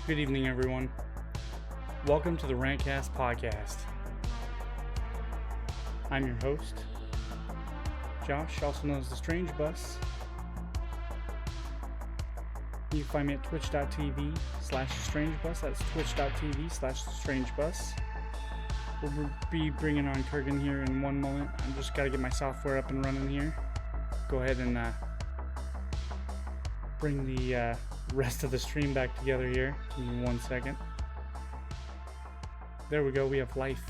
Good evening, everyone. Welcome to the RantCast Podcast. I'm your host, Josh, also known as the Strange Bus. You can find me at twitch.tv/strangebus. That's twitch.tv/strangebus. We'll be bringing on Kurgan here in one moment. I just got to get my software up and running here. Go ahead and bring the rest of the stream back together here. Give me 1 second. There we go. We have life.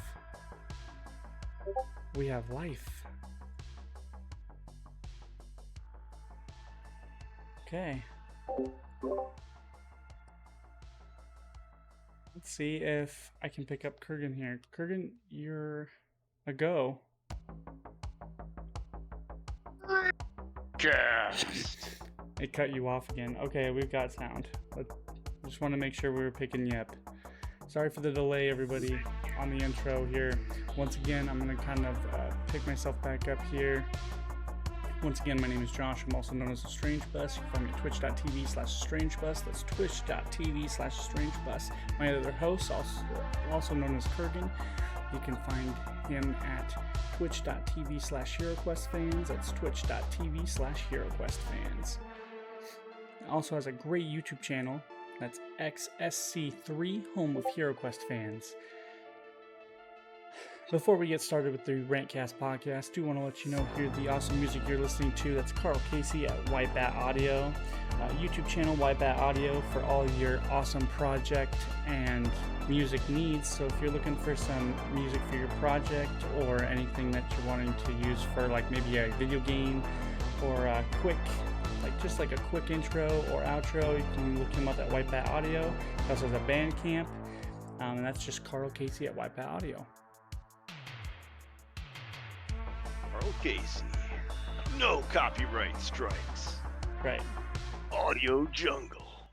We have life. Okay. Let's see if I can pick up Kurgan here. Kurgan, you're a go. It cut you off again. Okay, we've got sound. Just want to make sure we were picking you up. Sorry for the delay, everybody, on the intro here. Once again, I'm going to kind of pick myself back up here. Once again, my name is Josh. I'm also known as the Strange Bus. You can find me at twitch.tv/strangebus. That's twitch.tv/strangebus. My other host, also known as Kurgan. You can find him at twitch.tv/HeroQuestFans. That's twitch.tv/HeroQuestFans. Also has a great YouTube channel. That's XSC3, home of HeroQuest fans. Before we get started with the RantCast Podcast, do want to let you know here the awesome music you're listening to. That's Karl Casey at White Bat Audio. YouTube channel White Bat Audio for all your awesome project and music needs. So if you're looking for some music for your project or anything that you're wanting to use for like maybe a video game or a quick, just like a quick intro or outro, you can look him up at White Bat Audio. He also has a Bandcamp, and that's just Karl Casey at White Bat Audio. Karl Casey. No copyright strikes. Right. Audio Jungle.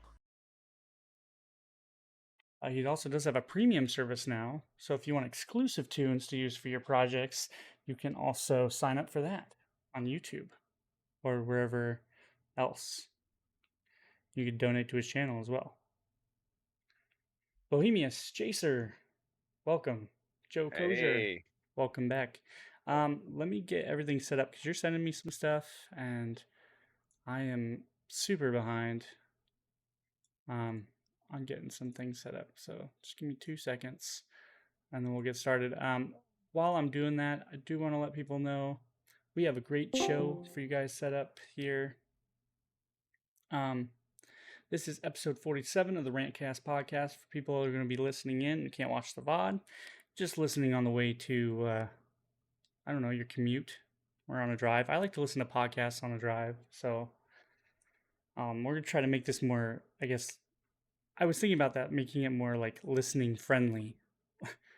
He also does have a premium service now, so if you want exclusive tunes to use for your projects, you can also sign up for that on YouTube or wherever else. You could donate to his channel as well. Bohemius, Jacer, welcome. Joe Kozer, Hey. welcome back. Let me get everything set up because you're sending me some stuff and I am super behind on getting some things set up. So just give me 2 seconds and then we'll get started. While I'm doing that, I do want to let people know we have a great show for you guys set up here. This is episode 47 of the RantCast Podcast for people who are going to be listening in and can't watch the VOD. Just listening on the way to, your commute or on a drive. I like to listen to podcasts on a drive. So we're going to try to make this more, I was thinking about that, making it more like listening friendly.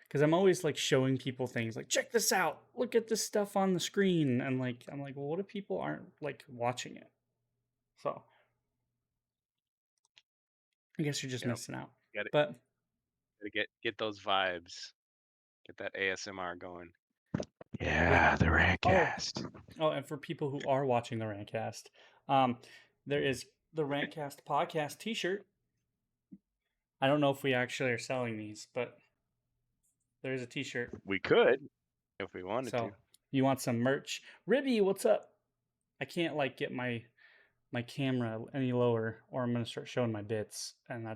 Because I'm always like showing people things like, check this out. Look at this stuff on the screen. And I'm like, well, what if people aren't like watching it? So I guess you're just missing out. But get those vibes. Get that ASMR going. Yeah, the RantCast. Oh, and for people who are watching the RantCast, there is the RantCast Podcast t-shirt. I don't know if we actually are selling these, but there is a t-shirt. We could if we wanted to. You want some merch? Ribby, what's up? I can't get my camera any lower or I'm going to start showing my bits, and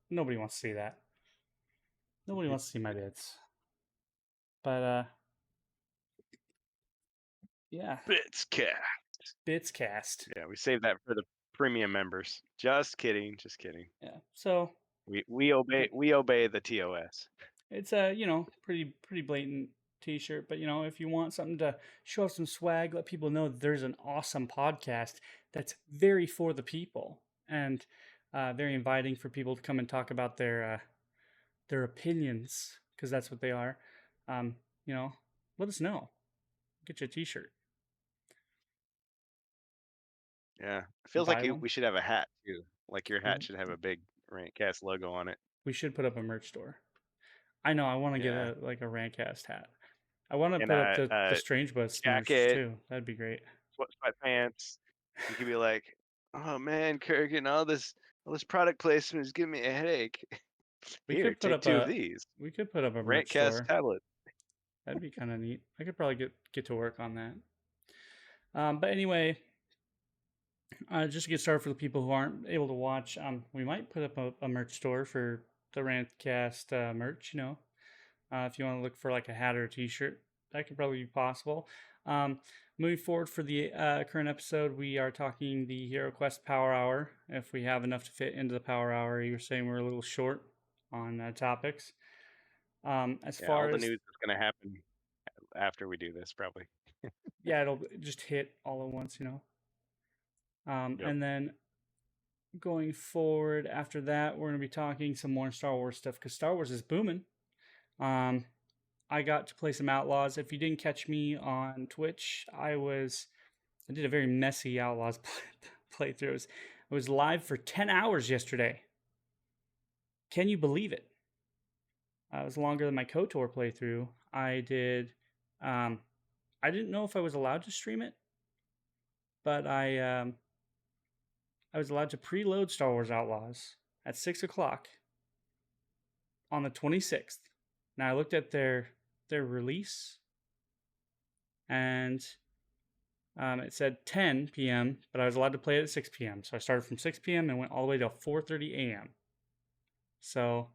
nobody wants to see that. Nobody wants to see my bits. But yeah. Bitscast. Yeah, we saved that for the premium members. Just kidding. Yeah. So we obey the TOS. It's a, pretty blatant t-shirt, but if you want something to show off some swag, let people know that there's an awesome podcast that's very for the people and very inviting for people to come and talk about their opinions, because that's what they are. Let us know. Get you a t-shirt. Yeah. It feels like we should have a hat too. Like your hat should have a big RantCast logo on it. We should put up a merch store. I know. I want to get a RantCast hat. I want to put up the Strange Bus merch too. That'd be great. Sweatpants. You could be like, oh man, Kurgan, all this Well, this product placement is giving me a headache. Here, take two of these. We could put up a merch RantCast store. tablet. That'd be kind of neat. I could probably get to work on that. But anyway, just to get started for the people who aren't able to watch, we might put up a merch store for the RantCast merch. If you want to look for like a hat or a T-shirt, that could probably be possible. Moving forward for the current episode, we are talking the HeroQuest Power Hour. If we have enough to fit into the Power Hour, you were saying we're a little short on topics. As far all the as news is going to happen after we do this, probably. yeah, it'll just hit all at once, Yep. And then going forward after that, we're going to be talking some more Star Wars stuff because Star Wars is booming. I got to play some Outlaws. If you didn't catch me on Twitch, I did a very messy Outlaws playthrough. I was live for 10 hours yesterday. Can you believe it? It was longer than my KOTOR playthrough. I didn't know if I was allowed to stream it, but I was allowed to preload Star Wars Outlaws at 6 o'clock on the 26th. Now I looked at their release, and it said 10 p.m., but I was allowed to play it at 6 p.m. So I started from 6 p.m. and went all the way to 4:30 a.m. So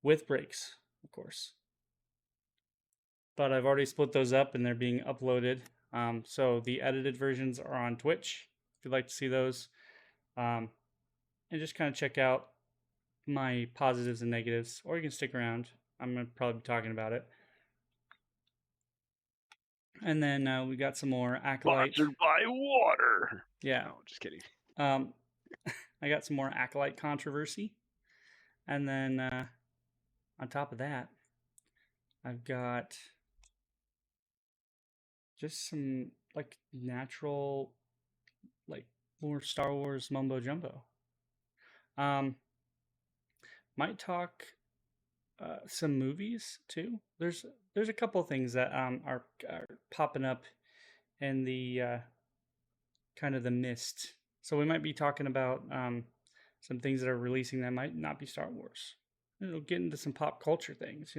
with breaks, of course. But I've already split those up and they're being uploaded. So the edited versions are on Twitch if you'd like to see those. And just kind of check out my positives and negatives, or you can stick around. I'm going to probably be talking about it. And then we got some more Acolyte. Sponsored by water. Yeah. No, just kidding. I got some more Acolyte controversy. And then on top of that, I've got just some like natural, like more Star Wars mumbo jumbo. Might talk some movies too. There's a couple of things that are popping up in the kind of the mist. So we might be talking about some things that are releasing that might not be Star Wars. It'll get into some pop culture things,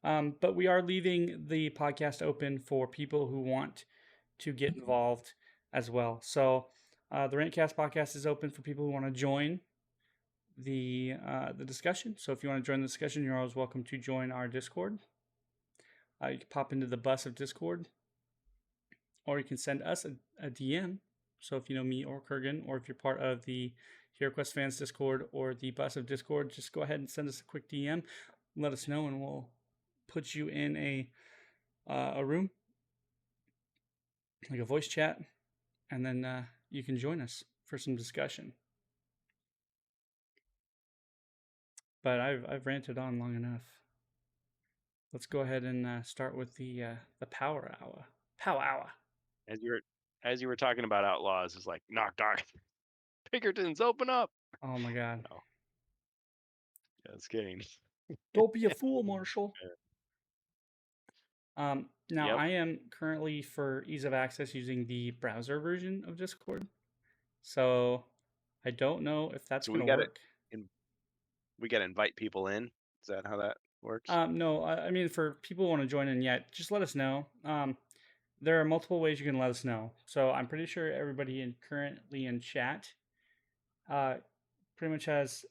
But we are leaving the podcast open for people who want to get involved as well. So the RantCast Podcast is open for people who want to join the discussion. So if you want to join the discussion, you're always welcome to join our Discord. You can pop into the bus of Discord, or you can send us a DM. So if you know me or Kurgan, or if you're part of the HeroQuest fans Discord or the bus of Discord, just go ahead and send us a quick DM. Let us know, and we'll put you in a room, like a voice chat, and then you can join us for some discussion. But I've ranted on long enough. Let's go ahead and start with the Power Hour. Power Hour. As you were talking about Outlaws, it's like knock knock. Pinkertons, open up! Oh my God. No. Just kidding. Don't be a fool, Marshall. Now Yep. I am currently, for ease of access, using the browser version of Discord. So I don't know if that's going to work. We got to invite people in. Is that how that works? No, I mean, for people who want to join in yet, just let us know. There are multiple ways you can let us know. So I'm pretty sure everybody currently in chat pretty much has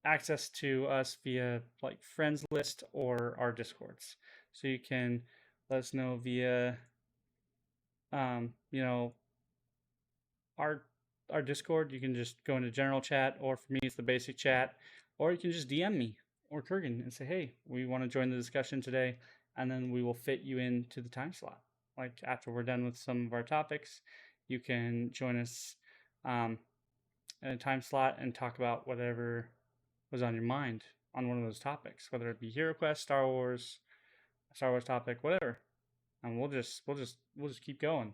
access to us via like friends list or our Discords. So you can let us know via our Discord. You can just go into general chat, or for me it's the basic chat, or you can just DM me or Kurgan and say, hey, we want to join the discussion today, and then we will fit you into the time slot. Like after we're done with some of our topics, you can join us in a time slot and talk about whatever was on your mind on one of those topics, whether it be HeroQuest, Star Wars topic, whatever, and we'll just keep going.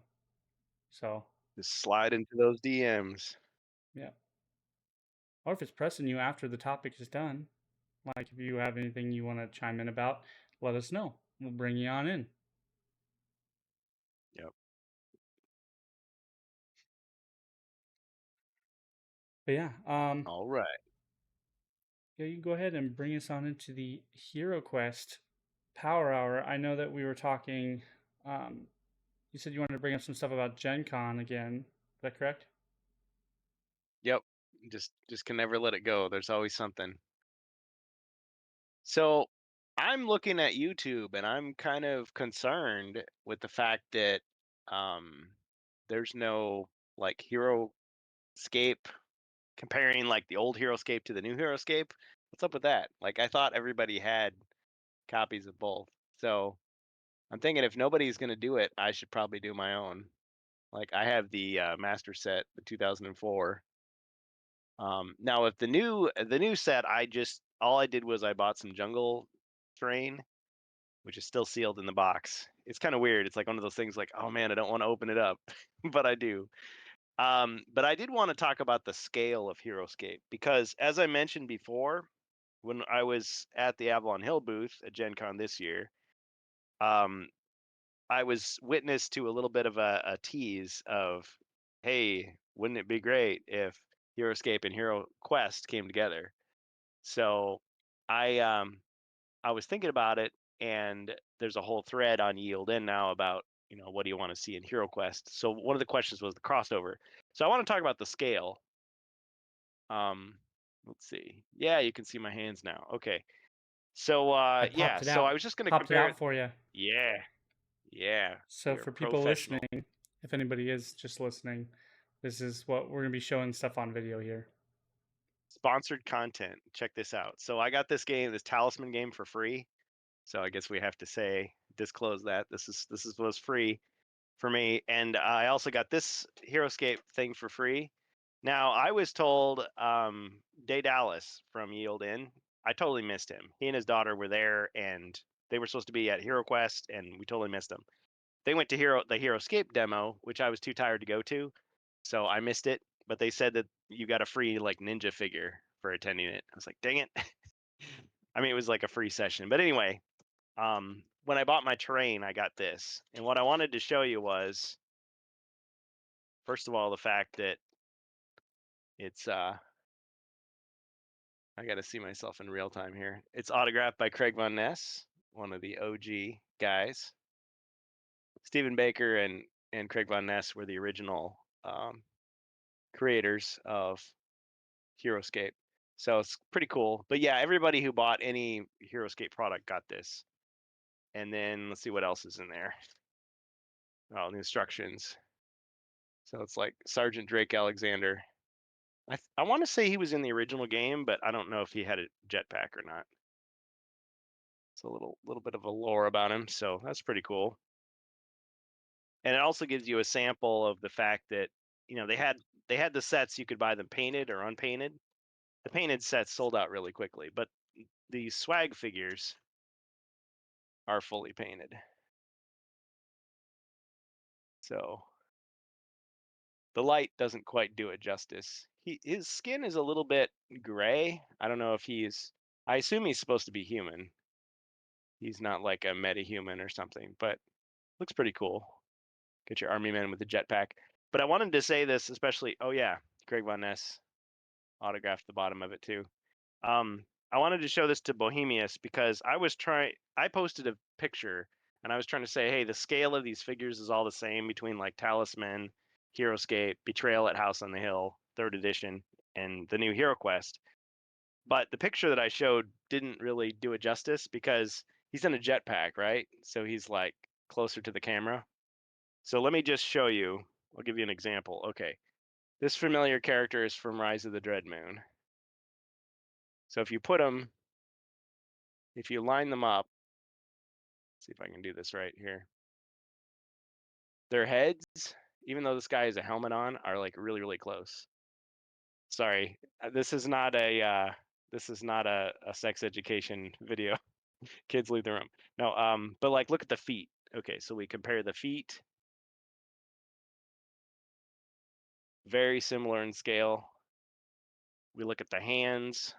So just slide into those DMs. Yeah. Or if it's pressing you after the topic is done, like if you have anything you want to chime in about, let us know. We'll bring you on in. Yep. But yeah, All right. yeah, you can go ahead and bring us on into the HeroQuest Power Hour. I know that we were talking. Um, you said you wanted to bring up some stuff about Gen Con again. Is that correct? Yep. Just can never let it go. There's always something. So I'm looking at YouTube and I'm kind of concerned with the fact that um there's no like HeroScape comparing like the old HeroScape to the new HeroScape. What's up with that? Like I thought everybody had copies of both. So I'm thinking if nobody's gonna do it, I should probably do my own. Like I have the master set, the 2004. Now if the new set, all I did was I bought some jungle terrain, which is still sealed in the box. It's kind of weird. It's like one of those things like, oh man, I don't want to open it up, but I do. But I did want to talk about the scale of HeroScape because, as I mentioned before, when I was at the Avalon Hill booth at GenCon this year, um, I was witness to a little bit of a tease of, hey, wouldn't it be great if HeroScape and HeroQuest came together? So I was thinking about it, and there's a whole thread on Yield In now about what do you want to see in HeroQuest. So one of the questions was the crossover. So I want to talk about the scale. Let's see. Yeah, you can see my hands now. Okay. So I yeah, popped it so I out. was just going to Popped it compare out it. for you. Yeah, yeah, So you're a for people professional. listening, if anybody is just listening, this is what we're gonna be showing stuff on video here. Sponsored content. Check this out. So I got this this Talisman game for free. So I guess we have to disclose that this was free for me, and I also got this HeroScape thing for free. Now I was told Day Dallas from Yield In. I totally missed him. He and his daughter were there, and they were supposed to be at HeroQuest, and we totally missed them. They went to the HeroScape demo, which I was too tired to go to, so I missed it. But they said that you got a free like ninja figure for attending it. I was like, dang it. I mean, it was like a free session, but anyway, when I bought my terrain, I got this. And what I wanted to show you was, first of all, the fact that it's I got to see myself in real time here. It's autographed by Craig Von Ness, one of the OG guys. Stephen Baker and Craig Von Ness were the original creators of HeroScape. So it's pretty cool. But yeah, everybody who bought any HeroScape product got this. And then let's see what else is in there. Oh, the instructions. So it's like Sergeant Drake Alexander. I want to say he was in the original game, but I don't know if he had a jetpack or not. It's a little bit of a lore about him, so that's pretty cool. And it also gives you a sample of the fact that they had the sets you could buy them painted or unpainted. The painted sets sold out really quickly, but the swag figures are fully painted. So the light doesn't quite do it justice. His skin is a little bit gray. I don't know if I assume he's supposed to be human. He's not like a meta-human or something, but looks pretty cool. Get your army man with the jetpack. But I wanted to say this especially. Oh yeah, Craig Von Ness autographed the bottom of it too. I wanted to show this to Bohemius because I posted a picture and I was trying to say, hey, the scale of these figures is all the same between like Talisman, HeroScape, Betrayal at House on the Hill, 3rd edition, and the new HeroQuest. But the picture that I showed didn't really do it justice because he's in a jetpack, right? So he's like closer to the camera. So let me just show you. I'll give you an example. Okay. This familiar character is from Rise of the Dread Moon. So if you line them up, see if I can do this right here. Their heads, even though this guy has a helmet on, are like really, really close. Sorry, this is not a sex education video. Kids leave the room. No, but like look at the feet. Okay, so we compare the feet. Very similar in scale. We look at the hands.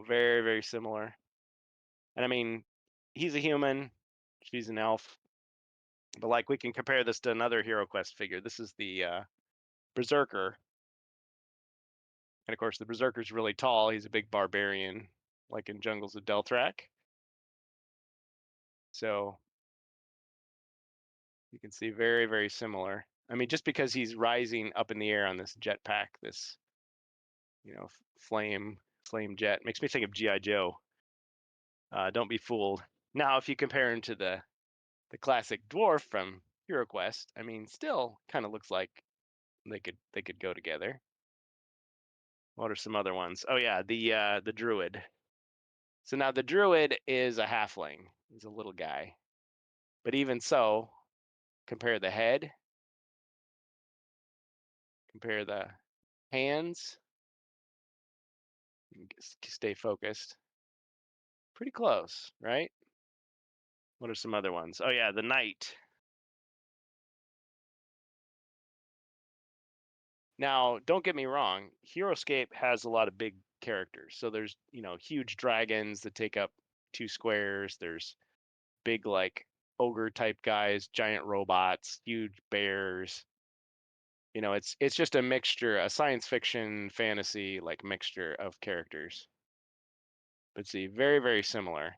Very, very similar. And I mean, he's a human. She's an elf. But like we can compare this to another HeroQuest figure. This is the Berserker. And of course, the Berserker's really tall. He's a big barbarian, like in Jungles of Delthrak. So you can see very, very similar. I mean, just because he's rising up in the air on this jetpack, this, flame jet, makes me think of G.I. Joe. Don't be fooled. Now, if you compare him to the classic dwarf from HeroQuest, I mean, still kind of looks like they could go together. What are some other ones? Oh yeah, the druid. So now the druid is a halfling. He's a little guy. But even so, compare the head, compare the hands, stay focused. Pretty close, right? What are some other ones? Oh yeah, the knight. Now, don't get me wrong, HeroScape has a lot of big characters. So there's, huge dragons that take up 2 squares. There's big like ogre type guys, giant robots, huge bears. It's just a mixture, a science fiction, fantasy like mixture of characters. But see, very, very similar.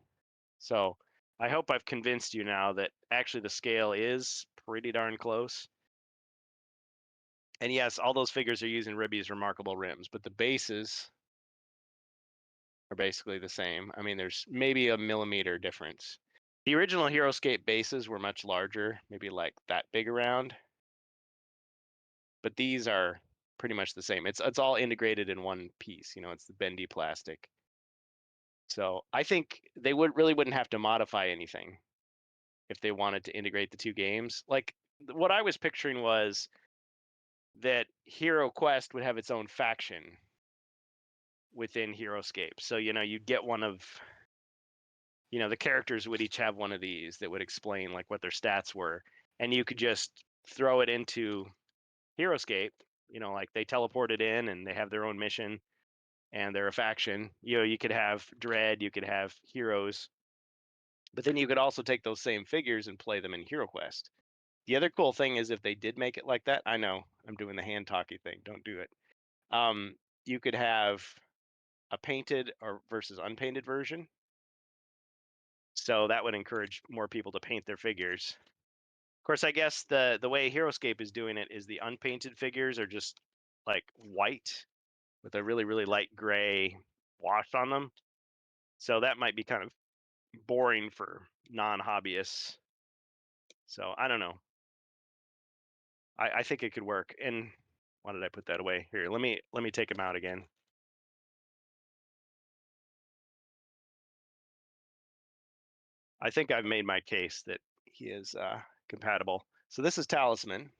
So I hope I've convinced you now that actually the scale is pretty darn close. And yes, all those figures are using Ribby's remarkable rims, but the bases are basically the same. I mean, there's maybe a millimeter difference. The original HeroScape bases were much larger, maybe like that big around. But these are pretty much the same. It's all integrated in one piece. It's the bendy plastic. So I think they wouldn't have to modify anything if they wanted to integrate the 2 games. Like what I was picturing was that HeroQuest would have its own faction within HeroScape. So you'd get one of the characters would each have one of these that would explain like what their stats were, and you could just throw it into HeroScape. Like they teleport it in and they have their own mission and they're a faction. You could have Dread, you could have Heroes, but then you could also take those same figures and play them in HeroQuest. The other cool thing is if they did make it like that, I know I'm doing the hand talky thing, don't do it. You could have a painted or versus unpainted version. So that would encourage more people to paint their figures. Of course, I guess the way HeroScape is doing it is the unpainted figures are just like white with a really, really light gray wash on them. So that might be kind of boring for non-hobbyists. So I don't know. I think it could work. And why did I put that away? Here, let me take him out again. I think I've made my case that he is compatible. So this is Talisman.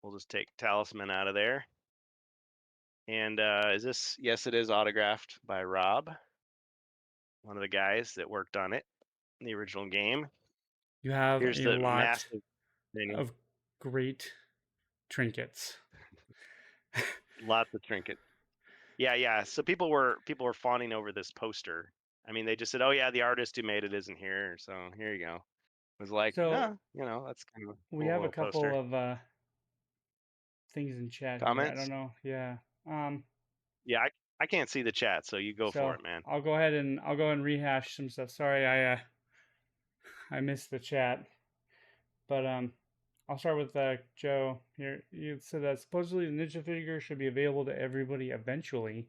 We'll just take Talisman out of there. And is this? Yes, it is autographed by Rob, one of the guys that worked on it in the original game. You have Here's a the lot massive menu. of great trinkets. Lots of trinkets. Yeah. So people were fawning over this poster. I mean, they just said, "Oh yeah, the artist who made it isn't here, so here you go." It was like, So that's kind of a we cool have a little couple poster. of things in chat here. I Comments? don't know. Yeah. Yeah, I can't see the chat, so you go for So it, man. I'll go ahead and rehash some stuff. Sorry, I missed the chat, but I'll start with Joe here. You said that supposedly the ninja figure should be available to everybody eventually.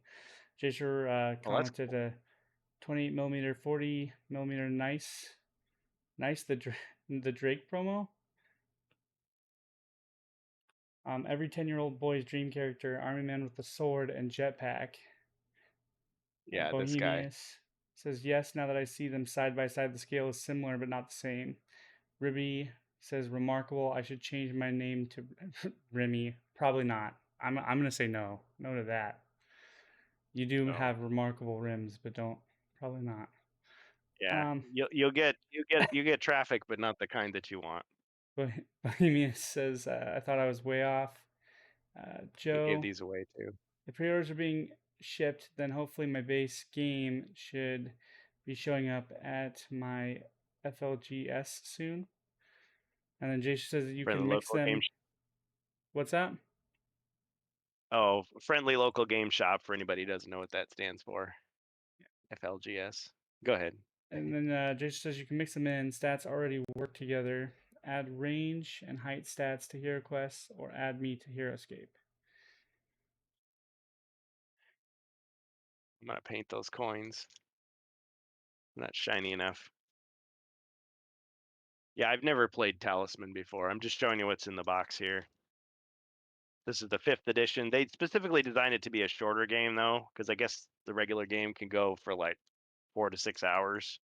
Jasher Well, that's commented 28 millimeter, 40 millimeter, nice the Drake promo. Every 10-year-old boy's dream character, army man with a sword and jetpack. yeah, this guy. Bohemius says, yes, now that I see them side by side, the scale is similar but not the same. Ribby says, remarkable. I should change my name to Remy. Probably not. I'm going to say no. No to that. You do Oh, have remarkable rims, but don't. Probably not. yeah. You get traffic, but not the kind that you want. Bohemius says, I thought I was way off. They gave Joe, these away too. if pre-orders are being shipped, then hopefully my base game should be showing up at my FLGS soon. And then Jason says that you Friendly can mix local game. them. What's that? Oh, friendly local game shop. For anybody who doesn't know what that stands for, FLGS. Go ahead. And then Jason says you can mix them in. Stats already work together. Add range and height stats to HeroQuest, or add me to HeroScape. I'm gonna paint those coins. Not shiny enough. Yeah, I've never played Talisman before. I'm just showing you what's in the box here. This is the 5th edition. They specifically designed it to be a shorter game, though, because I guess the regular game can go for like 4 to 6 hours.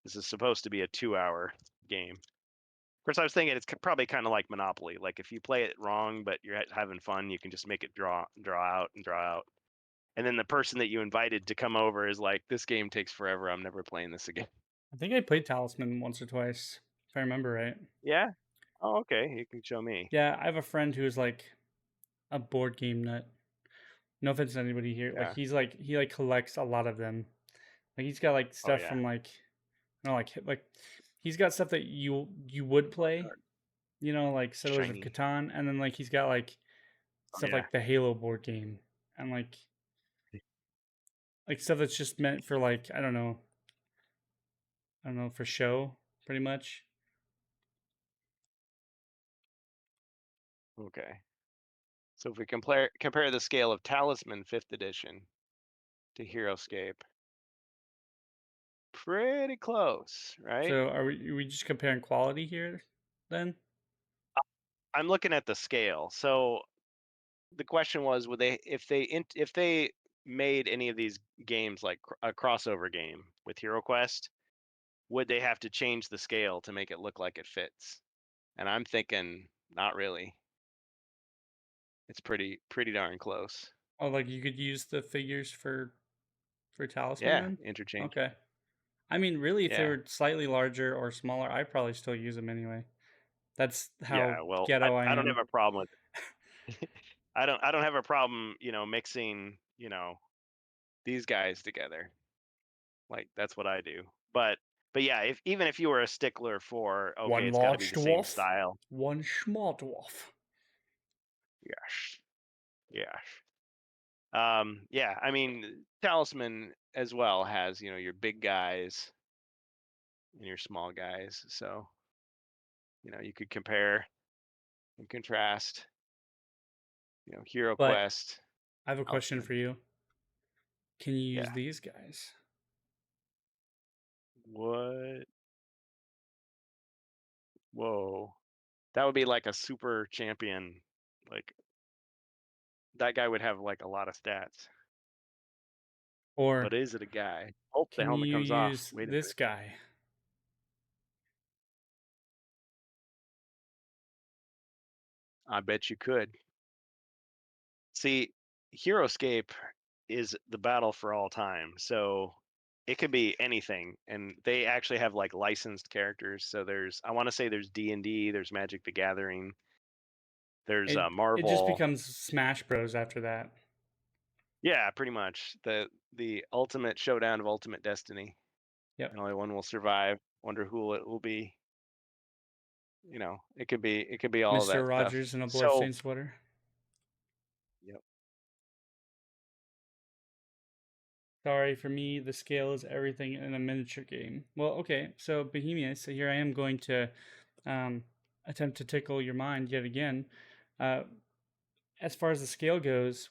This is supposed to be a 2-hour game. Of course, I was thinking it's probably kind of like Monopoly. Like if you play it wrong, but you're having fun, you can just make it draw out and draw out. And then the person that you invited to come over is like, this game takes forever. I'm never playing this again. I think I played Talisman once or twice, if I remember right. Yeah? Oh, okay. You can show me. Yeah, I have a friend who's like a board game nut. No offense to anybody here. Like Yeah. he collects a lot of them. Like he's got like Oh, stuff yeah. from like like he's got stuff that you would play, like Settlers of Shiny. Catan, and then like he's got like Oh, stuff yeah. like the Halo board game, and like stuff that's just meant for like I don't know, for show, pretty much. Okay. So if we compare the scale of Talisman 5th edition to HeroScape, pretty close, right? So are we just comparing quality here then? I'm looking at the scale. So the question was, would they if they made any of these games like a crossover game with HeroQuest, would they have to change the scale to make it look like it fits? And I'm thinking not really. It's pretty darn close. Oh, like you could use the figures for Talisman Yeah, then? interchange. Okay. I mean, really, if they Yeah. were slightly larger or smaller, I'd probably still use them anyway. That's how Yeah, well, ghetto I I don't have am. a problem with it. I don't have a problem, mixing, these guys together. Like that's what I do. But yeah, even if you were a stickler for okay, One it's got to be large the same dwarf, style. one small dwarf. Yes. Yes. Yeah, I mean, Talisman as well has, your big guys and your small guys. So, you could compare and contrast, Hero But Quest, I have a question Talisman. for you. Can you use Yeah. these guys? What? Whoa. That would be like a super champion. Like that guy would have like a lot of stats. Or But is it a guy? Oh, the can helmet you comes off. use Wait a this minute. guy? I bet you could. See, HeroScape is the battle for all time. So it could be anything. And they actually have like licensed characters. So I want to say there's D&D, there's Magic the Gathering, there's It just Marvel. becomes Smash Bros after that. Yeah, pretty much. The ultimate showdown of Ultimate Destiny. Yep. And only one will survive. Wonder who it will be. It could be all of Mr. that stuff. Rogers in a So, bloodstained sweater. yep. Sorry, for me, the scale is everything in a miniature game. Well, okay, so Bohemia, so here I am going to um, attempt to tickle your mind yet again. Uh, as far as the scale goes,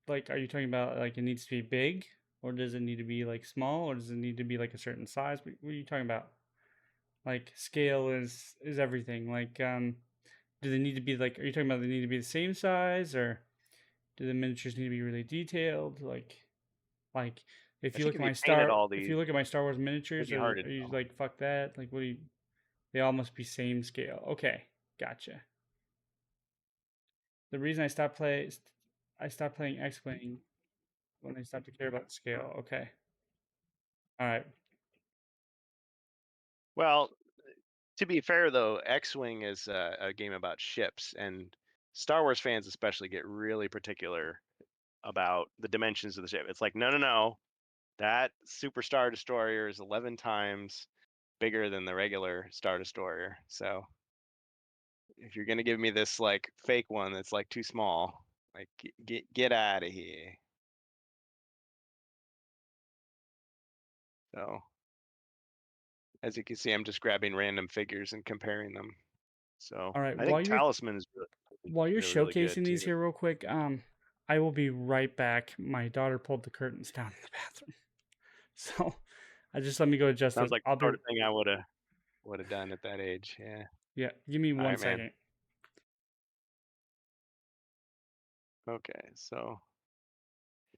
like, are you talking about like it needs to be big, or does it need to be like small, or does it need to be like a certain size? What are you talking about? Like, scale is everything. Like, do they need to be like? Are you talking about they need to be the same size, or do the miniatures need to be really detailed? Like, I if you think look if at you painted all if these, you look at my Star Wars it'd miniatures, be hard to are you tell. like fuck that? Like, what do you? They all must be same scale. Okay, gotcha. The reason I stopped playing X Wing when I stopped to care about scale. Okay, all right. Well, to be fair though, X-Wing is a game about ships, and Star Wars fans especially get really particular about the dimensions of the ship. It's like, no, no, no, that Super Star Destroyer is 11 times bigger than the regular Star Destroyer. So if you're gonna give me this like fake one that's like too small, like get out of here. So as you can see, I'm just grabbing random figures and comparing them. So All right, I think Talisman is while you're really good showcasing these too. here real quick, I will be right back. My daughter pulled the curtains down in the bathroom, so I just let me go adjust Sounds this. like I'll the be sort of thing I would have done at that age. Yeah. yeah. Give me All one right, man. second. Okay, so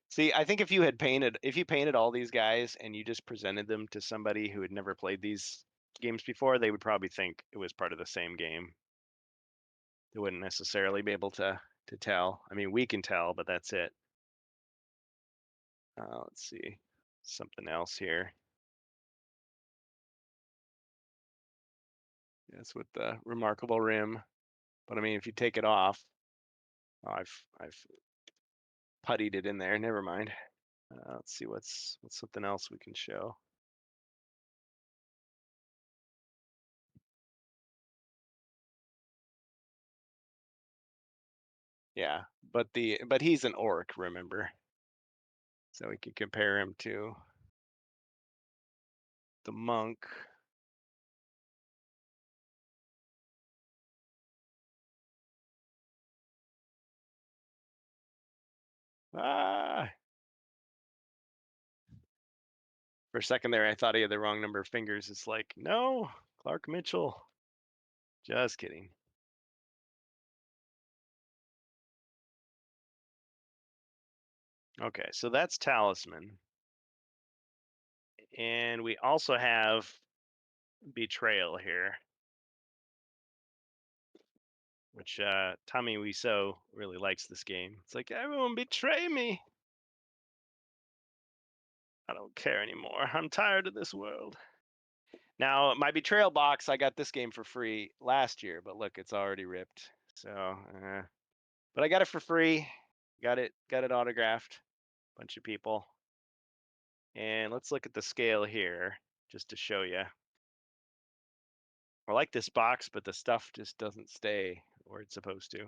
see, I think if you painted all these guys and you just presented them to somebody who had never played these games before, they would probably think it was part of the same game. They wouldn't necessarily be able to tell. I mean, we can tell, but that's it. Let's see, something else here. Yes, with the remarkable rim. But I mean, if you take it off, oh, I've puttied it in there. Never mind. Let's see what's something else we can show. Yeah, but he's an orc, remember? So we can compare him to the monk. Ah, for a second there, I thought he had the wrong number of fingers. It's like, no, Clark Mitchell. Just kidding. Okay, so that's Talisman. And we also have Betrayal here, which Tommy Wiseau really likes this game. It's like, everyone betray me. I don't care anymore. I'm tired of this world. Now, my Betrayal box, I got this game for free last year, but look, it's already ripped. So, but I got it for free. Got it autographed. Bunch of people. And let's look at the scale here, just to show you. I like this box, but the stuff just doesn't stay where it's supposed to.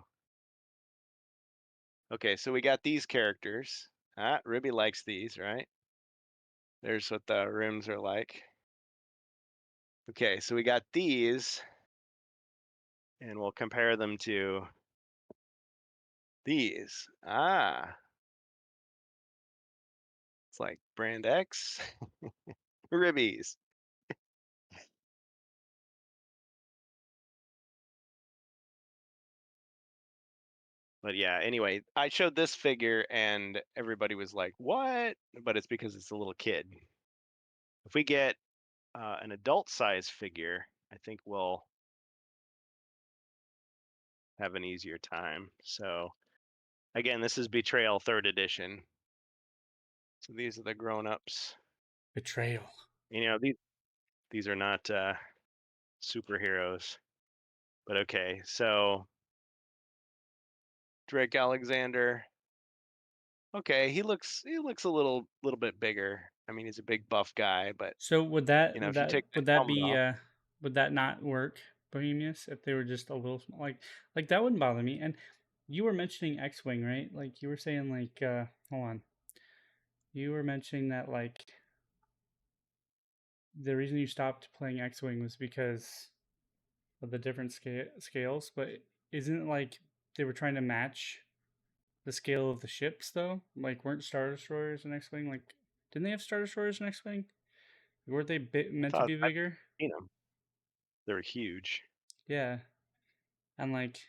Okay, so we got these characters. Ruby likes these, right? There's what the rims are like. Okay, so we got these, and we'll compare them to these. It's like brand X, ribbies. But yeah, anyway, I showed this figure and everybody was like, what? But it's because it's a little kid. If we get an adult size figure, I think we'll have an easier time. So again, this is Betrayal 3rd edition. So these are the grown-ups. Betrayal. You know, these are not superheroes. But okay, so Drake Alexander. Okay, he looks a little bit bigger. I mean, he's a big buff guy, but So you know, if you take the helmet off, would that not work, Bohemius, if they were just a little small? Like that wouldn't bother me. And you were mentioning X-wing, right? Like you were saying, like hold on, you were mentioning that like the reason you stopped playing X-wing was because of the different scales. But isn't it like they were trying to match the scale of the ships though? Like weren't Star Destroyers and X-wing like? Didn't they have Star Destroyers and X-wing? Weren't they I meant to thought be I've bigger? seen them. They're huge. Yeah, and like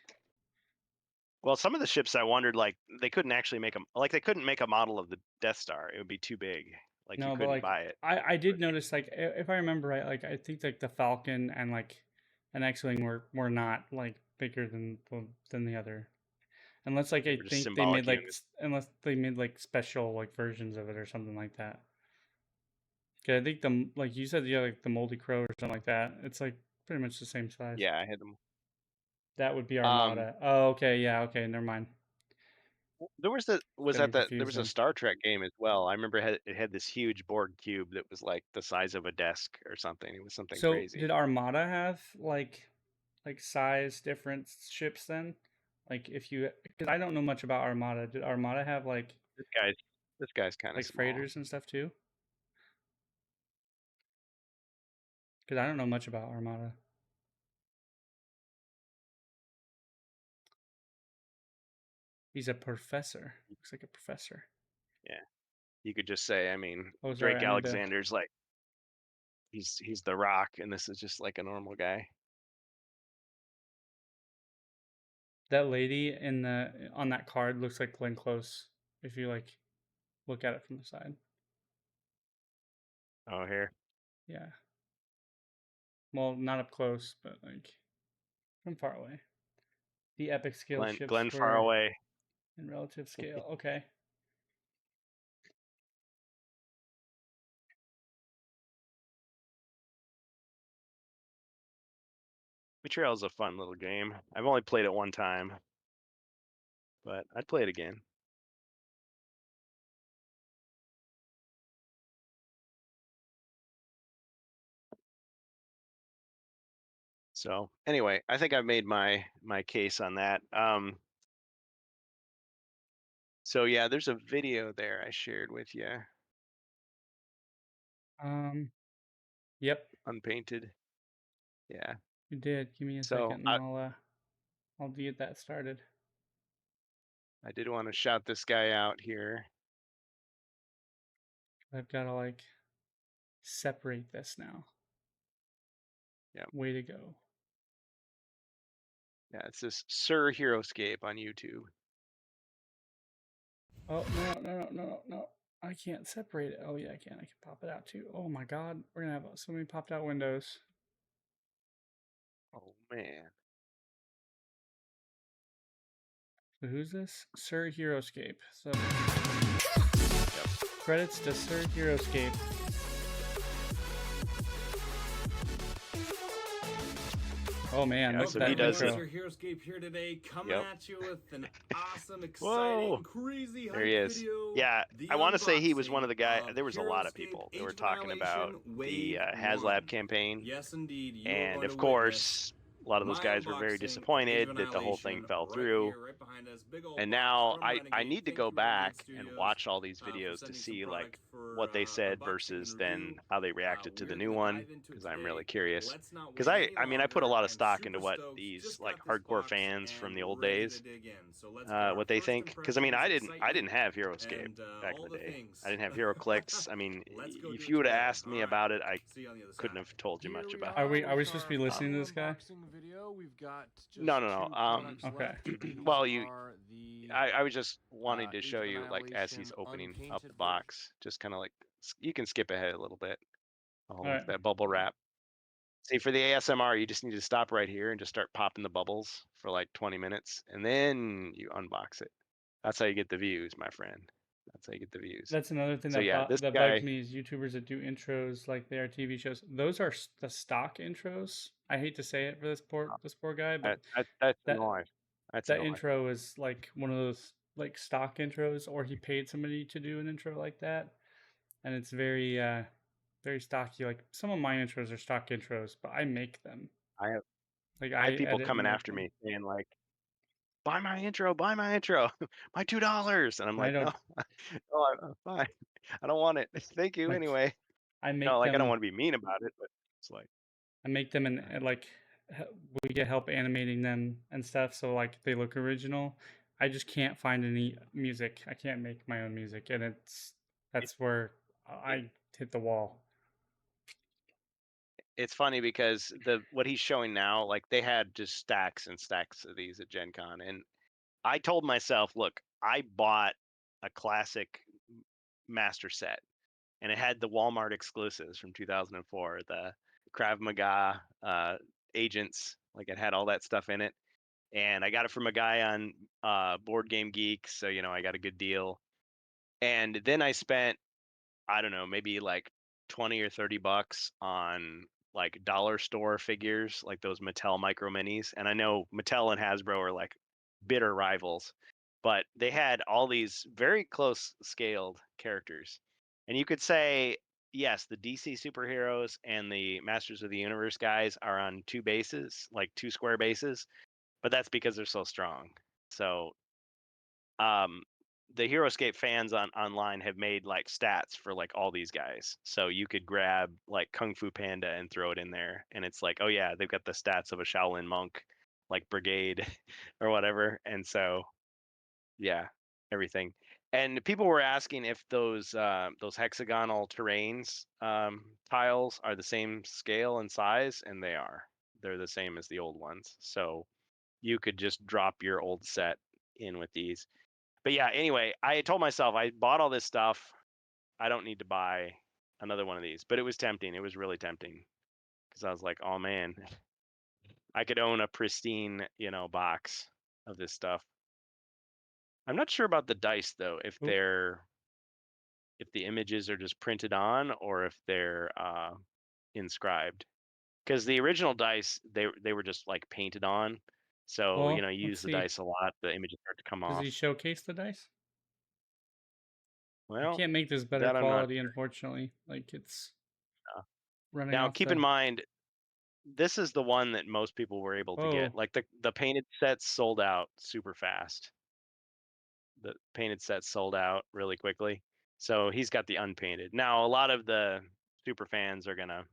Well, some of the ships I wondered like they couldn't actually make them like they couldn't make a model of the Death Star. It would be too big. Like you no, but couldn't like buy it. I did notice like if I remember right, like I think like the Falcon and like an X-wing were not like bigger than the other, unless like They I were just think they symbolic made like units. unless they made like special like versions of it or something like that. Okay, I think the like you said, yeah, like the Moldy Crow or something like that. It's like pretty much the same size. Yeah, I had them. That would be Um, Armada. Oh, okay, yeah, okay, never mind. there was Got me there confused was a then. Star Trek game as well. I remember it had this huge Borg cube that was like the size of a desk or something. It was something So crazy. did Armada have like like size difference ships then? Like if you, because I don't know much about Armada. Did Armada have This guy's kind of like small. freighters and stuff too? Because I don't know much about Armada. He's a professor. Looks like a professor. Yeah, you could just say, I mean, Oh, sorry, Drake I need to. Alexander's like he's the Rock, and this is just like a normal guy. That lady in the on that card looks like Glenn Close if you like look at it from the side. Oh, here. Yeah. Well, not up close, but like from far away. The epic scale ships Glenn were far away. in relative scale. Okay. Betrayal is a fun little game. I've only played it one time, but I'd play it again. So anyway, I think I've made my case on that. So yeah, there's a video there I shared with you. Yep. Unpainted. Yeah. You did. Give me a So second, and I'll get that started. I did want to shout this guy out here. I've got to like separate this now. Yep. Way to go. Yeah, it's this Sir HeroScape on YouTube. Oh no! I can't separate it. Oh yeah, I can. I can pop it out too. Oh my god, we're gonna have so many popped out windows. Oh man. So who's this? Sir HeroScape. So Yep. credits to Sir HeroScape. Oh man, Yeah, look so at he that does intro. Sir HeroScape here today, coming Yep. at you with an awesome, Whoa. exciting, crazy There he hype is. video. Yeah, The I want to say he was one of the guys. unboxing There was a lot of HeroScape people that Age were of talking about Annihilation the Wave HasLab 1. campaign. Yes, indeed. You are And going of to course, a lot of those my guys were very unboxing, Age disappointed of that the whole thing Annihilation fell right through. here, right behind us. Big old And box now from I Renegade. need to Thank go you, Renegade back and Studios, watch all these for videos to sending some see like product for what they said unboxing versus and then review. how they reacted to the We're new gonna one, dive into it because I'm today. really curious. Let's not Because wait any I mean I put a longer, lot of and stock into super what stoked. these Just like got this hardcore box fans from and the old ready days to dig in. So let's get our what they first think. Because I mean impressions, I didn't excitement, have HeroScape and back in all the the day. things. I didn't have HeroClix. I mean, Let's go do if it you would have together. asked me All right. about it, I See you on the other couldn't side. have told you much about it. Are we supposed to be listening to this guy? Unboxing video. We've got just No. two products Okay. left. These Well, are the I was just wanting to Age show of you like as he's Annihilation opening up unpainted the box, just kind of like you can skip ahead a little bit. Oh, All right. that bubble wrap. See, for the ASMR, you just need to stop right here and just start popping the bubbles for like 20 minutes, and then you unbox it. That's how you get the views, my friend. That's how you get the views. That's another thing So yeah, this that guy. bugs me is YouTubers that do intros like they are TV shows. Those are the stock intros. I hate to say it for this poor guy, but That's that annoying. That's that annoying. intro is like one of those like stock intros, or he paid somebody to do an intro like that, and it's very stocky. Like some of my intros are stock intros, but I make them. I have Like I I have people edit and coming make after them. me saying like, buy my intro, my $2, and I'm I like, no, don't. no, I'm fine. I don't want it. Thank you Like anyway. I No, make like I don't them. want to be mean about it, but it's like I make them and like we get help animating them and stuff, so like they look original. I just can't find any music. I can't make my own music, and it, that's where it, I hit the wall. it's funny because what he's showing now, like they had just stacks and stacks of these at Gen Con, and I told myself, look, I bought a classic master set, and it had the Walmart exclusives from 2004, the Krav Maga agents, like it had all that stuff in it, and I got it from a guy on Board Game Geek, so I got a good deal. And then I spent, I don't know, maybe like 20 or 30 bucks on like dollar store figures, like those Mattel Micro Minis. And I know Mattel and Hasbro are like bitter rivals, but they had all these very close scaled characters. And you could say, yes, the DC superheroes and the Masters of the Universe guys are on 2 bases, like 2 square bases, but that's because they're so strong. So, the HeroScape fans online have made like stats for like all these guys. So you could grab like Kung Fu Panda and throw it in there, and it's like, oh yeah, they've got the stats of a Shaolin monk, like Brigade or whatever. And so, yeah, everything. And people were asking if those hexagonal terrains tiles are the same scale and size, and they are. They're the same as the old ones. So you could just drop your old set in with these. But yeah, anyway, I told myself I bought all this stuff. I don't need to buy another one of these. But it was tempting. It was really tempting because I was like, oh man, I could own a pristine, box of this stuff. I'm not sure about the dice though, if the images are just printed on or if they're inscribed. Because the original dice, they were just like painted on. So, Well, you let's use the see. dice a lot, the images start to come Does off. he showcase the dice? I Well, can't make this better that I'm not quality, sure. unfortunately. Like it's running Now, off keep in mind, this is the one that most people were able to get. Whoa. Like the painted sets sold out super fast. The painted sets sold out really quickly. So he's got the unpainted. Now, a lot of the super fans are going to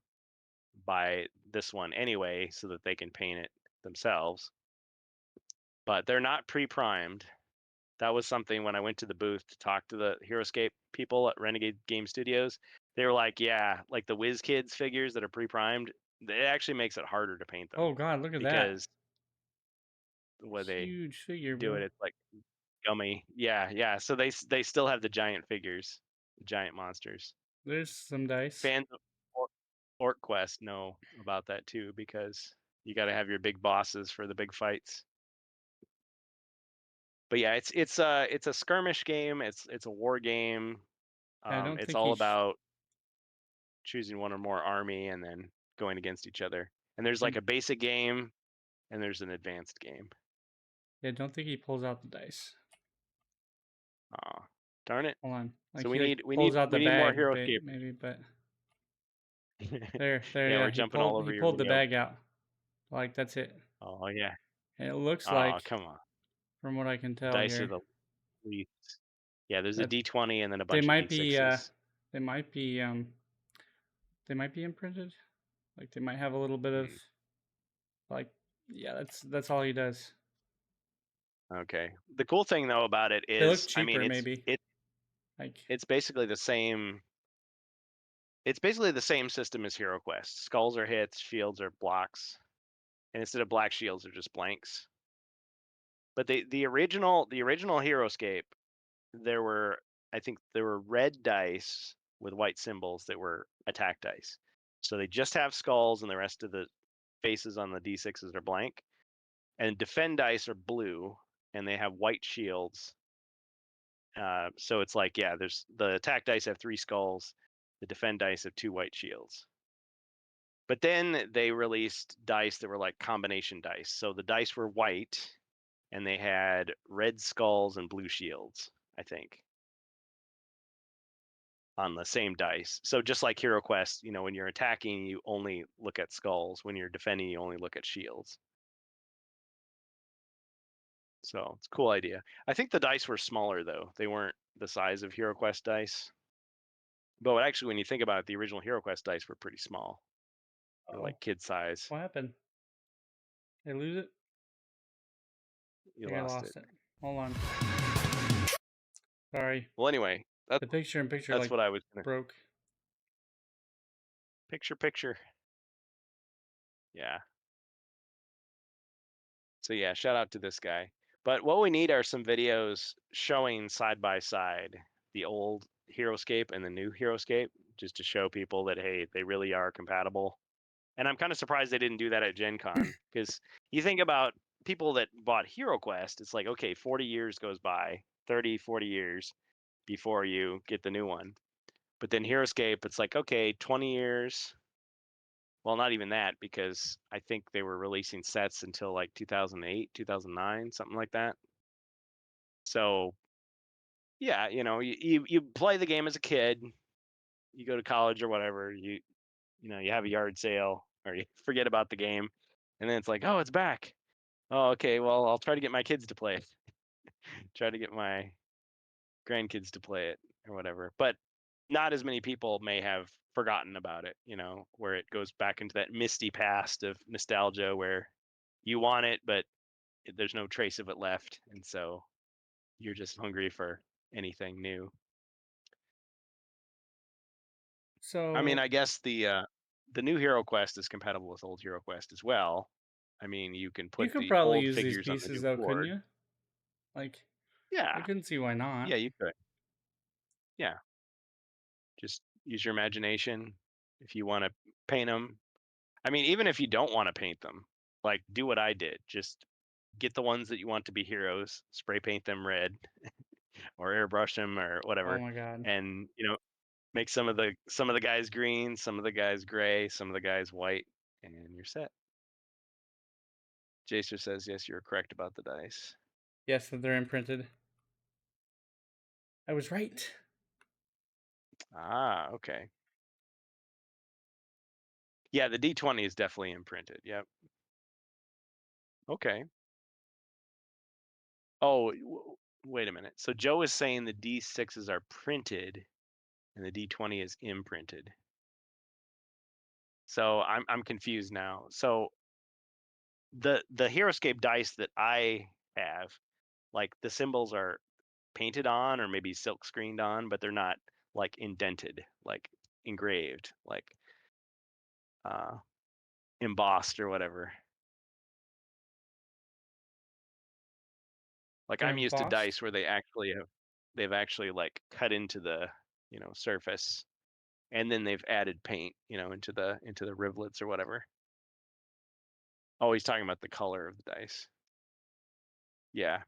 buy this one anyway so that they can paint it themselves. But they're not pre-primed. That was something when I went to the booth to talk to the HeroScape people at Renegade Game Studios. They were like, yeah, like the Whiz Kids figures that are pre-primed, it actually makes it harder to paint them. Oh god, look at because that. the way they Huge figure, do bro. it, it's like gummy. Yeah. So they still have the giant figures, the giant monsters. There's some dice. Fans of Orc Quest know about that too, because you got to have your big bosses for the big fights. But yeah, it's a skirmish game. It's a war game. I don't It's think all he about choosing one or more army and then going against each other. And there's like a basic game and there's an advanced game. I don't think he pulls out the dice. Aw, darn it. Hold on. Like So he we pulls out the need more bag HeroScape. maybe, but there, Yeah, yeah. we're jumping all over He your pulled the video. bag out. Like that's it. Oh yeah. And it looks Oh, like, come on. from what I can tell Dice here, are the least. Yeah, there's a that D20 and then a they bunch of might be D6s. they might be imprinted. Like they might have a little bit of like, yeah, that's all he does. Okay. The cool thing though about it They look is, I mean, cheaper, maybe. it's basically the same. It's basically the same system as HeroQuest. Skulls are hits, shields are blocks, and instead of black shields, they're just blanks. But the original HeroScape, I think there were red dice with white symbols that were attack dice. So they just have skulls and the rest of the faces on the D6s are blank. And defend dice are blue and they have white shields. So it's like, yeah, there's the attack dice have 3 skulls, the defend dice have 2 white shields. But then they released dice that were like combination dice. So the dice were white and they had red skulls and blue shields, I think, on the same dice. So just like HeroQuest, when you're attacking, you only look at skulls. When you're defending, you only look at shields. So it's a cool idea. I think the dice were smaller though. They weren't the size of HeroQuest dice. But actually, when you think about it, the original HeroQuest dice were pretty small. They're like kid size. What happened? Did I lose it? You I think I lost it. Hold on. Sorry. Well, anyway, that's The picture that's like what I was gonna. broke. Picture. Yeah. So yeah, shout out to this guy. But what we need are some videos showing side by side the old HeroScape and the new HeroScape, just to show people that, hey, they really are compatible. And I'm kind of surprised they didn't do that at GenCon, because you think about people that bought HeroQuest, it's like, okay, 40 years goes by, 30, 40 years before you get the new one. But then HeroScape, it's like, okay, 20 years. Well, not even that, because I think they were releasing sets until like 2008, 2009, something like that. So, yeah, you play the game as a kid, you go to college or whatever, you have a yard sale or you forget about the game, and then it's like, oh, it's back. Oh, okay. Well, I'll try to get my kids to play it. Try to get my grandkids to play it or whatever. But not as many people may have forgotten about it, where it goes back into that misty past of nostalgia where you want it, but there's no trace of it left. And so you're just hungry for anything new. So I mean, I guess the new HeroQuest is compatible with old HeroQuest as well. I mean, you can you put could the probably old use these figures on the pieces new though, couldn't board. you? Like, I Yeah, couldn't see why not. yeah, you could. Yeah, just use your imagination if you want to paint them. I mean, even if you don't want to paint them, like do what I did. Just get the ones that you want to be heroes, spray paint them red, or airbrush them or Oh whatever, my god. and make some of the guys green, some of the guys gray, some of the guys white, and you're set. Jacer says, yes, you're correct about the dice. Yes, that they're imprinted. I was right. Ah, okay. Yeah, the D20 is definitely imprinted. Yep. Okay. Oh, wait a minute. So Joe is saying the D6s are printed and the D20 is imprinted. So I'm confused now. So the HeroScape dice that I have, like the symbols are painted on or maybe silk screened on, but they're not like indented, like engraved, like embossed or whatever. Like They're I'm used to embossed? dice where they've actually like cut into the surface, and then they've added paint into the rivulets or whatever. Oh, he's talking about the color of the dice. Yeah,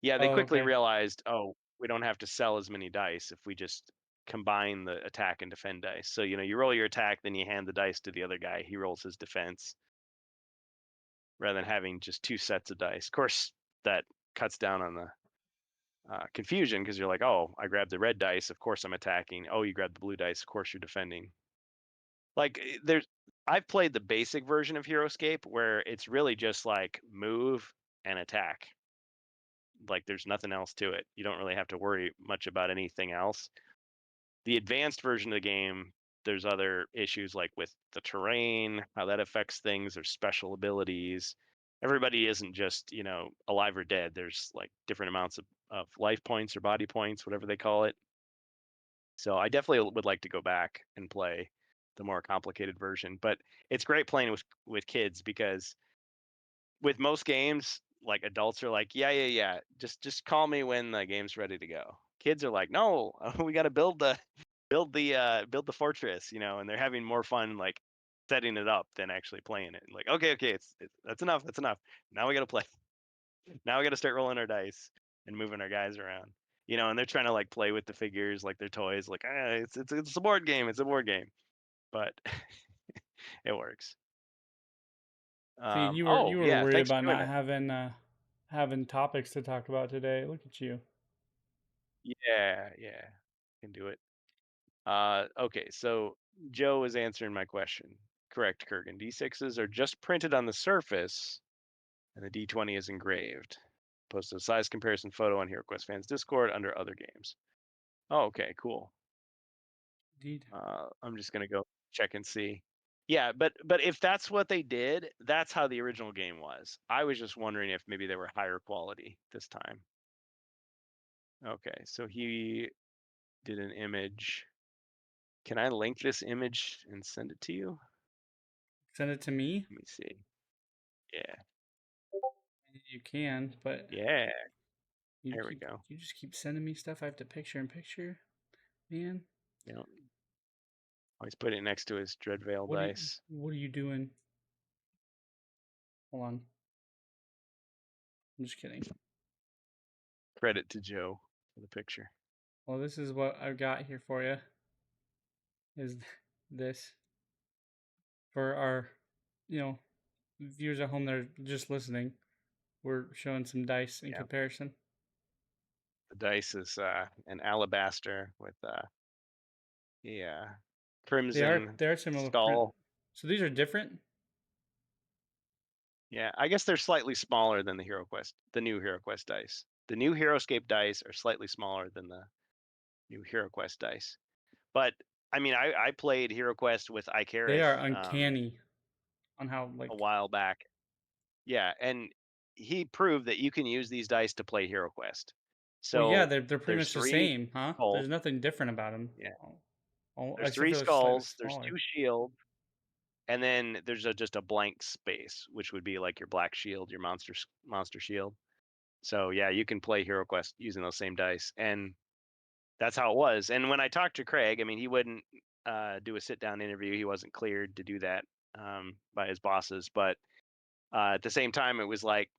they Oh, quickly okay. realized, oh, we don't have to sell as many dice if we just combine the attack and defend dice. So you roll your attack, then you hand the dice to the other guy, he rolls his defense, rather than having just two sets of dice. Of course, that cuts down on the confusion, because you're like, oh, I grabbed the red dice, of course I'm attacking. Oh, you grabbed the blue dice, of course you're defending. Like I've played the basic version of HeroScape where it's really just like move and attack. Like there's nothing else to it. You don't really have to worry much about anything else. The advanced version of the game, there's other issues like with the terrain, how that affects things, there's special abilities. Everybody isn't just, alive or dead. There's like different amounts of life points or body points, whatever they call it. So I definitely would like to go back and play the more complicated version. But it's great playing with kids, because with most games, like adults are like, yeah, just call me when the game's ready to go. Kids are like, no, we got to build the fortress, and they're having more fun like setting it up than actually playing it. Like, okay, it's that's enough. Now we got to play. Now we got to start rolling our dice and moving our guys around. And they're trying to like play with the figures like they're toys. Like, it's a board game. It's a board game, but it works. See, you were Yeah, worried thanks for about doing not it. having topics to talk about today. Look at you. Yeah, can do it. Okay, so Joe is answering my question. Correct, Kurgan. D6s are just printed on the surface, and the D20 is engraved. Posted a size comparison photo on HeroQuest Fans Discord under other games. Oh, okay, cool. Indeed. I'm just gonna go check and see. Yeah, but if that's what they did, that's how the original game was. I was just wondering if maybe they were higher quality this time. Okay, so he did an image. Can I link this image and send it to you? Send it to me? Let me see. Yeah. You can, but Yeah. There we go. You just keep sending me stuff I have to picture in picture, man. Always put it next to his Dreadveil dice. What are you doing? Hold on. I'm just kidding. Credit to Joe for the picture. Well, this is what I've got here for you. Is this for our, viewers at home that are just listening? We're showing some dice in comparison. The dice is an alabaster with Yeah. They Crimson are similar. Skull. So these are different. Yeah, I guess they're slightly smaller than the new HeroQuest dice. The new HeroScape dice are slightly smaller than the new HeroQuest dice. But I mean, I played HeroQuest with They Icarus are uncanny on how a while back. Yeah, and he proved that you can use these dice to play HeroQuest. So well, yeah, they're pretty there's much the 3 same, huh? skulls. There's nothing different about them. Yeah. Except There's for 3 they're slightly skulls, there's smaller. 2 shields, and then there's just a blank space, which would be like your black shield, your monster shield. So yeah, you can play HeroQuest using those same dice, and that's how it was. And when I talked to Craig, I mean, he wouldn't do a sit-down interview. He wasn't cleared to do that by his bosses. But at the same time, it was like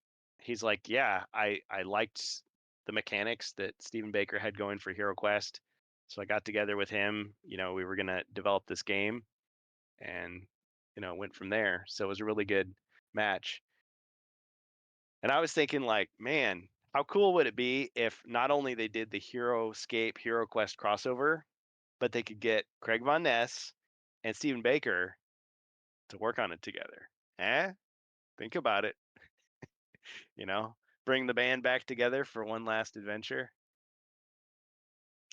he's like, yeah, I liked the mechanics that Stephen Baker had going for HeroQuest, so I got together with him. You know, we were gonna develop this game, and went from there. So it was a really good match. And I was thinking, like, man, how cool would it be if not only they did the HeroScape HeroQuest crossover, but they could get Craig Von Ness and Stephen Baker to work on it together? Think about it. Bring the band back together for one last adventure.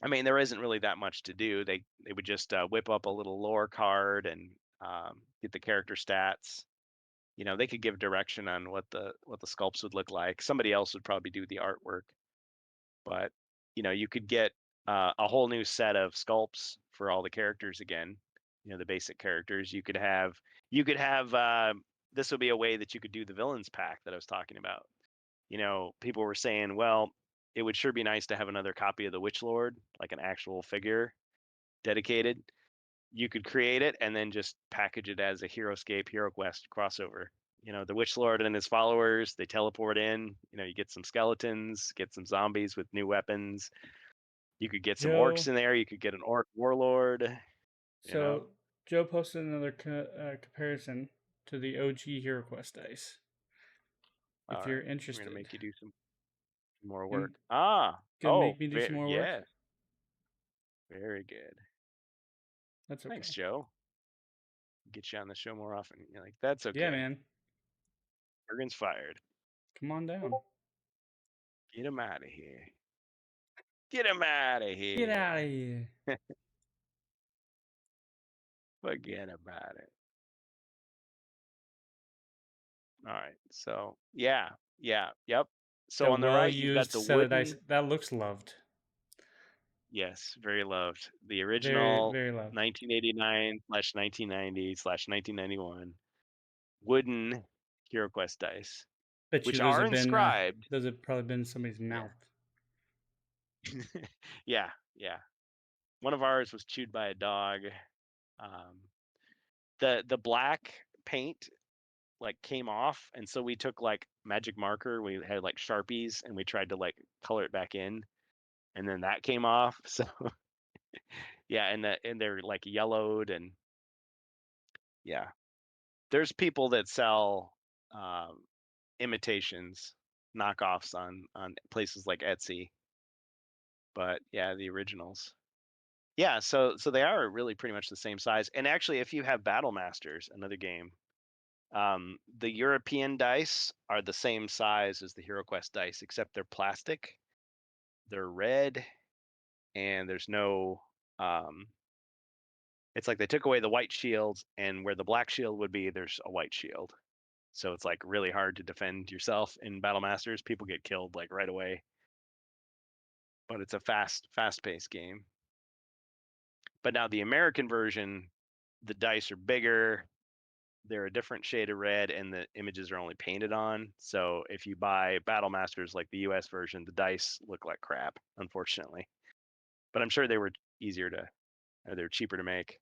I mean, there isn't really that much to do. They would just whip up a little lore card and get the character stats. They could give direction on what the sculpts would look like. Somebody else would probably do the artwork, but you could get a whole new set of sculpts for all the characters again. The basic characters. You could have this would be a way that you could do the villains pack that I was talking about. People were saying, well, it would sure be nice to have another copy of the Witch Lord, like an actual figure dedicated. You could create it and then just package it as a HeroScape HeroQuest crossover. The Witch Lord and his followers, they teleport in. You get some skeletons, get some zombies with new weapons. You could get some orcs in there. You could get an orc warlord. So Joe posted another comparison to the OG HeroQuest dice. If you're interested, I'm gonna make you do some more Can- work. make me do some more work. Yes, very good. That's okay. Thanks, Joe. Get you on the show more often. You're like, that's okay. Yeah, man. Kurgan's fired. Come on down. Get him out of here. Get him out of here. Get out of here. Forget about it. All right. So yep. So on the right, you've got the set wooden. of dice. That looks loved. Yes, very loved. The original Very loved. 1989/1990/1991 wooden HeroQuest dice, which are inscribed. Those have probably been in somebody's mouth. Yeah. One of ours was chewed by a dog. The black paint like came off, and so we took like magic marker. We had like Sharpies, and we tried to like color it back in, and then that came off. So yeah, and they're like yellowed, and yeah, there's people that sell imitations, knockoffs on places like Etsy, but yeah, the originals. Yeah, so they are really pretty much the same size. And actually, if you have Battle Masters, another game, the European dice are the same size as the HeroQuest dice, except they're plastic. They're red, and there's no. It's like they took away the white shields, and where the black shield would be, there's a white shield. So it's like really hard to defend yourself in Battle Masters. People get killed like right away. But it's a fast-paced game. But now the American version, the dice are bigger. They're a different shade of red, and the images are only painted on. So if you buy Battle Masters like the US version, the dice look like crap, unfortunately. But I'm sure they were they're cheaper to make.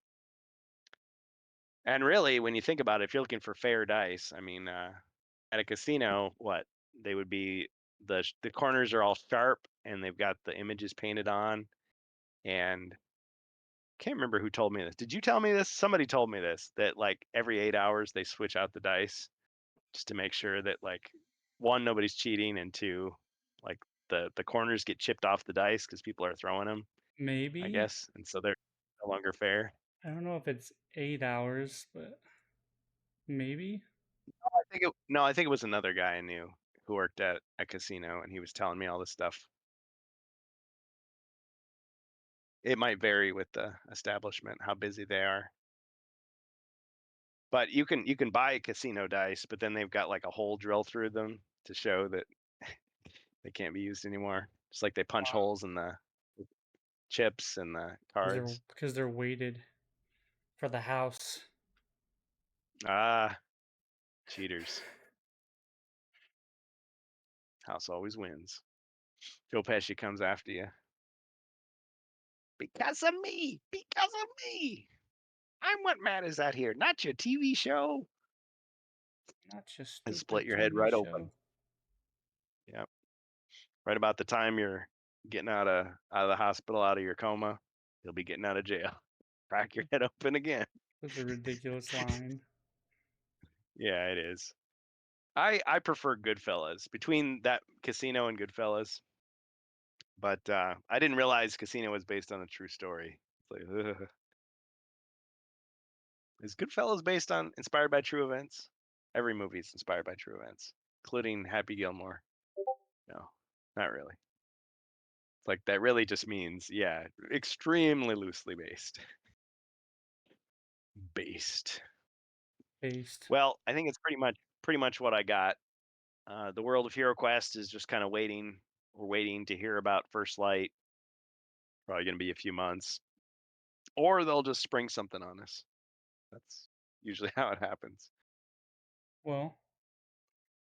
And really, when you think about it, if you're looking for fair dice, I mean, at a casino, they would be the corners are all sharp, and they've got the images painted on. And can't remember who told me this. Did you tell me this? Somebody told me this, that like every 8 hours they switch out the dice just to make sure that like one, nobody's cheating, and two, like the corners get chipped off the dice because people are throwing them. Maybe. I guess, and so they're no longer fair. I don't know if it's 8 hours, but maybe. I think it was another guy I knew who worked at a casino, and he was telling me all this stuff. It might vary with the establishment how busy they are. But you can buy casino dice, but then they've got like a hole drill through them to show that they can't be used anymore. Just like they punch holes in the chips and the cards. Because they're weighted for the house. Ah, cheaters. House always wins. Joe Pesci comes after you. Because of me! Because of me! I'm what matters out here, not your TV show. Not just And stupid split your head TV right show. open. Yep. Right about the time you're getting out of the hospital, out of your coma, you'll be getting out of jail. Crack your head open again. That's a ridiculous line. Yeah, it is. I prefer Goodfellas. Between that Casino and Goodfellas. But I didn't realize Casino was based on a true story. It's like, ugh. Is Goodfellas inspired by true events? Every movie is inspired by true events, including Happy Gilmore. No, not really. It's like that really just means, yeah, extremely loosely based. Based. Well, I think it's pretty much what I got. The world of HeroQuest is just kind of waiting. We're waiting to hear about First Light. Probably going to be a few months, or they'll just spring something on us. That's usually how it happens. Well,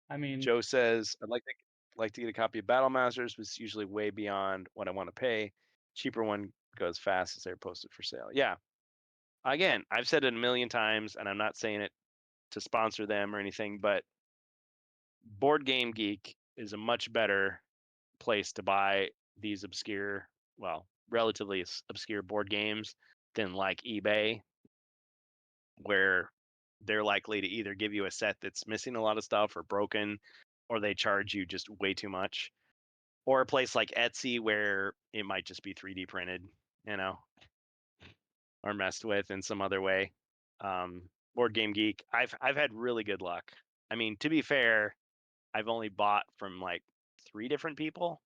I mean, Joe says, I'd like to get a copy of Battle Masters, but it's usually way beyond what I want to pay. Cheaper one goes fast as they're posted for sale. Yeah. Again, I've said it a million times, and I'm not saying it to sponsor them or anything, but Board Game Geek is a much better place to buy these obscure, well, relatively obscure board games than like eBay, where they're likely to either give you a set that's missing a lot of stuff or broken, or they charge you just way too much, or a place like Etsy where it might just be 3D printed, or messed with in some other way. Board Game Geek, I've had really good luck. I mean, to be fair, I've only bought from like 3 different people,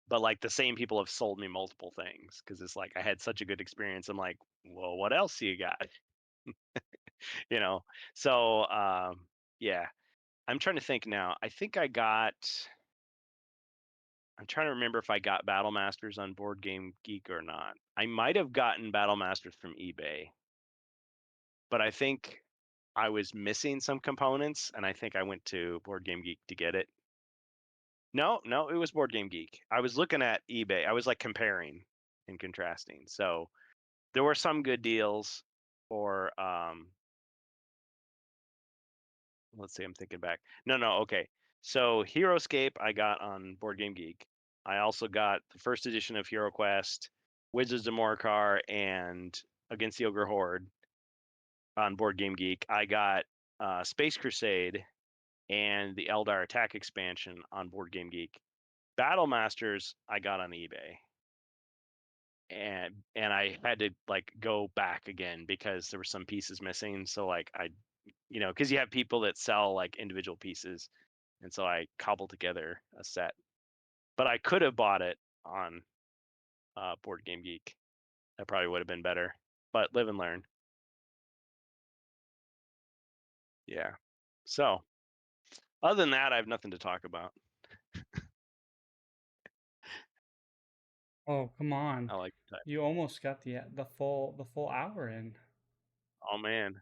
but like the same people have sold me multiple things because it's like I had such a good experience. I'm like, well, what else do you got? So yeah, I'm trying to think now. I'm trying to remember if I got Battle Masters on Board Game Geek or not. I might have gotten Battle Masters from eBay, but I think I was missing some components, and I think I went to Board Game Geek to get it. No, it was Board Game Geek. I was looking at eBay. I was like comparing and contrasting. So there were some good deals for let's see, I'm thinking back. No, okay. So HeroScape I got on Board Game Geek. I also got the first edition of HeroQuest, Wizards of Morkar, and Against the Ogre Horde on Board Game Geek. I got Space Crusade and the Eldar Attack expansion on Board Game Geek. Battle Masters I got on eBay. And I had to like go back again because there were some pieces missing. So like because you have people that sell like individual pieces, and so I cobbled together a set. But I could have bought it on Board Game Geek. That probably would have been better. But live and learn. Yeah. So other than that, I have nothing to talk about. oh, come on. I like that. You almost got the full hour in. Oh man.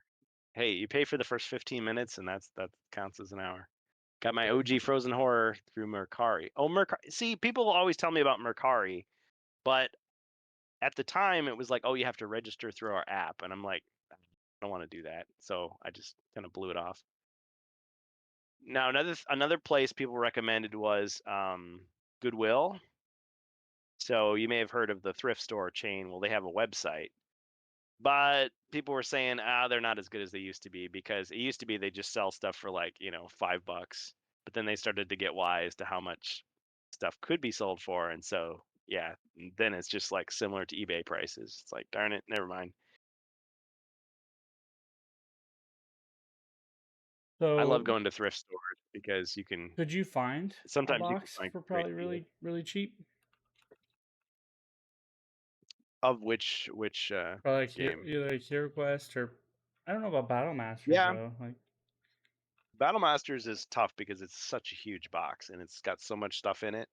Hey, you pay for the first 15 minutes, and that counts as an hour. Got my OG Frozen Horror through Mercari. Oh, Mercari. See, people always tell me about Mercari, but at the time it was like, oh, you have to register through our app, and I'm like, I don't want to do that, so I just kind of blew it off. Now another place people recommended was Goodwill. So you may have heard of the thrift store chain. Well, they have a website, but people were saying they're not as good as they used to be, because it used to be they just sell stuff for like $5, but then they started to get wise to how much stuff could be sold for, and so yeah, then it's just like similar to eBay prices. It's like, darn it, never mind. I love So going to thrift stores because you can could you find a sometimes you can box find for great probably deals. really cheap? Of which Probably like game? either like HeroQuest or I don't know about Battle Masters Yeah, though. Like Battle Masters is tough because it's such a huge box and it's got so much stuff in it.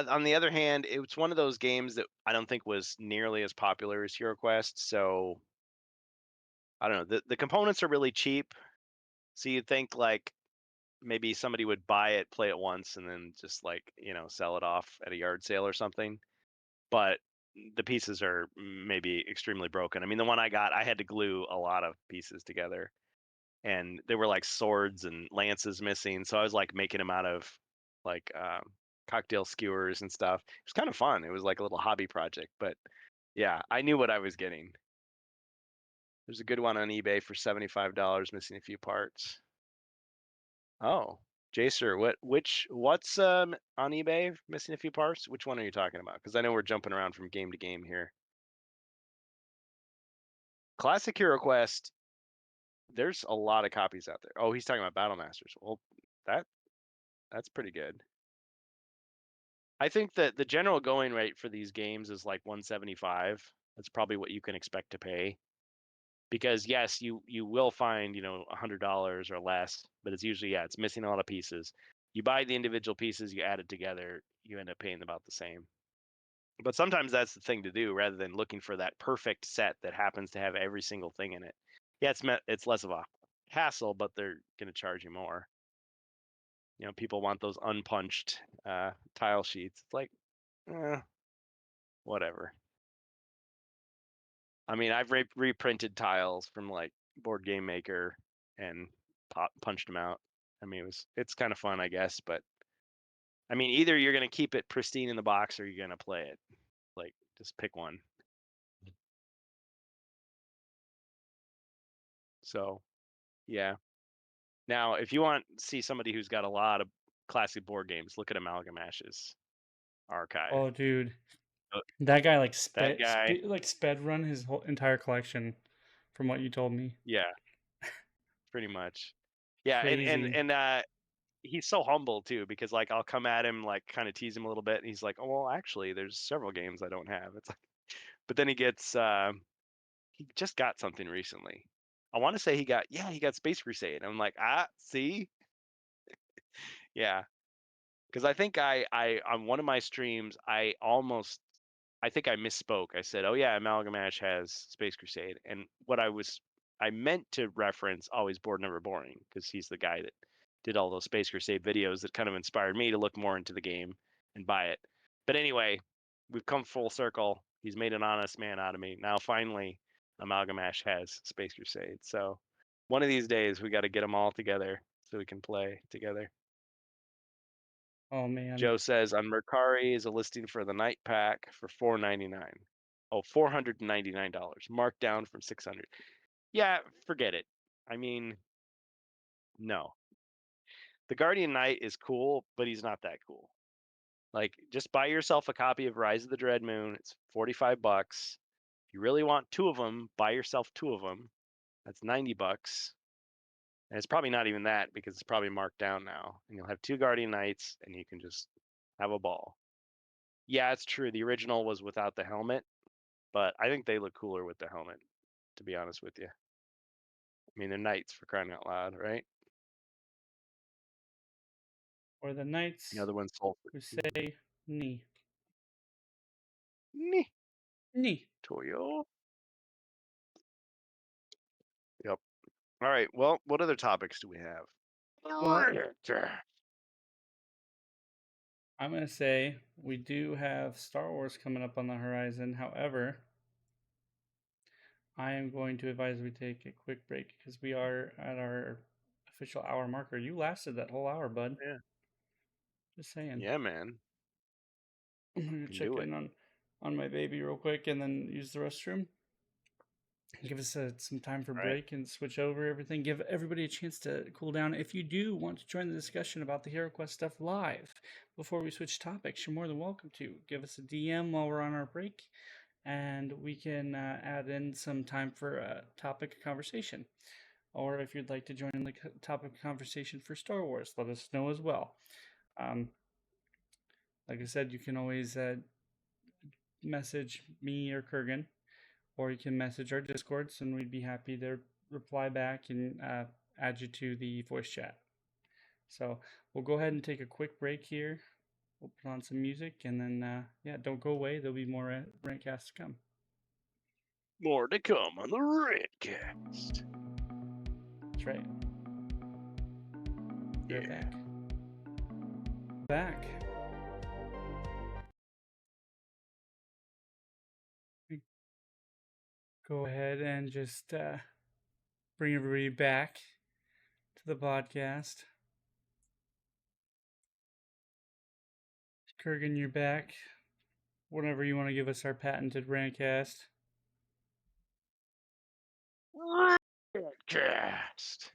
On the other hand, it's one of those games that I don't think was nearly as popular as HeroQuest. So I don't know. The components are really cheap. So you'd think like maybe somebody would buy it, play it once, and then just like, sell it off at a yard sale or something. But the pieces are maybe extremely broken. I mean, the one I got, I had to glue a lot of pieces together, and there were like swords and lances missing. So I was like making them out of like cocktail skewers and stuff. It was kind of fun. It was like a little hobby project, but yeah, I knew what I was getting. There's a good one on eBay for $75, missing a few parts. Oh, Jacer, what's on eBay missing a few parts? Which one are you talking about? Because I know we're jumping around from game to game here. Classic Hero Quest, there's a lot of copies out there. Oh, he's talking about Battle Masters. Well, that's pretty good. I think that the general going rate for these games is like 175. That's probably what you can expect to pay. Because yes, you will find, $100 or less, but it's usually, it's missing a lot of pieces. You buy the individual pieces, you add it together, you end up paying about the same. But sometimes that's the thing to do rather than looking for that perfect set that happens to have every single thing in it. Yeah, it's less of a hassle, but they're going to charge you more. People want those unpunched tile sheets. It's like, whatever. I mean, I've reprinted tiles from like Board Game Maker and punched them out. I mean, it's kind of fun, I guess, but I mean, either you're going to keep it pristine in the box or you're going to play it. Like, just pick one. So, yeah. Now, if you want to see somebody who's got a lot of classic board games, look at Amalgam Ash's archive. oh dude, Uh, that guy like That guy, sped run his whole entire collection, from what you told me. yeah, pretty much. Yeah, Crazy. and he's so humble too, because like I'll come at him, like kind of tease him a little bit, and he's like, "Oh, well, actually, there's several games I don't have." It's like, but then he just got something recently. I want to say he got Space Crusade. I'm like, see, yeah, because I think I on one of my streams I think I misspoke. I said, "Oh yeah, Amalgam Ash has Space Crusade," and I meant to reference Always Bored Never Boring, because he's the guy that did all those Space Crusade videos that kind of inspired me to look more into the game and buy it. But anyway, we've come full circle. He's made an honest man out of me. Now finally, Amalgam Ash has Space Crusade. So one of these days we got to get them all together so we can play together. Oh man. Joe says on Mercari is a listing for the night pack for $499. Oh, $499, marked down from $600. Yeah, forget it. I mean, no. The Guardian Knight is cool, but he's not that cool. Like, just buy yourself a copy of Rise of the Dread Moon. It's $45. If you really want two of them, buy yourself two of them. That's $90. And it's probably not even that, because it's probably marked down now. And you'll have two Guardian Knights, and you can just have a ball. Yeah, it's true. The original was without the helmet, but I think they look cooler with the helmet, to be honest with you. I mean, they're knights, for crying out loud, right? Or the knights The other one's sold for who say ni. Ni. Ni. Toyo. Yep. All right. Well, what other topics do we have? Well, I'm gonna say we do have Star Wars coming up on the horizon. However, I am going to advise we take a quick break because we are at our official hour marker. You lasted that whole hour, bud. Yeah. Just saying. Yeah, man. I'm gonna Can check do in it. on my baby real quick and then use the restroom. give us some time for Right. break and switch over everything. Give everybody a chance to cool down. If you do want to join the discussion about the HeroQuest stuff live before we switch topics, you're more than welcome to. Give us a DM while we're on our break, and we can add in some time for a topic of conversation. Or if you'd like to join the topic of conversation for Star Wars, let us know as well. Like I said, you can always message me or Kurgan, or you can message our Discords, and we'd be happy to reply back and add you to the voice chat. So we'll go ahead and take a quick break here. We'll put on some music, and then don't go away. There'll be more RantCasts to come. More to come on the RantCast. That's right. Be right back. Back. Go ahead and just bring everybody back to the podcast. Kurgan, you're back. Whenever you want to give us our patented RantCast. RantCast.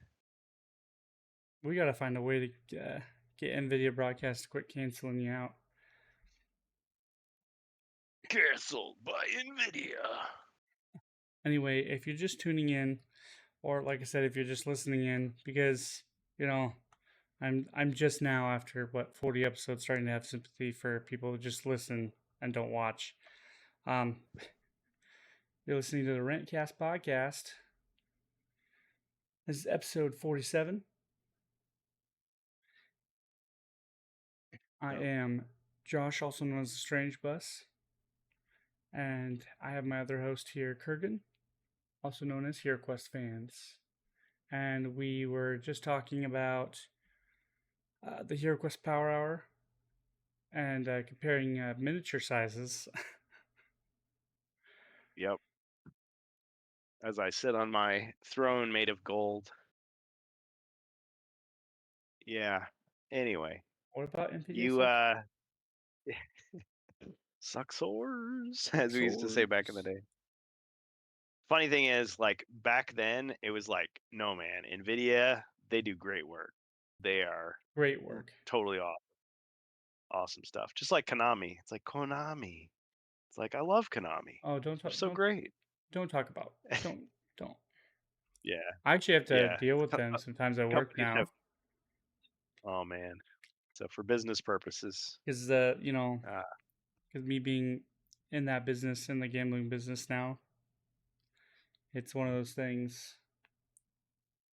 We gotta find a way to get NVIDIA Broadcast to quit canceling you out. Canceled by NVIDIA. Anyway, if you're just tuning in, or like I said, if you're just listening in, because I'm just now, after 40 episodes, starting to have sympathy for people who just listen and don't watch. You're listening to the RantCast Podcast. This is episode 47. I am Josh, also known as the Strange Bus. And I have my other host here, Kurgan, also known as HeroQuest Fans. And we were just talking about the HeroQuest Power Hour and comparing miniature sizes. Yep. As I sit on my throne made of gold. Yeah. Anyway. What about NVIDIA? You sucksores, as we used to say back in the day. Funny thing is, like, back then, it was like, no, man, NVIDIA, they do great work. They are Great work. Totally awesome stuff. Just like Konami. It's like Konami. It's like, I love Konami. Oh, don't talk. So great. Don't talk about. Don't. Yeah. I actually have to deal with them sometimes at work now. Oh man. So for business purposes. Because because me being in that business, in the gambling business now, it's one of those things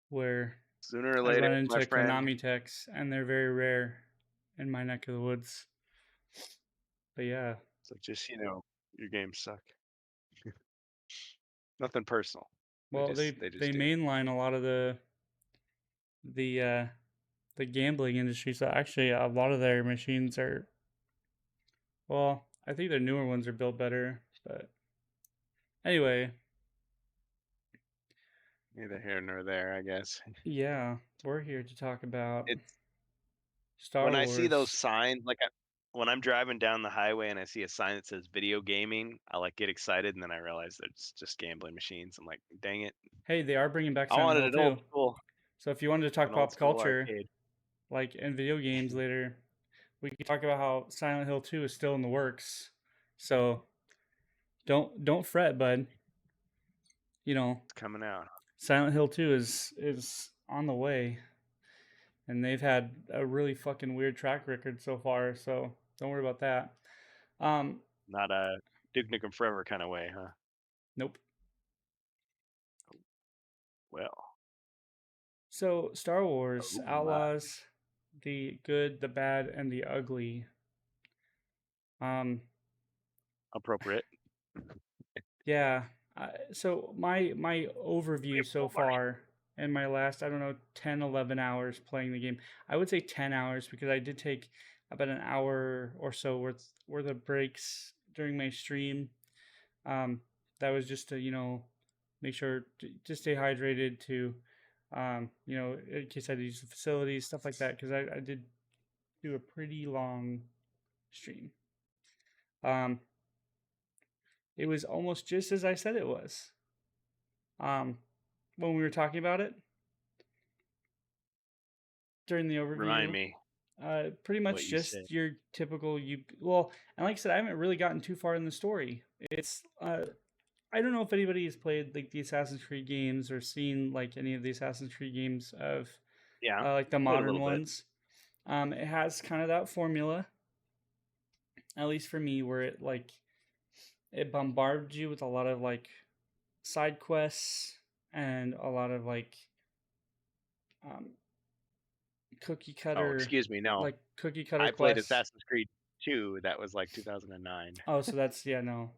where sooner or later I run into Konami techs, and they're very rare in my neck of the woods. But yeah. So just, your games suck. Nothing personal. Well, they mainline a lot of the gambling industry. So actually, a lot of their machines are. Well, I think their newer ones are built better, but anyway. Neither here nor there, I guess. Yeah, we're here to talk about Star Wars. When I see those signs, like when I'm driving down the highway and I see a sign that says video gaming, I get excited, and then I realize that it's just gambling machines. I'm like, dang it. Hey, they are bringing back Silent Hill Hill too. Cool. So if you wanted to talk pop culture, like in video games later, we could talk about how Silent Hill 2 is still in the works. So don't fret, bud. It's coming out. Silent Hill 2 is on the way. And they've had a really fucking weird track record so far, so don't worry about that. Not a Duke Nukem Forever kind of way, huh? Nope. Well. So Star Wars Outlaws, the good, the bad, and the ugly. Appropriate. Yeah. So my overview so far in my last, 10, 11 hours playing the game, I would say 10 hours because I did take about an hour or so worth of breaks during my stream. That was just to, make sure to stay hydrated, to, in case I had to use the facilities, stuff like that, because I did do a pretty long stream. It was almost just as I said it was. when we were talking about it during the overview. Remind me. Pretty what much you just said. your typical well, and like I said, I haven't really gotten too far in the story. It's I don't know if anybody has played like the Assassin's Creed games or seen like any of the Assassin's Creed games of Yeah. like the played a modern little bit. ones. It has kind of that formula, at least for me, where it bombards you with a lot of like side quests and a lot of like um, cookie Oh, cutter, excuse me. No, like cookie cutter I played quests. Assassin's Creed 2. That was like 2009. Oh, so that's no,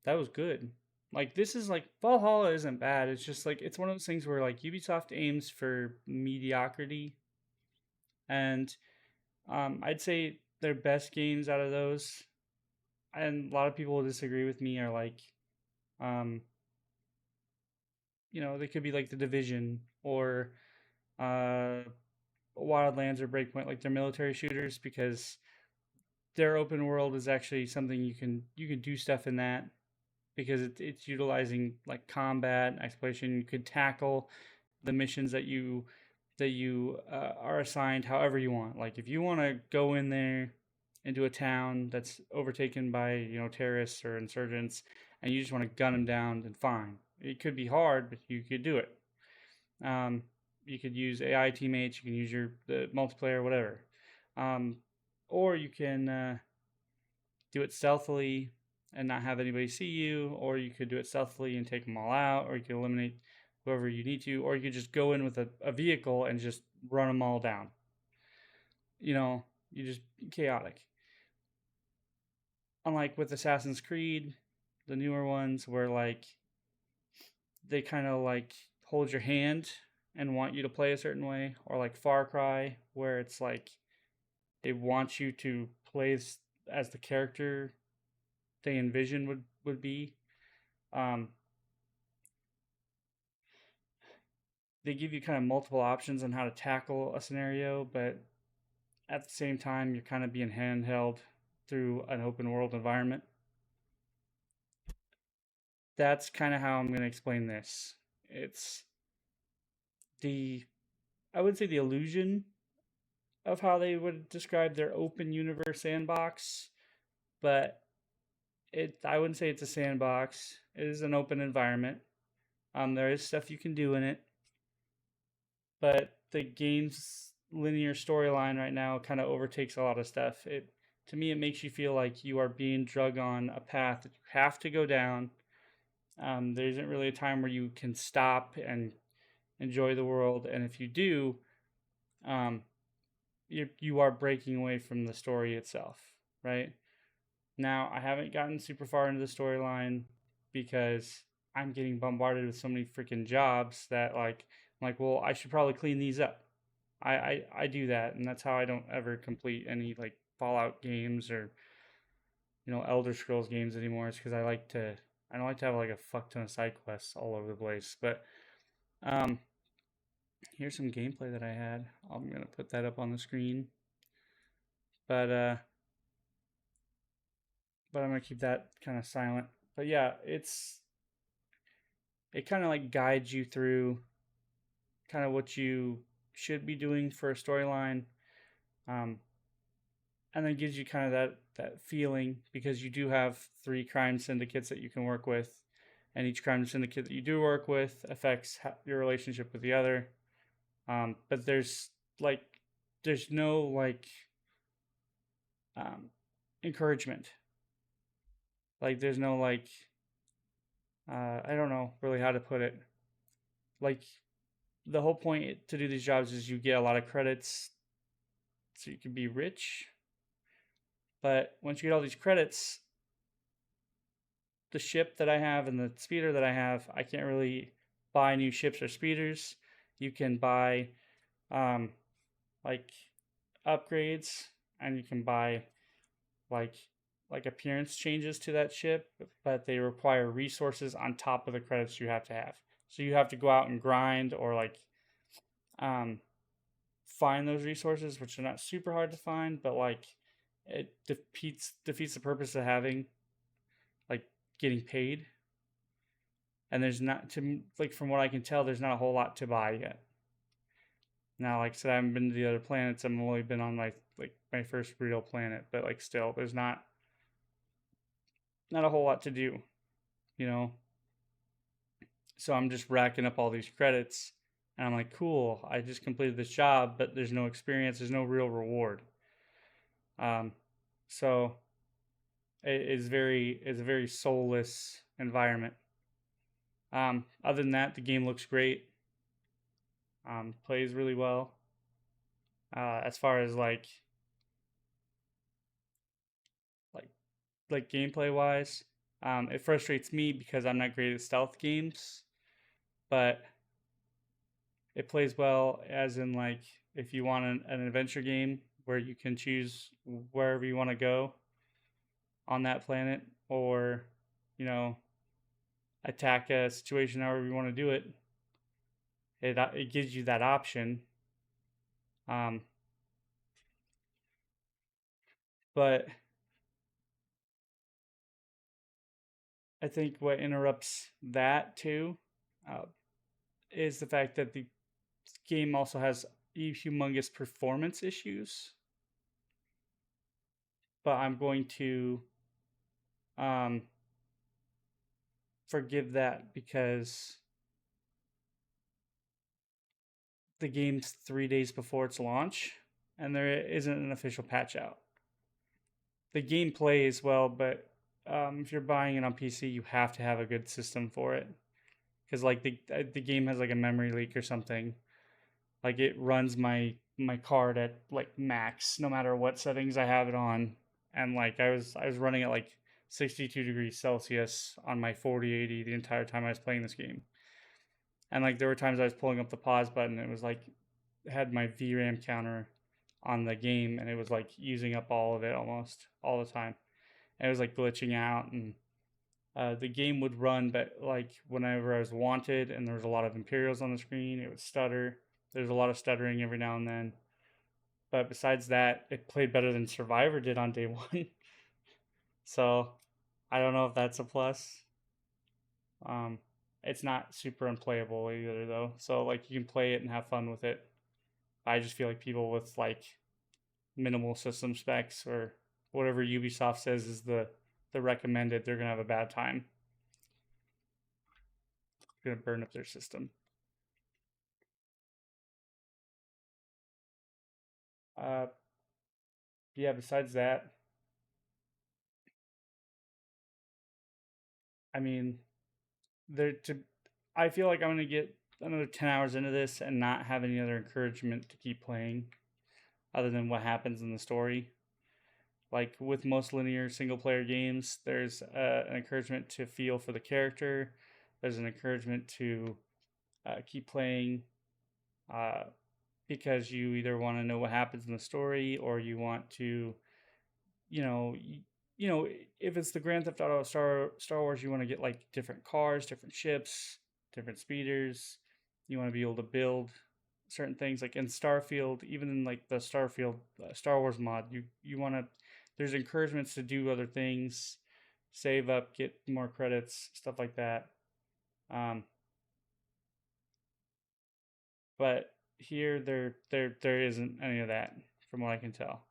that was good. Like this is like Valhalla isn't bad. It's just like it's one of those things where like Ubisoft aims for mediocrity, and I'd say their best games out of those, and a lot of people will disagree with me, are like, they could be like The Division or Wildlands or Breakpoint, like they're military shooters, because their open world is actually something you can do stuff in that, because it's utilizing like combat and exploration. You could tackle the missions that you are assigned however you want. Like if you want to go in there into a town that's overtaken by terrorists or insurgents, and you just want to gun them down, then fine. It could be hard, but you could do it. You could use AI teammates. You can use the multiplayer, whatever, or you can do it stealthily and not have anybody see you, or you could do it stealthily and take them all out, or you could eliminate whoever you need to, or you could just go in with a vehicle and just run them all down. You just chaotic. Unlike with Assassin's Creed, the newer ones, where like they kind of like hold your hand and want you to play a certain way, or like Far Cry, where it's like they want you to play as the character they envision would be. They give you kind of multiple options on how to tackle a scenario, but at the same time, you're kind of being handheld through an open world environment. That's kind of how I'm going to explain this. It's I would say the illusion of how they would describe their open universe sandbox, but I wouldn't say it's a sandbox. It is an open environment. There is stuff you can do in it, but the game's linear storyline right now kind of overtakes a lot of stuff. To me, it makes you feel like you are being drug on a path that you have to go down. There isn't really a time where you can stop and enjoy the world, and if you do, you are breaking away from the story itself, right? Now, I haven't gotten super far into the storyline because I'm getting bombarded with so many freaking jobs that I'm like, well, I should probably clean these up. I do that, and that's how I don't ever complete any like Fallout games or Elder Scrolls games anymore. It's because I don't like to have like a fuck ton of side quests all over the place. But here's some gameplay that I had. I'm gonna put that up on the screen. But I'm gonna keep that kind of silent. But yeah, it kind of like guides you through kind of what you should be doing for a storyline, and then gives you kind of that feeling, because you do have 3 crime syndicates that you can work with, and each crime syndicate that you do work with affects your relationship with the other. But there's no encouragement. Like there's no I don't know really how to put it. Like the whole point to do these jobs is you get a lot of credits so you can be rich. But once you get all these credits, the ship that I have and the speeder that I have, I can't really buy new ships or speeders. You can buy upgrades, and you can buy like appearance changes to that ship, but they require resources on top of the credits you have to have. So you have to go out and grind, or find those resources, which are not super hard to find, but it defeats the purpose of having getting paid. and there's not from what I can tell, there's not a whole lot to buy yet. Now, like I said, I haven't been to the other planets. I've only been on my first real planet, but like still, there's not a whole lot to do, you know. So I'm just racking up all these credits, and I'm like, cool, I just completed this job, but there's no experience, there's no real reward. So it's a very soulless environment. Other than that, the game looks great. Plays really well. As far as like gameplay wise, it frustrates me because I'm not great at stealth games, but it plays well as in like if you want an adventure game where you can choose wherever you want to go on that planet, or attack a situation however you want to do it. It gives you that option. But I think what interrupts that too is the fact that the game also has humongous performance issues. But I'm going to forgive that because the game's 3 days before its launch, and there isn't an official patch out. The game plays well, but if you're buying it on PC, you have to have a good system for it, because like the game has like a memory leak or something. Like it runs my card at like max, no matter what settings I have it on, and like I was running at like 62 degrees Celsius on my 4080 the entire time I was playing this game. And like there were times I was pulling up the pause button, it was like it had my VRAM counter on the game, and it was like using up all of it almost all the time. And it was like glitching out, and the game would run, but like whenever I was wanted and there was a lot of Imperials on the screen, it would stutter. There's a lot of stuttering every now and then. But besides that, it played better than Survivor did on day one. So I don't know if that's a plus. It's not super unplayable either though. So like you can play it and have fun with it. I just feel like people with like minimal system specs or whatever Ubisoft says is the recommended, they're gonna have a bad time. They're gonna burn up their system. Yeah, besides that, I mean, I feel like I'm gonna get another 10 hours into this and not have any other encouragement to keep playing other than what happens in the story. Like with most linear single player games, there's an encouragement to feel for the character. There's an encouragement to keep playing because you either want to know what happens in the story, or you want to, if it's the Grand Theft Auto Star Wars, you want to get like different cars, different ships, different speeders. You want to be able to build certain things, like in Starfield, even in like the Starfield Star Wars mod, you want to. There's encouragements to do other things, save up, get more credits, stuff like that. But here there isn't any of that from what I can tell.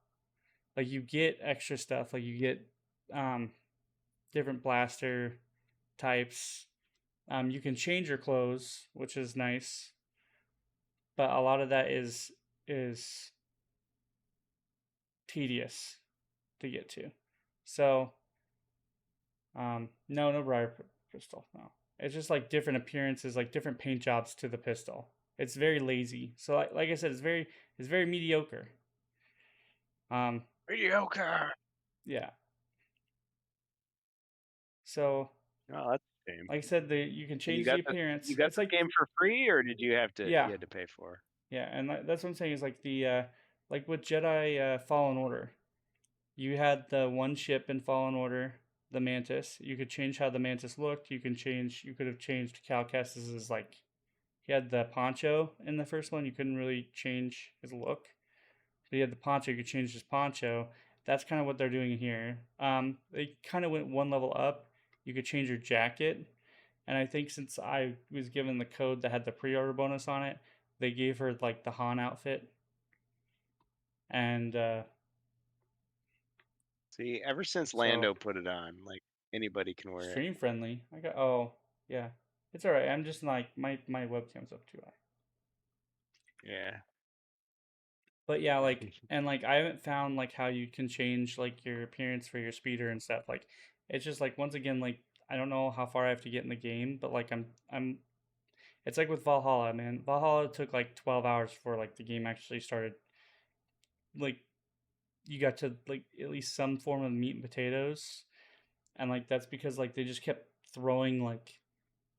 Like you get extra stuff, like you get different blaster types. You can change your clothes, which is nice. But a lot of that is tedious to get to. So no briar pistol. No. It's just like different appearances, like different paint jobs to the pistol. It's very lazy. So like I said, it's very mediocre. Mediocre. Yeah. So Oh, that's a shame. like I said, you can change the appearance. You got it's the like game for free, or did you have to? Yeah. You had to pay for. Yeah, and that's what I'm saying is like the like with Jedi Fallen Order, you had the one ship in Fallen Order, the Mantis. You could change how the Mantis looked. You could have changed Cal Kestis's like. He had the poncho in the first one. You couldn't really change his look, but he had the poncho. You could change his poncho. That's kind of what they're doing here. They kind of went one level up. You could change your jacket, And I think since I was given the code that had the pre-order bonus on it, they gave her like the Han outfit. And See, ever since So- Lando put it on, like anybody can wear it. stream friendly. Yeah. It's alright. I'm just like my webcam's up too high. Yeah. But yeah, like and like I haven't found like how you can change like your appearance for your speeder and stuff. Like it's just like once again like I don't know how far I have to get in the game, but like I'm it's like with Valhalla, man. Valhalla took like 12 hours before like the game actually started. Like you got to like at least some form of meat and potatoes. And like that's because like they just kept throwing like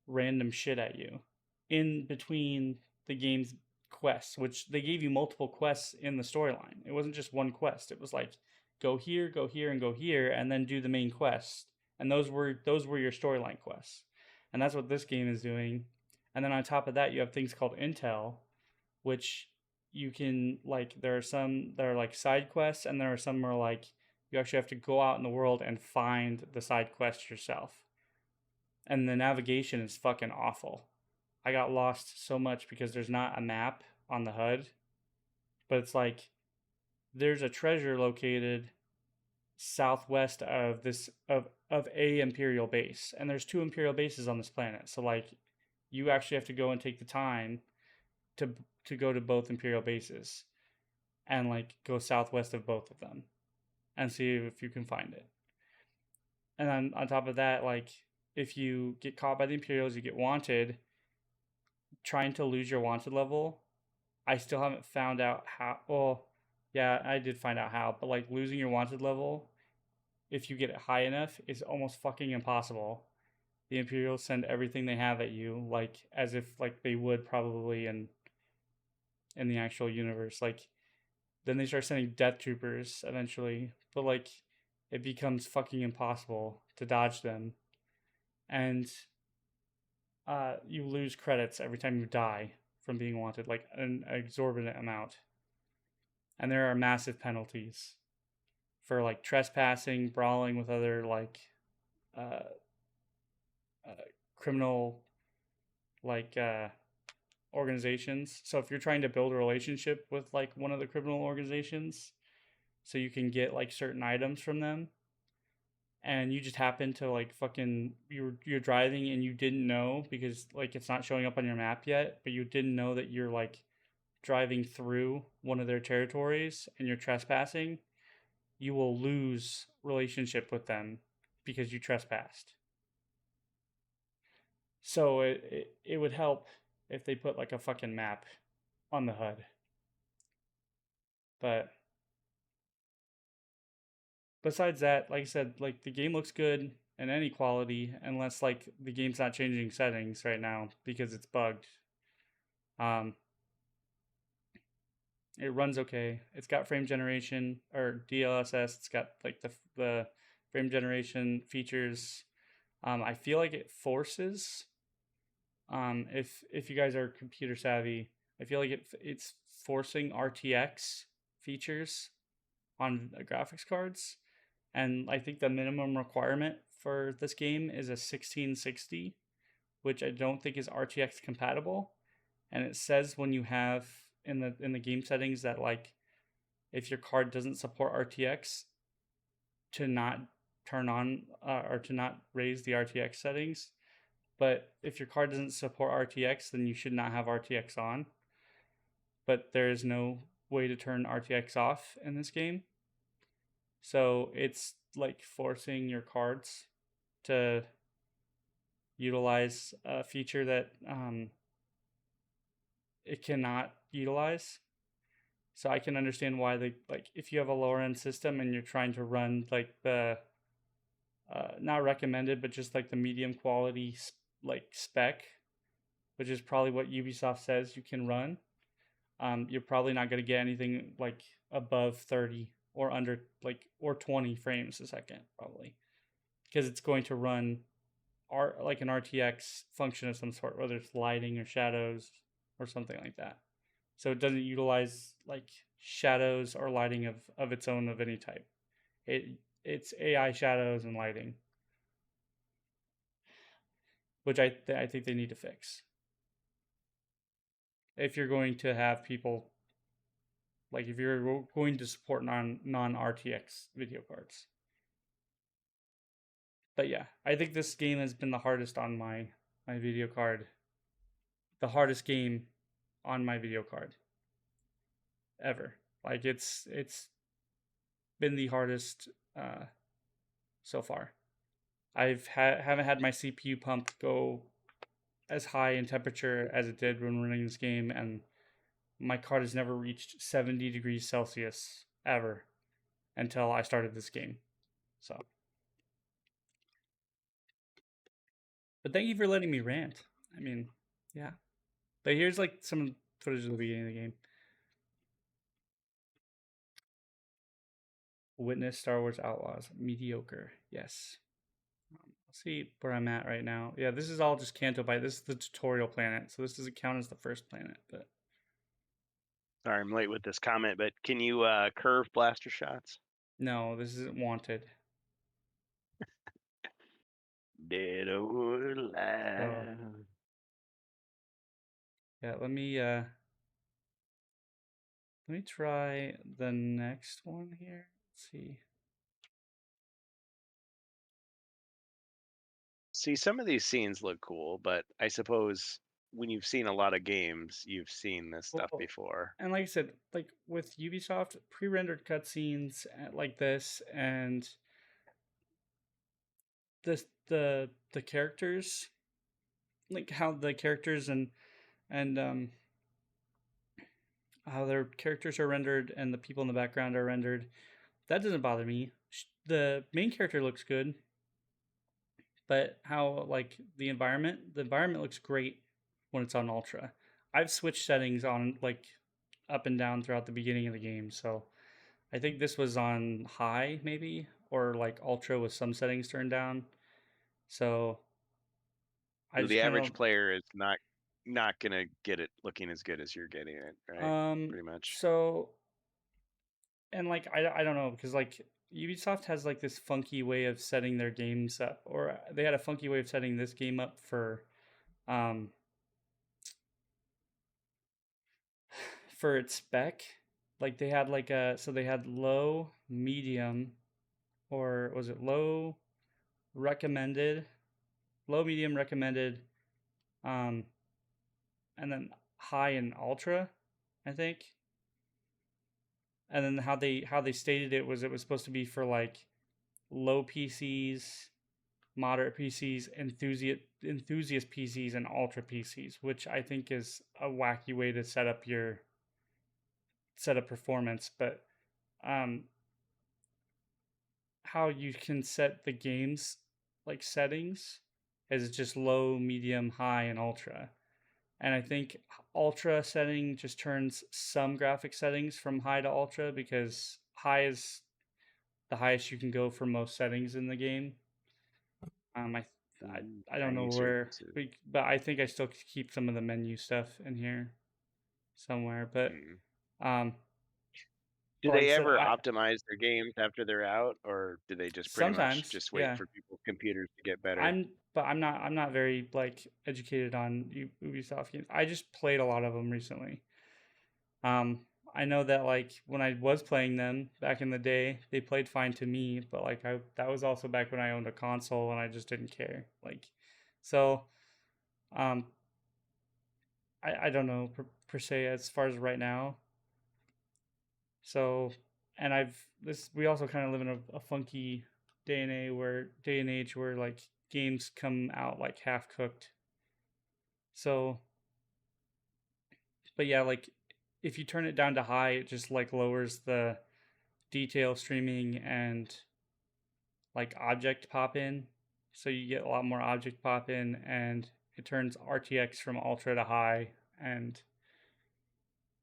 random shit at you in between the game's quests, which they gave you multiple quests in the storyline. It wasn't just one quest. It was like go here, and go here, and then do the main quest. And those were your storyline quests. And that's what this game is doing. And then on top of that, you have things called intel, which you can like there are some that are like side quests, and there are some where like you actually have to go out in the world and find the side quest yourself. And the navigation is fucking awful. I got lost so much because there's not a map on the HUD, but it's like there's a treasure located southwest of this of a Imperial base, and there's 2 Imperial bases on this planet. So like you actually have to go and take the time to go to both Imperial bases and like go southwest of both of them and see if you can find it. And then on top of that, like if you get caught by the Imperials, you get wanted. Trying to lose your wanted level, I still haven't found out how. Well, yeah, I did find out how, but like losing your wanted level, if you get it high enough, is almost fucking impossible. The Imperials send everything they have at you, like as if like they would probably in the actual universe. Like then they start sending death troopers eventually, but like it becomes fucking impossible to dodge them, and you lose credits every time you die from being wanted, like an exorbitant amount. And there are massive penalties for like trespassing, brawling with other like criminal like organizations. So if you're trying to build a relationship with like one of the criminal organizations, so you can get like certain items from them, and you just happen to like fucking you're driving and you didn't know because like it's not showing up on your map yet, but you didn't know that you're like driving through one of their territories and you're trespassing, you will lose relationship with them because you trespassed. So it would help if they put like a fucking map on the HUD. But besides that, like I said, like the game looks good in any quality, unless like the game's not changing settings right now because it's bugged. It runs okay. It's got frame generation or DLSS. It's got like the frame generation features. I feel like it forces. If you guys are computer savvy, I feel like it's forcing RTX features on graphics cards. And I think the minimum requirement for this game is a 1660, which I don't think is RTX compatible. And it says when you have in the game settings that like if your card doesn't support RTX, to not turn on or to not raise the RTX settings. But if your card doesn't support RTX, then you should not have RTX on. But there is no way to turn RTX off in this game. So it's like forcing your cards to utilize a feature that it cannot utilize. So I can understand why they like if you have a lower end system and you're trying to run like the not recommended, but just like the medium quality like spec, which is probably what Ubisoft says you can run. You're probably not going to get anything like above 30 or under like or 20 frames a second probably, because it's going to run like an RTX function of some sort, whether it's lighting or shadows or something like that. So it doesn't utilize like shadows or lighting of its own of any type. It's AI shadows and lighting. which I think they need to fix. If you're going to have people, like if you're going to support non RTX video cards. But yeah, I think this game has been the hardest on my video card. The hardest game on my video card ever. Like it's been the hardest so far. Haven't had my CPU pump go as high in temperature as it did when running this game, and my card has never reached 70 degrees Celsius ever until I started this game. So, but thank you for letting me rant. I mean, yeah. But here's like some footage of the beginning of the game. Witness Star Wars Outlaws. Mediocre. Yes. Let's see where I'm at right now. Yeah, this is all just Canto Bight. This is the tutorial planet, so this doesn't count as the first planet. But Sorry, I'm late with this comment, but can you curve blaster shots? no, this isn't wanted. Dead or alive. Yeah, let me try the next one here. Let's see. See, some of these scenes look cool, but I suppose when you've seen a lot of games, you've seen this stuff Well, before. and like I said, like with Ubisoft, pre-rendered cutscenes like this, and the characters, like how the characters and how their characters are rendered and the people in the background are rendered, that doesn't bother me. The main character looks good, but how like the environment looks great when it's on ultra. I've switched settings on like up and down throughout the beginning of the game, so I think this was on high maybe, or like ultra with some settings turned down. So I So just the kind average of player is not gonna get it looking as good as you're getting it, right? Pretty much. so, and like I don't know, because like Ubisoft has like this funky way of setting their games up, or they had a funky way of setting this game up um for its spec. Like they had like they had low, medium, or was it low, recommended, low, medium, recommended, um and then high and ultra, I think. And then how they stated it was supposed to be for like low PCs, moderate PCs, enthusiast PCs, and ultra PCs, which I think is a wacky way to set up performance. But how you can set the game's like settings is just low, medium, high, and ultra. And I think ultra setting just turns some graphic settings from high to ultra, because high is the highest you can go for most settings in the game. I don't know where, but I think I still keep some of the menu stuff in here somewhere. But do they ever optimize their games after they're out, or do they just pretty much just wait for people's computers to get better? I'm not very like educated on Ubisoft games. I just played a lot of them recently. I know that like when I was playing them back in the day, they played fine to me, but like that was also back when I owned a console and I just didn't care. Like, so, I don't know per se as far as right now. So, and we also kind of live in a funky day and age where like games come out like half cooked. So, but yeah, like if you turn it down to high, it just like lowers the detail streaming and like object pop in. So you get a lot more object pop in, and it turns RTX from ultra to high, and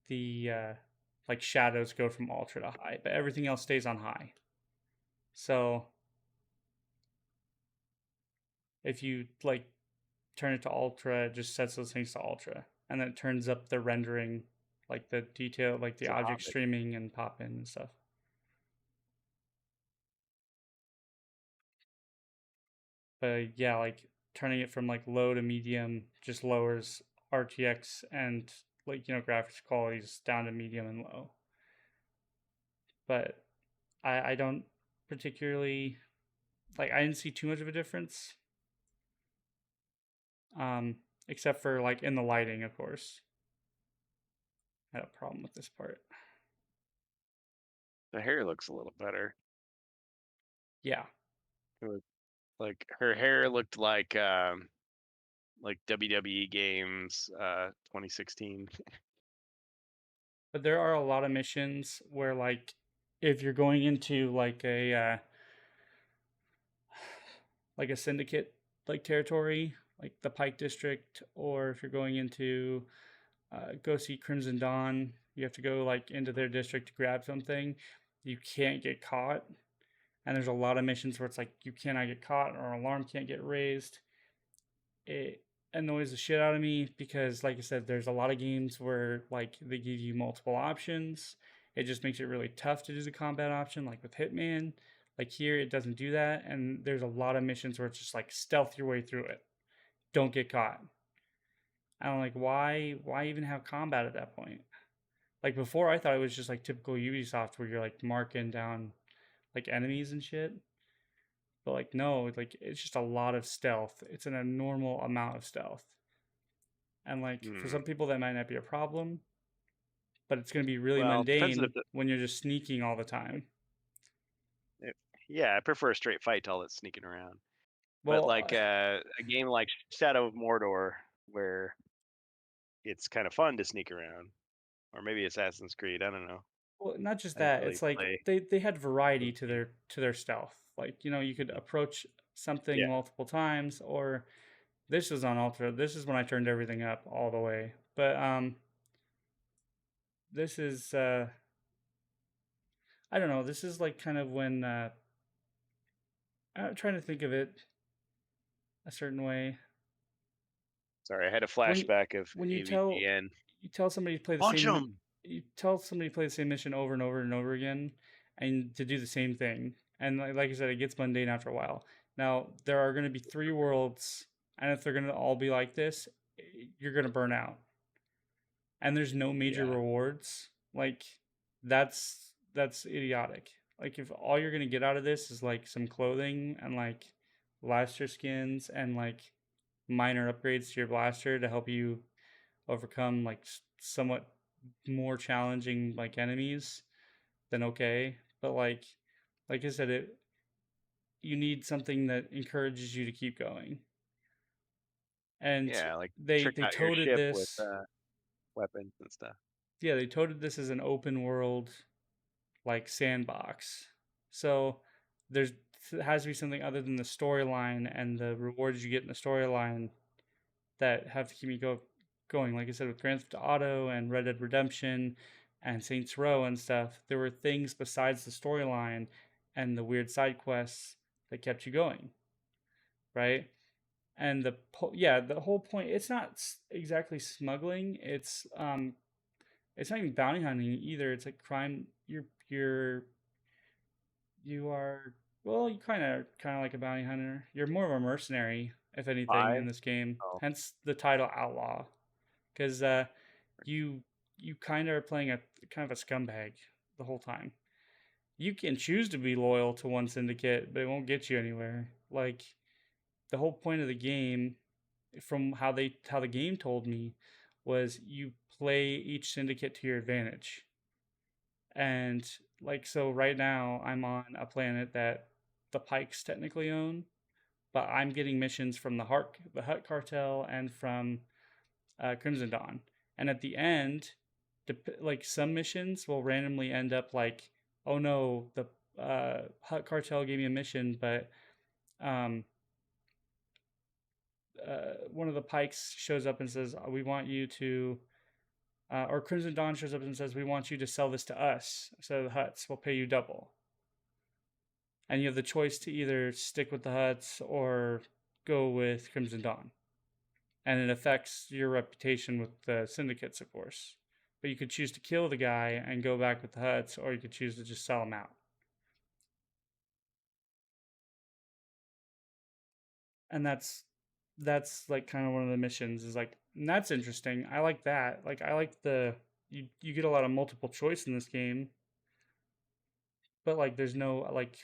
the like shadows go from ultra to high, but everything else stays on high. So if you like turn it to ultra, it just sets those things to ultra, and then it turns up the rendering, like the detail, like the object streaming and pop in and stuff. But yeah, like turning it from like low to medium just lowers RTX and like graphics qualities down to medium and low. But I don't particularly like, I didn't see too much of a difference. Except for like in the lighting, of course. I had a problem with this part. The hair looks a little better. Yeah. It was, like her hair looked like WWE games 2016. But there are a lot of missions where like if you're going into like a syndicate like territory, like the Pike District, or if you're going into go see Crimson Dawn, you have to go like into their district to grab something. You can't get caught, and there's a lot of missions where it's like you cannot get caught or an alarm can't get raised. It annoys the shit out of me because, like I said, there's a lot of games where like they give you multiple options. It just makes it really tough to do the combat option, like with Hitman. Like here, it doesn't do that, and there's a lot of missions where it's just like stealth your way through it. Don't get caught. I'm like, why even have combat at that point? Like before, I thought it was just like typical Ubisoft where you're like marking down like enemies and shit. But like no, like it's just a lot of stealth. It's an abnormal amount of stealth. And like for some people that might not be a problem, but it's going to be really mundane when you're just sneaking all the time. Yeah, I prefer a straight fight to all that sneaking around. Well, but like a game like Shadow of Mordor, where it's kind of fun to sneak around, or maybe Assassin's Creed, I don't know. Well, not just that. Really, it's like they had variety to their stealth. Like you could approach something multiple times, or this is on ultra. This is when I turned everything up all the way. But this is I don't know. This is like kind of when I'm trying to think of it a certain way. Sorry, I had a flashback of when you AVGN. tell somebody to play the same. You tell somebody to play the same mission over and over and over again, and to do the same thing. And like I said, it gets mundane after a while. Now there are going to be 3 worlds, and if they're going to all be like this, you're going to burn out. And there's no major rewards. Like that's idiotic. Like if all you're going to get out of this is like some clothing and like blaster skins and like minor upgrades to your blaster to help you overcome like somewhat more challenging like enemies, then okay. But like I said, you need something that encourages you to keep going. And like they toted this with weapons and stuff. Yeah, they toted this as an open world like sandbox. So there has to be something other than the storyline and the rewards you get in the storyline that have to keep me going. Like I said, with Grand Theft Auto and Red Dead Redemption and Saints Row and stuff, there were things besides the storyline and the weird side quests that kept you going, right? And the whole point, it's not exactly smuggling. It's not even bounty hunting either. It's like crime. You are, well, you kind of like a bounty hunter. You're more of a mercenary, if anything, in this game. Hence the title Outlaw, because you kind of are playing a kind of a scumbag the whole time. You can choose to be loyal to one syndicate, but it won't get you anywhere. Like the whole point of the game, from how the game told me, was you play each syndicate to your advantage. And like, so right now I'm on a planet that the Pikes technically own, but I'm getting missions from the Hut Cartel and from Crimson Dawn. And at the end, like some missions will randomly end up like, oh no, the Hut Cartel gave me a mission, but one of the Pikes shows up and says, we want you to, or Crimson Dawn shows up and says, we want you to sell this to us. So the Huts will pay you double. And you have the choice to either stick with the Huts or go with Crimson Dawn. And it affects your reputation with the syndicates, of course. But you could choose to kill the guy and go back with the Huts, or you could choose to just sell him out. And that's that's like kind of one of the missions is like, and that's interesting. I like that. Like I like you get a lot of multiple choice in this game, but like there's no like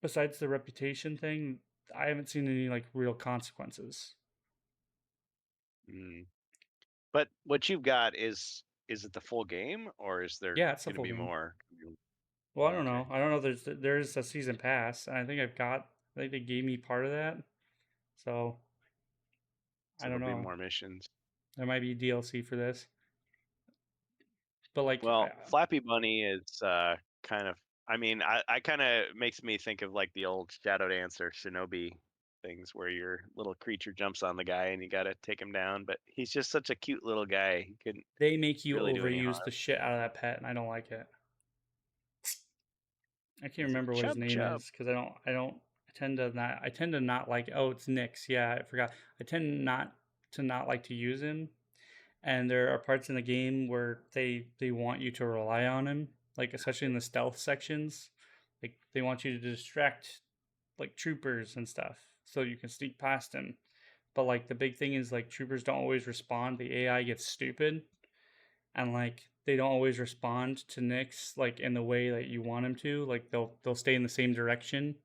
besides the reputation thing, I haven't seen any like real consequences. Mm. But what you've got is it the full game, or is there Yeah, it's a going to full be game. more? Well, I don't Okay. know. I don't know. There's a season pass, and I think I think they gave me part of that. So So I don't there'll be know. more missions. There might be DLC for this, but like, Well, Flappy Bunny is kind of. I mean, I kind of makes me think of like the old Shadow Dance or Shinobi things where your little creature jumps on the guy and you got to take him down. But he's just such a cute little guy. He couldn't they make you really do any harm. overuse the shit out of that pet, and I don't like it. I can't He's a remember what his name chub. is because I tend to not like. Oh, it's Nyx. Yeah, I forgot. I tend not to like to use him, and there are parts in the game where they want you to rely on him, like especially in the stealth sections. Like they want you to distract like troopers and stuff so you can sneak past him. But like the big thing is like troopers don't always respond. The AI gets stupid, and like they don't always respond to Nyx like in the way that you want them to. Like they'll stay in the same direction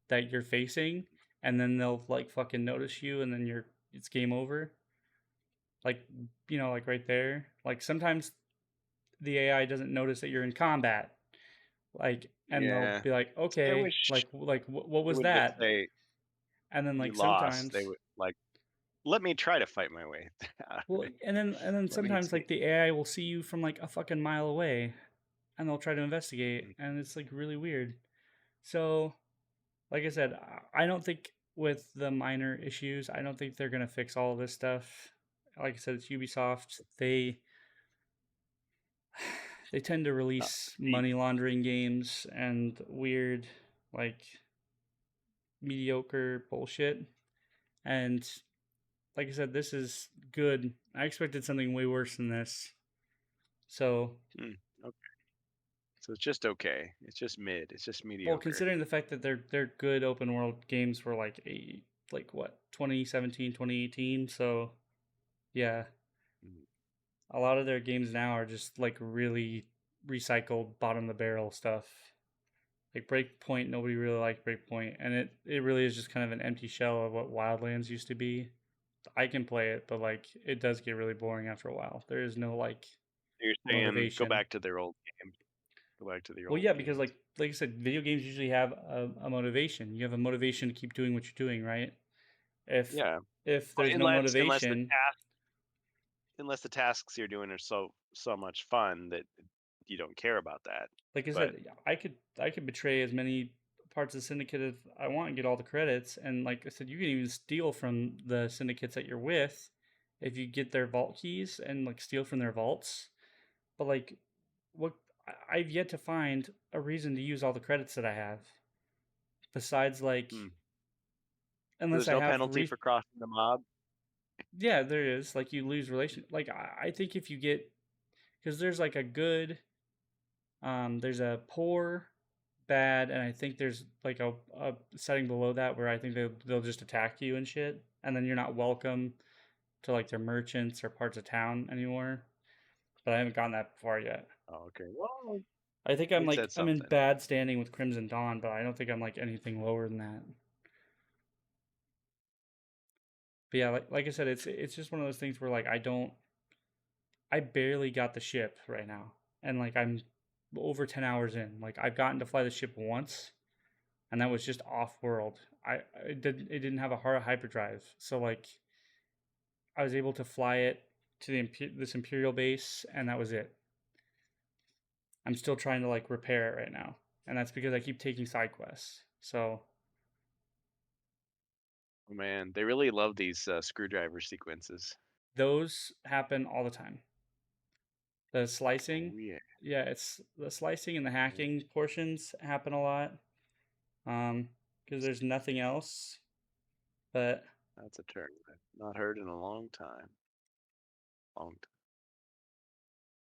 that you're facing, and then they'll like fucking notice you, and then it's game over. Like like right there. Like sometimes the AI doesn't notice that you're in combat. Like, and they'll Yeah. be like, I okay, wish like what they was would just that? say And then you like lost. They sometimes, would like let me try to fight my way out of well, it. and then Let me sometimes see. like the AI will see you from like a fucking mile away, and they'll try to investigate, and it's like really weird. So, like I said, I don't think with the minor issues, I don't think they're gonna fix all of this stuff. Like I said, it's Ubisoft. They tend to Not release deep. money laundering games and weird, like mediocre bullshit. And like I said, this is good. I expected something way worse than this. So, Okay. So it's just okay. It's just mid. It's just mediocre. well, considering the fact that they're good open world games for like what 2017, 2018. So, yeah, a lot of their games now are just like really recycled bottom of the barrel stuff. Like Breakpoint, nobody really liked Breakpoint, and it really is just kind of an empty shell of what Wildlands used to be. I can play it, but like it does get really boring after a while. There is no like You're saying go motivation. back to their old games. Go back to the Well, old yeah, games. because like I said, video games usually have a motivation. You have a motivation to keep doing what you're doing, right? If there's no motivation, unless the tasks you're doing are so much fun that you don't care about that. like I But said, I could betray as many parts of the syndicate as I want and get all the credits. And like I said, you can even steal from the syndicates that you're with if you get their vault keys and like steal from their vaults. But like, what I've yet to find a reason to use all the credits that I have. Besides, like, unless there's I no have penalty for crossing the mob. Yeah, there is. Like you lose relation. Like I think if you get, because there's like a good, there's a poor, bad, and I think there's like a setting below that where I think they'll just attack you and shit, and then you're not welcome to like their merchants or parts of town anymore. But I haven't gotten that far yet. Oh, okay. Well, I think at least that's I'm in something. bad standing with Crimson Dawn, but I don't think I'm like anything lower than that. But yeah, like I said, it's just one of those things where like I barely got the ship right now, and like I'm over 10 hours in. Like I've gotten to fly the ship once, and that was just off world. It didn't have a hard hyperdrive, so like I was able to fly it to this Imperial base, and that was it. I'm still trying to like repair it right now, and that's because I keep taking side quests. So, Oh, man, they really love these screwdriver sequences. those happen all the time. The slicing, Oh, yeah, it's the slicing and the hacking portions happen a lot. Because there's nothing else. But that's a term I've not heard in a long time.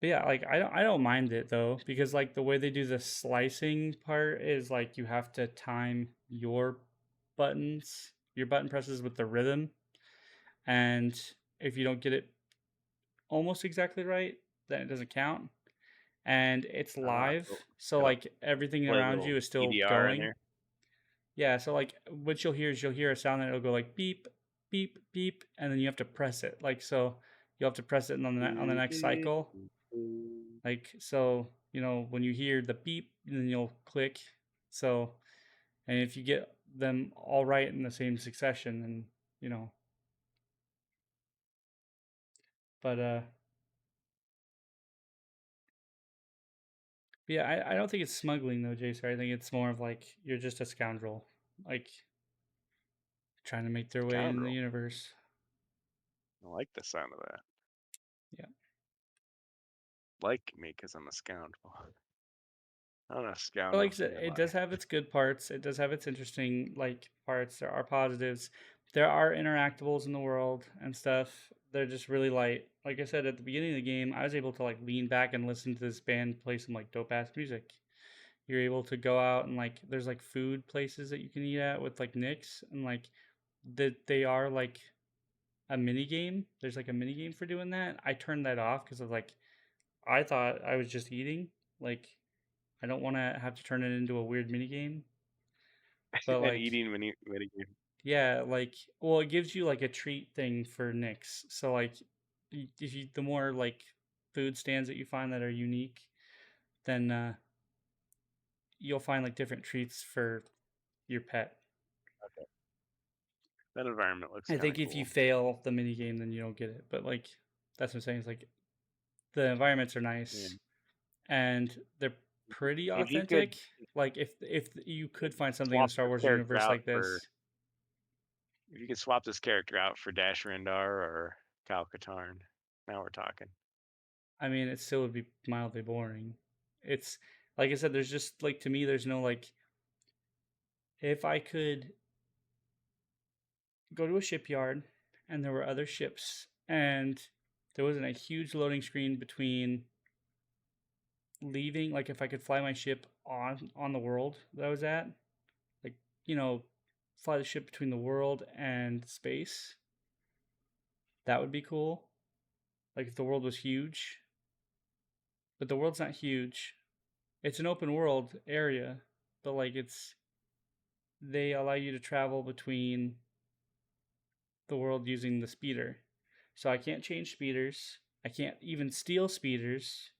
But yeah, like I don't mind it though, because like the way they do the slicing part is like you have to time your buttons your button presses with the rhythm, and if you don't get it almost exactly right, then it doesn't count. And it's live, so it'll like everything play a around little you is still EDR in going. there. Yeah, so like what you'll hear is you'll hear a sound that it'll go like beep, beep, beep, and then you have to press it. Like so, you'll have to press it on the next cycle. Like so, you know, when you hear the beep, then you'll click. So, and if you get them all right in the same succession, then you know. But yeah, I don't think it's smuggling though, Jason. I think it's more of like you're just a scoundrel, like trying to make their way in the Scoundrel. universe. I like the sound of that. Yeah. Like me because I'm a scoundrel. I'm not a But scoundrel. like I said, it does have its good parts. It does have its interesting like parts. There are positives. There are interactables in the world and stuff. They're just really light. Like I said at the beginning of the game, I was able to like lean back and listen to this band play some like dope ass music. You're able to go out and like there's like food places that you can eat at with like Nicks and like they are like a mini game. There's like a mini game for doing that. I turned that off because of like I thought I was just eating. Like I don't want to have to turn it into a weird mini game. But An like eating mini game. yeah, like well, it gives you like a treat thing for Nicks. So like if you the more like food stands that you find that are unique, then you'll find like different treats for your pet. Okay. That environment looks I kind of think cool. if you fail the mini game, then you don't get it. But like that's what I'm saying. It's like the environments are nice and they're pretty If you could, authentic. Like if you could find something in swap the Star this Wars character universe out like this, if you could swap this character out for Dash Rendar or Kyle Katarn, now we're talking. I mean, it still would be mildly boring. It's like I said, there's just like to me, there's no like. If I could go to a shipyard and there were other ships and there wasn't a huge loading screen between leaving, like if I could fly my ship on the world that I was at, like you know, fly the ship between the world and space, that would be cool. Like if the world was huge, but the world's not huge. It's an open world area, but like they allow you to travel between the world using the speeder. So I can't change speeders. I can't even steal speeders.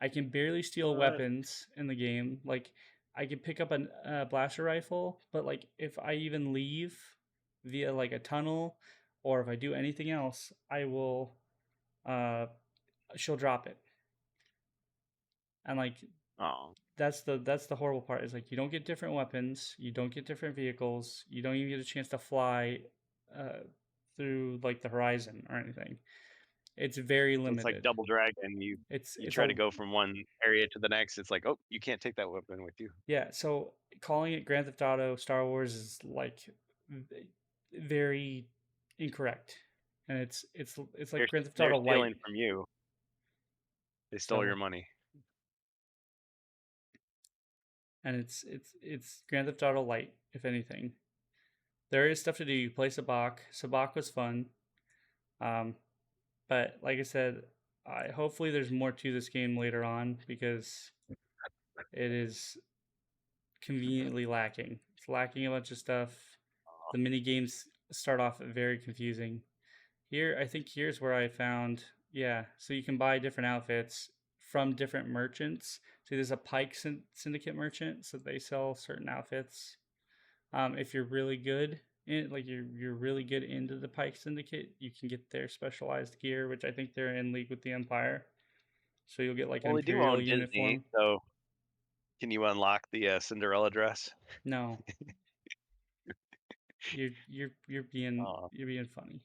I can barely steal weapons in the game. Like I can pick up a blaster rifle, but like if I even leave via like a tunnel or if I do anything else, I will she'll drop it. And like that's the horrible part is like you don't get different weapons, you don't get different vehicles, you don't even get a chance to fly through like the horizon or anything. It's very limited. It's like Double Dragon. You try to go from one area to the next. It's like, oh, you can't take that weapon with you. Yeah, so calling it Grand Theft Auto Star Wars is like very incorrect, and it's like Grand Theft Auto Light. They're stealing from you. They stole your money. And it's Grand Theft Auto Light, if anything. There is stuff to do. You play Sabak. Sabak was fun. But like I said, hopefully there's more to this game later on because it is conveniently lacking. It's lacking a bunch of stuff. The mini games start off very confusing. Here, I think here's where I found, yeah, so you can buy different outfits from different merchants. So there's a Pike Syndicate merchant, so they sell certain outfits. If you're really good like you're really good into the Pike Syndicate, you can get their specialized gear, which I think they're in league with the Empire. So you'll get like an Imperial uniform. Disney, so can you unlock the Cinderella dress? No. you're being funny.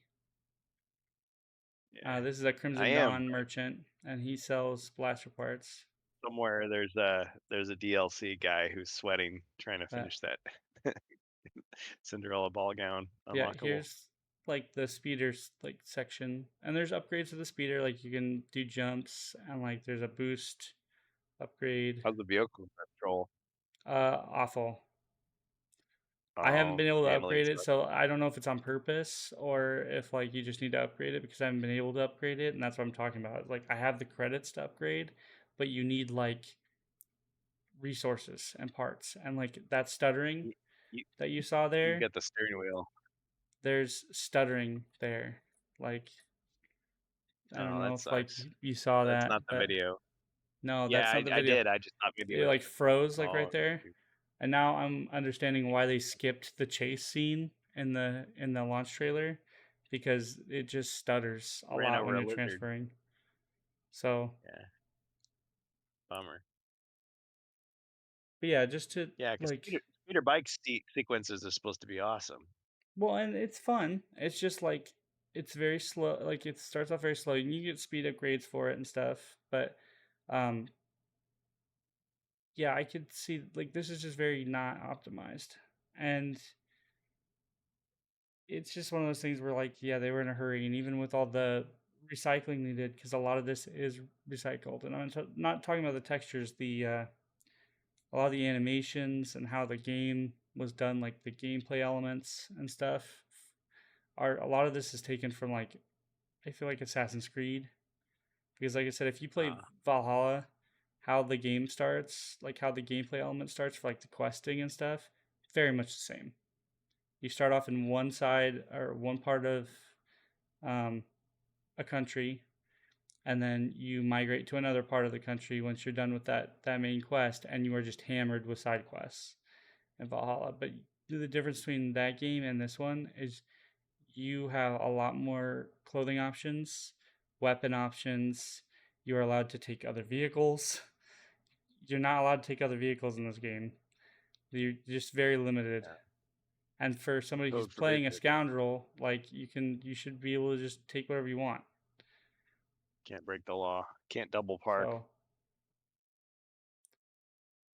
Yeah. This is a Crimson Dawn merchant, and he sells blaster parts. Somewhere there's a DLC guy who's sweating trying to finish that Cinderella ball gown unlockable. Yeah, here's like the speeders like section, and there's upgrades to the speeder. Like you can do jumps, and like there's a boost upgrade. How's the vehicle control? Awful. I haven't Oh, been able to family upgrade it, stuff. so I don't know if it's on purpose or if like you just need to upgrade it because I haven't been able to upgrade it, and that's what I'm talking about. Like I have the credits to upgrade, but you need like resources and parts, and like that stuttering You, you, that you saw you there, get the steering wheel. there's stuttering there. Like I don't Oh, know that if like sucks. you saw That's that, not the but video. no, Yeah, that's not the I video. did. I just thought maybe It like, like froze like oh, right there. And now I'm understanding why they skipped the chase scene in the launch trailer because it just stutters a ran lot when over a you're lizard. transferring. So, Yeah, bummer. but yeah, just to Yeah, because like, speeder bike sequences are supposed to be awesome. well, and it's fun. It's just like it's very slow. Like it starts off very slow. And you get speed upgrades for it and stuff, but um, yeah, I could see like this is just very not optimized, and it's just one of those things where like yeah they were in a hurry, and even with all the recycling they did because a lot of this is recycled, and I'm not talking about the textures, the a lot of the animations and how the game was done, like the gameplay elements and stuff are a lot of this is taken from like I feel like Assassin's Creed, because like I said, if you play Uh, Valhalla, how the game starts, like how the gameplay element starts for like the questing and stuff, very much the same. You start off in one side or one part of um, a country, and then you migrate to another part of the country once you're done with that main quest, and you are just hammered with side quests in Valhalla. But the difference between that game and this one is you have a lot more clothing options, weapon options. You are allowed to take other vehicles. You're not allowed to take other vehicles in this game. You're just very limited. yeah, And for somebody who's code playing a forbidden. scoundrel, like you should be able to just take whatever you want. Can't break the law. Can't double park. So,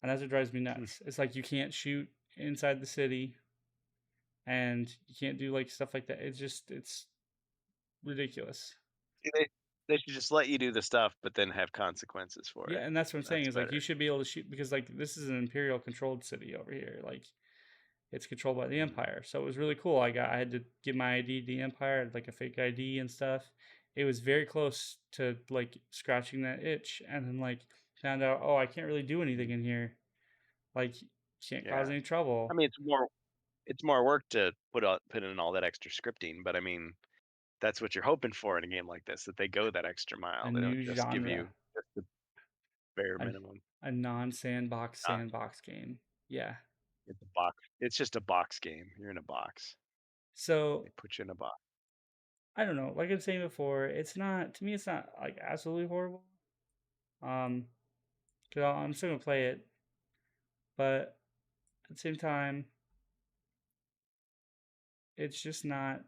and that's what drives me nuts. It's like you can't shoot inside the city, and you can't do like stuff like that. It's ridiculous. See, they should just let you do the stuff, but then have consequences for Yeah, it. and that's what I'm saying That's is like you better. should be able to shoot because like this is an imperial controlled city over here. Like it's controlled by the Mm. empire. So it was really cool. I had to give my ID to the empire, I had, like a fake ID and stuff. It was very close to like scratching that itch, and then like found out, oh, I can't really do anything in here. Like can't cause Yeah, any I trouble. mean it's more work to put in all that extra scripting, but I mean that's what you're hoping for in a game like this, that they go that extra A mile. They don't new just give you genre, just the bare a, minimum. a non-sandbox Uh, sandbox game. Yeah. it's a box. It's just a box game. You're in a box. So They put you in a box. I don't know. Like I was saying before, it's not to me. It's not like absolutely horrible. Um, because I'm still gonna play it, but at the same time, it's just not.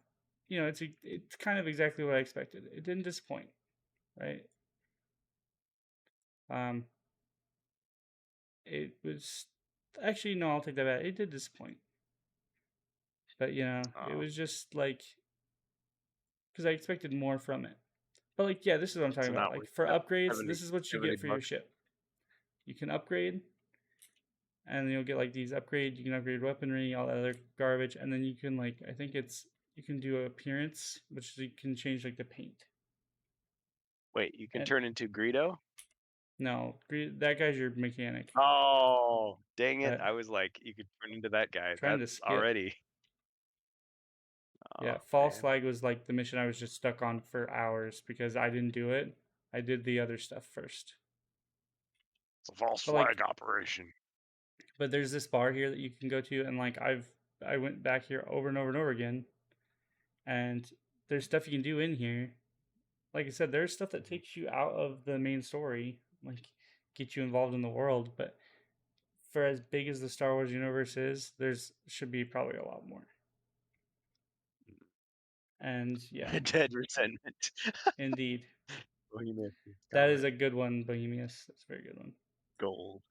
You know, it's kind of exactly what I expected. It didn't disappoint, right? Um, it was actually no. I'll take that back. It did disappoint, but you know, it Oh, was just like because I expected more from it. But like, yeah, this is what I'm so talking about. not Like worth for that upgrades, 70, this is what you 70 get for your bucks. ship. You can upgrade, and you'll get like these upgrade. You can upgrade weaponry, all that other garbage, and then you can like I think it's you can do appearance, which you can change like the paint. Wait, you can And turn into Greedo? no, that guy's your mechanic. Oh, dang it. But I was like, you could turn into that guy. trying to That's skip. already. Yeah, Oh, false man. flag was like the mission I was just stuck on for hours because I didn't do it. I did the other stuff first. It's a false But like, flag operation. but there's this bar here that you can go to, and like I went back here over and over and over again, and there's stuff you can do in here. Like I said, there's stuff that takes you out of the main story, like get you involved in the world. But for as big as the Star Wars universe is, there's should be probably a lot more. And yeah, Dead resentment. indeed, Bohemian that is comment. a good one, Bohemius. That's a very good one. Gold.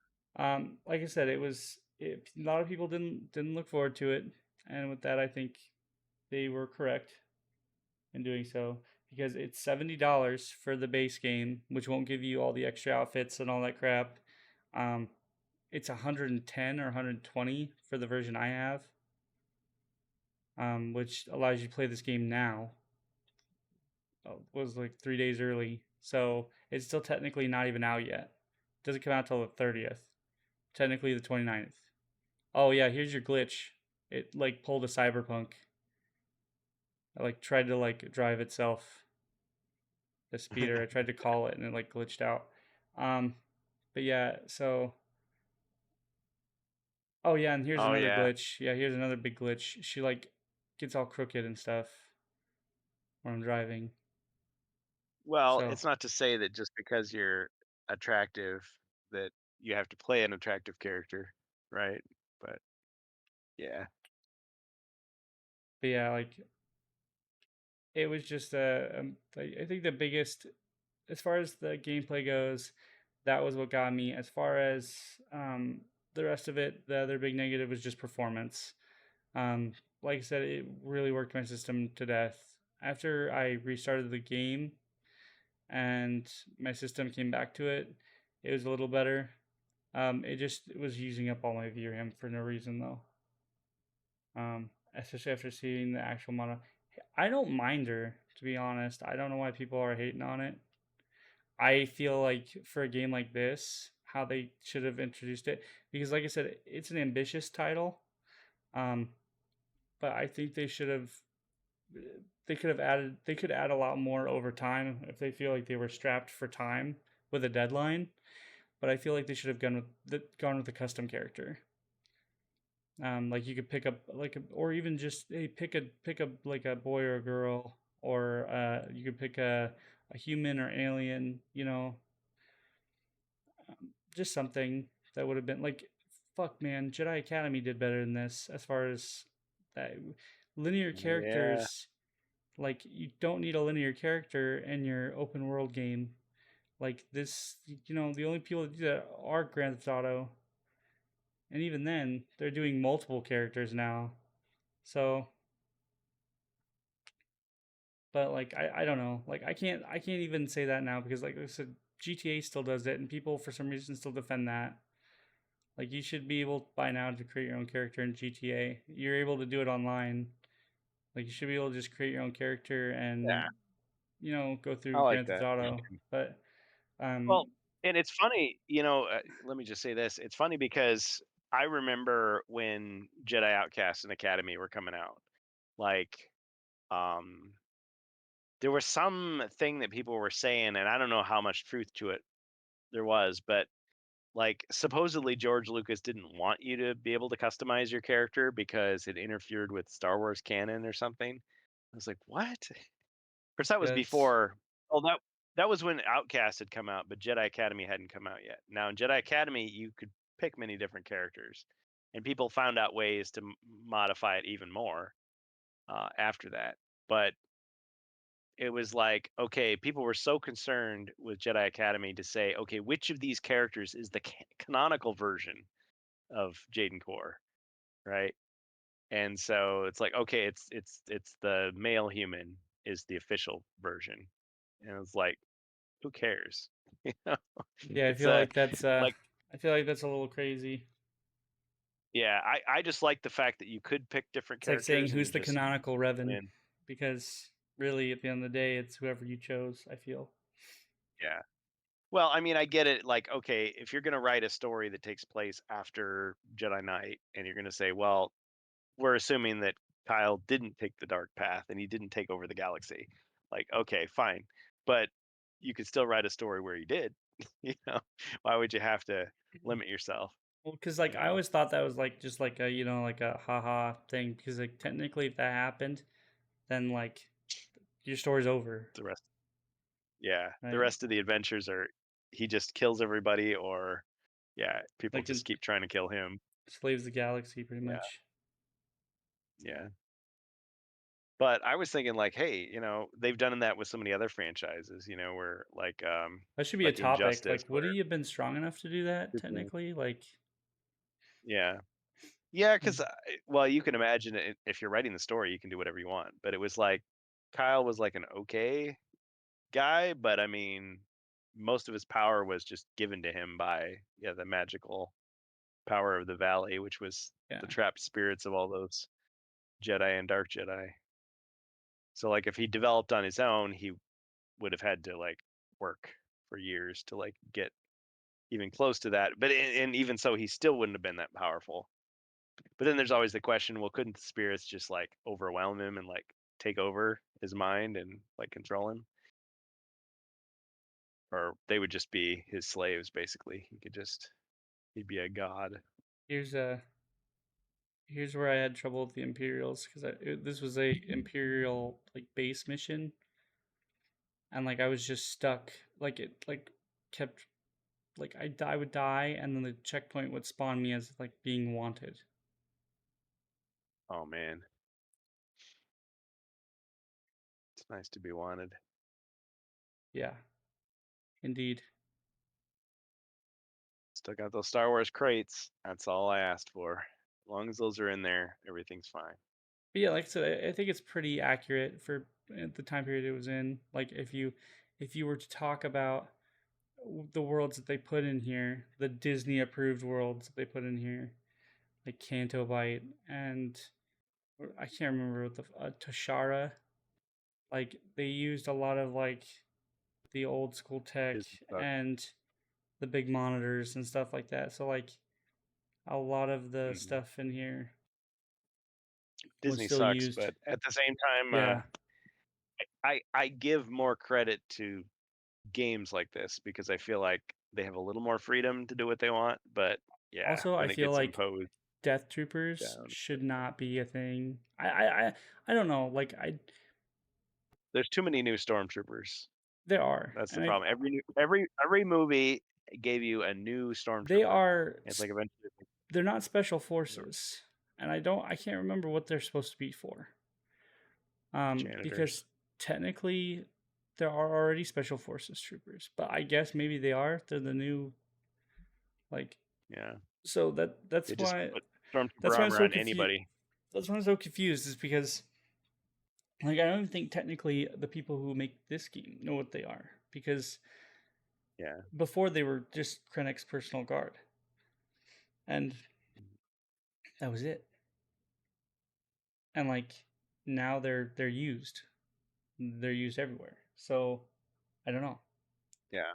Like I said, a lot of people didn't look forward to it, and with that, I think they were correct in doing so because it's $70 for the base game, which won't give you all the extra outfits and all that crap. Um, it's 110 or 120 for the version I have, which allows you to play this game now. Was like 3 days early, so it's still technically not even out yet. It doesn't come out till the 30th. Technically the 29th. Oh yeah, here's your glitch. It like pulled a cyberpunk. I like tried to like drive itself. The speeder. I tried to call it and it like glitched out. But yeah, so oh yeah, and here's Oh another yeah. glitch. Yeah, here's another big glitch. She like gets all crooked and stuff when I'm driving. Well, So it's not to say that just because you're attractive that you have to play an attractive character, right? But yeah. but yeah, like it was just I think the biggest, as far as the gameplay goes, that was what got me. As far as the rest of it, the other big negative was just performance. Um, like I said, it really worked my system to death. After I restarted the game and my system came back to it, it was a little better. It was using up all my VRAM for no reason though. Especially after seeing the actual model. I don't mind her, to be honest. I don't know why people are hating on it. I feel like for a game like this, how they should have introduced it, because like I said, it's an ambitious title. Um, but I think they could add a lot more over time if they feel like they were strapped for time with a deadline. But I feel like they should have gone with a custom character. Like you could pick up or even just hey, pick a like a boy or a girl, or you could pick a human or alien. Just something that would have been like, fuck, man. Jedi Academy did better than this as far as that linear Yeah. characters. Like you don't need a linear character in your open world game. Like this, the only people that do that are Grand Theft Auto, and even then, they're doing multiple characters now. So, but like I don't know. Like I can't even say that now because like I said, GTA still does it, and people for some reason still defend that. Like you should be able by now to create your own character in GTA. You're able to do it online. Like you should be able to just create your own character and Yeah. go I through like Grand Theft that. Auto. But Well, and it's funny, let me just say this. It's funny because I remember when Jedi Outcast and Academy were coming out. Like, um, there was some thing that people were saying, and I don't know how much truth to it there was, but like supposedly George Lucas didn't want you to be able to customize your character because it interfered with Star Wars canon or something. I was like, what? Of course, that was yeah, it's before. Oh, that was when Outcast had come out, but Jedi Academy hadn't come out yet. Now in Jedi Academy, you could pick many different characters, and people found out ways to modify it even more after that. But it was like, okay, people were so concerned with Jedi Academy to say, okay, which of these characters is the canonical version of Jaden Core, right? And so it's like, okay, it's the male human is the official version, and it's like, who cares? You know, yeah. it's a like, I feel like that's a little crazy. yeah, I just like the fact that you could pick different It's like saying characters and who's you the just canonical Revan, win. because really at the end of the day, it's whoever you chose. I feel. Yeah. Well, I mean, I get it. Like, okay, if you're gonna write a story that takes place after Jedi Knight, and you're gonna say, well, we're assuming that Kyle didn't take the dark path and he didn't take over the galaxy. Like, okay, fine, but you could still write a story where he did. You know, why would you have to limit yourself? Well, because like You I know, always thought that was like just like a like a haha thing, because like technically if that happened, then like your story's over, the rest, yeah, the right? rest of the adventures are he just kills everybody, or yeah, people Like just keep trying to kill him. slaves the galaxy pretty Yeah, much. yeah. But I was thinking like, hey, they've done that with so many other franchises, where That should be a like topic. Injustice, Like, would where he have been strong enough to do that Superman- technically? Like, yeah, yeah, because mm, well, you can imagine it, if you're writing the story, you can do whatever you want. But it was like Kyle was like an okay guy, but I mean, most of his power was just given to him by the magical power of the valley, which was yeah, the trapped spirits of all those Jedi and Dark Jedi. So like if he developed on his own, he would have had to like work for years to like get even close to that. But and even so, he still wouldn't have been that powerful. But then there's always the question: well, couldn't the spirits just like overwhelm him and like take over his mind and like control him? Or they would just be his slaves, basically. He'd be a god. Here's where I had trouble with the Imperials because this was a Imperial like base mission, and like I was just stuck. Like it like kept like I would die, and then the checkpoint would spawn me as like being wanted. Oh man, it's nice to be wanted. Yeah, indeed. Still got those Star Wars crates. That's all I asked for. As long as those are in there, everything's fine. But yeah, like I said, I think it's pretty accurate for the time period it was in. Like if you were to talk about the worlds that they put in here, the Disney approved worlds that they put in here, like Canto Bight and I can't remember what the Toshara. Like they used a lot of like the old school tech Disney sucks. and the big monitors and stuff like that. So like a lot of the stuff in here Disney still sucks, used. but at the same time, Yeah. I give more credit to games like this because I feel like they have a little more freedom to do what they want. But yeah, Also, when I it feel gets like imposed, Death Troopers down. should not be a thing. I don't know. Like there's too many new stormtroopers. there are. That's the and problem. Every movie gave you a new stormtrooper. They are. It's like eventually They're not special forces, and I can't remember what they're supposed to be for. janitors. Because technically, there are already special forces troopers, but I guess maybe they are. They're the new, like. Yeah. So that's They why. just put stormtrooper That's why I'm armor so on anybody. That's why I'm so confused. Is because. Like, I don't even think technically the people who make this game know what they are. Because Yeah. before they were just Krennic's personal guard. And that was it. And like now they're used. They're used everywhere. So I don't know. Yeah.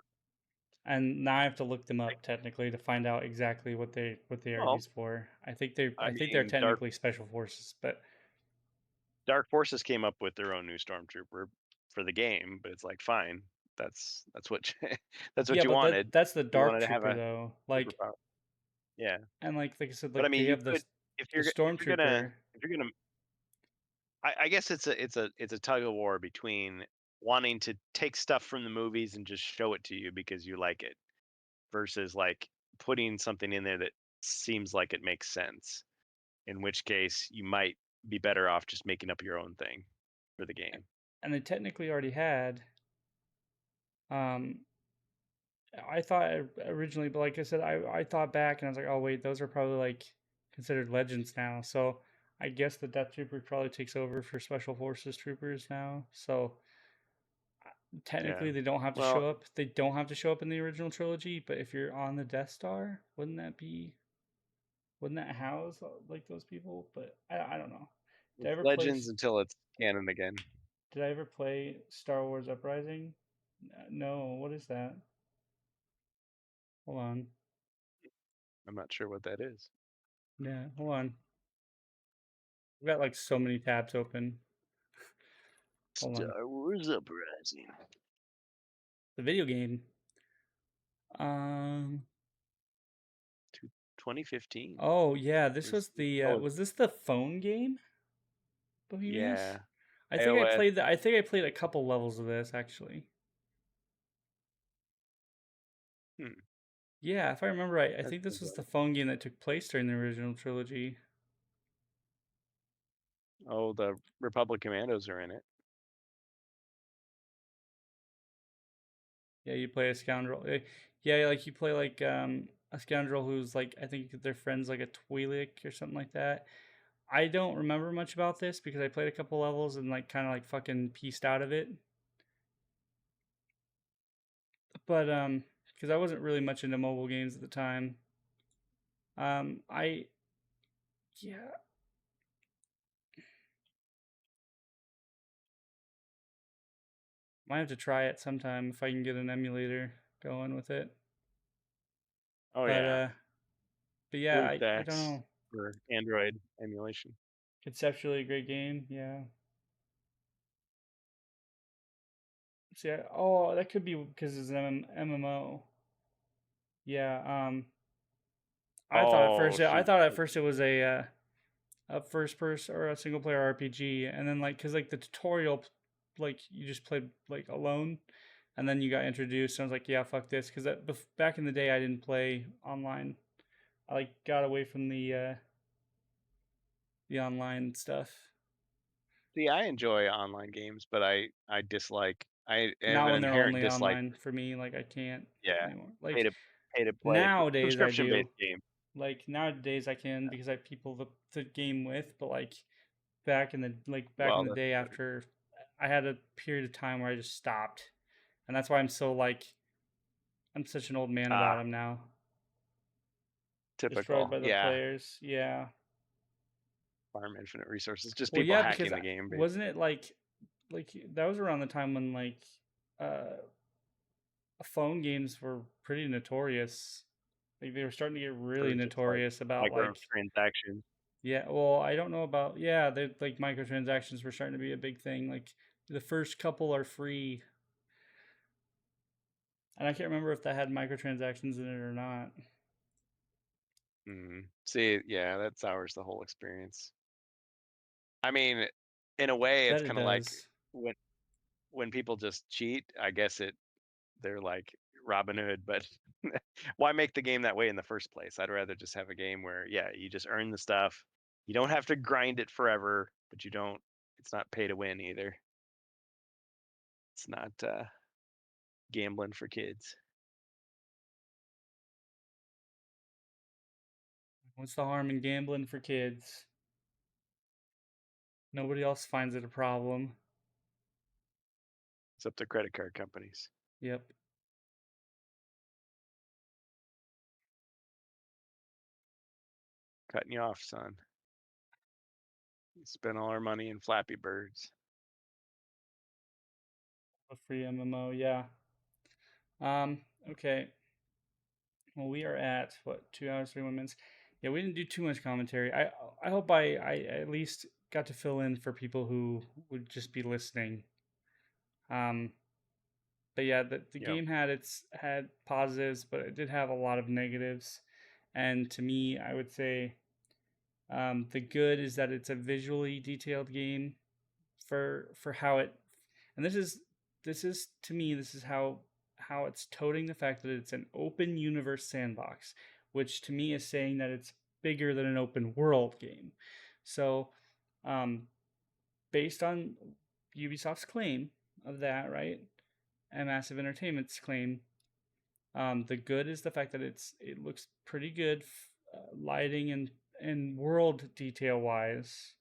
And now I have to look them up technically to find out exactly what they are Well, used for. I think they're mean, technically special forces, but Dark Forces came up with their own new stormtrooper for the game, but it's like fine. That's what that's what yeah, you but wanted. that's the You Dark wanted to have Trooper a though. Like superpower. Yeah. and like I said, But I like mean, they you have could the if you're Stormtrooper. gonna I guess it's a tug of war between wanting to take stuff from the movies and just show it to you because you like it versus like putting something in there that seems like it makes sense. In which case you might be better off just making up your own thing for the game. And they technically already had. I thought originally, but like I said, I thought back and I was like, oh wait, those are probably like considered legends now. So I guess the Death Trooper probably takes over for Special Forces troopers now. So technically, they don't have to show up. They don't have to show up in the original trilogy. But if you're on the Death Star, wouldn't that house like those people? But I don't know. Did I ever Legends until it's canon again. Did I ever play Star Wars Uprising? No. What is that? Hold on. I'm not sure what that is. Yeah, hold on. I've got like so many tabs open. Hold on. Star Wars Uprising. The video game. 2015. Oh yeah, this was the. Oh, was this the phone game? Bohemians? yeah. I think I iOS. played that. I think I played a couple levels of this actually. Yeah, if I remember right, I think this was the phone game that took place during the original trilogy. Oh, the Republic Commandos are in it. Yeah, you play a scoundrel. Yeah, like you play like a scoundrel who's like I think their friend's like a Twi'lek or something like that. I don't remember much about this because I played a couple levels and like kind of like fucking pieced out of it. But because I wasn't really much into mobile games at the time. Yeah. Might have to try it sometime if I can get an emulator going with it. Oh but yeah, yeah, I don't BlueStacks know. for Android emulation. Conceptually a great game, yeah. See, oh, that could be because it's an MMO. Yeah. I thought at Oh first, I shoot! thought at first it was a first person or a single player RPG, and then like, cause like the tutorial, like you just played like alone, and then you got introduced. And I was like, yeah, fuck this, cause back in the day I didn't play online. I like got away from the online stuff. See, I enjoy online games, but I have Not an when they're inherent only dislike. online for me. Like I can't Yeah, anymore. pay Like to pay to play nowadays I subscription do. based game. Like nowadays I can because I have people to game with, but like back in Well, the that's day true. after I had a period of time where I just stopped. And that's why I'm so like I'm such an old man about them now. Destroyed Typical. by the Yeah, players. Yeah. farm infinite resources. Just Well, people yeah, because hacking the game. wasn't it like that was around the time when like uh phone games were pretty notorious. Like they were starting to get really For just like notorious about like microtransactions. yeah, well, I don't know about yeah, they like microtransactions were starting to be a big thing. Like the first couple are free. And I can't remember if that had microtransactions in it or not. See, yeah, that sours the whole experience. I mean, in a way, it's That it kind of like does. when people just cheat. I guess they're like Robin Hood, but why make the game that way in the first place? I'd rather just have a game where, yeah, you just earn the stuff. You don't have to grind it forever, but you don't. It's not pay to win either. It's not gambling for kids. What's the harm in gambling for kids? Nobody else finds it a problem. It's up to credit card companies. Yep. Cutting you off, son. We spent all our money in Flappy Birds. A free MMO, yeah. Okay. Well, we are at what 2 hours 31 minutes. Yeah, we didn't do too much commentary. I hope I at least got to fill in for people who would just be listening. But yeah, the game had positives, but it did have a lot of negatives. And to me, I would say the good is that it's a visually detailed game for how it, and this is to me this is how it's toting the fact that it's an open universe sandbox, which to me is saying that it's bigger than an open world game. So, based on Ubisoft's claim of that, right, and Massive Entertainment's claim, the good is the fact that it looks pretty good, lighting and world detail wise.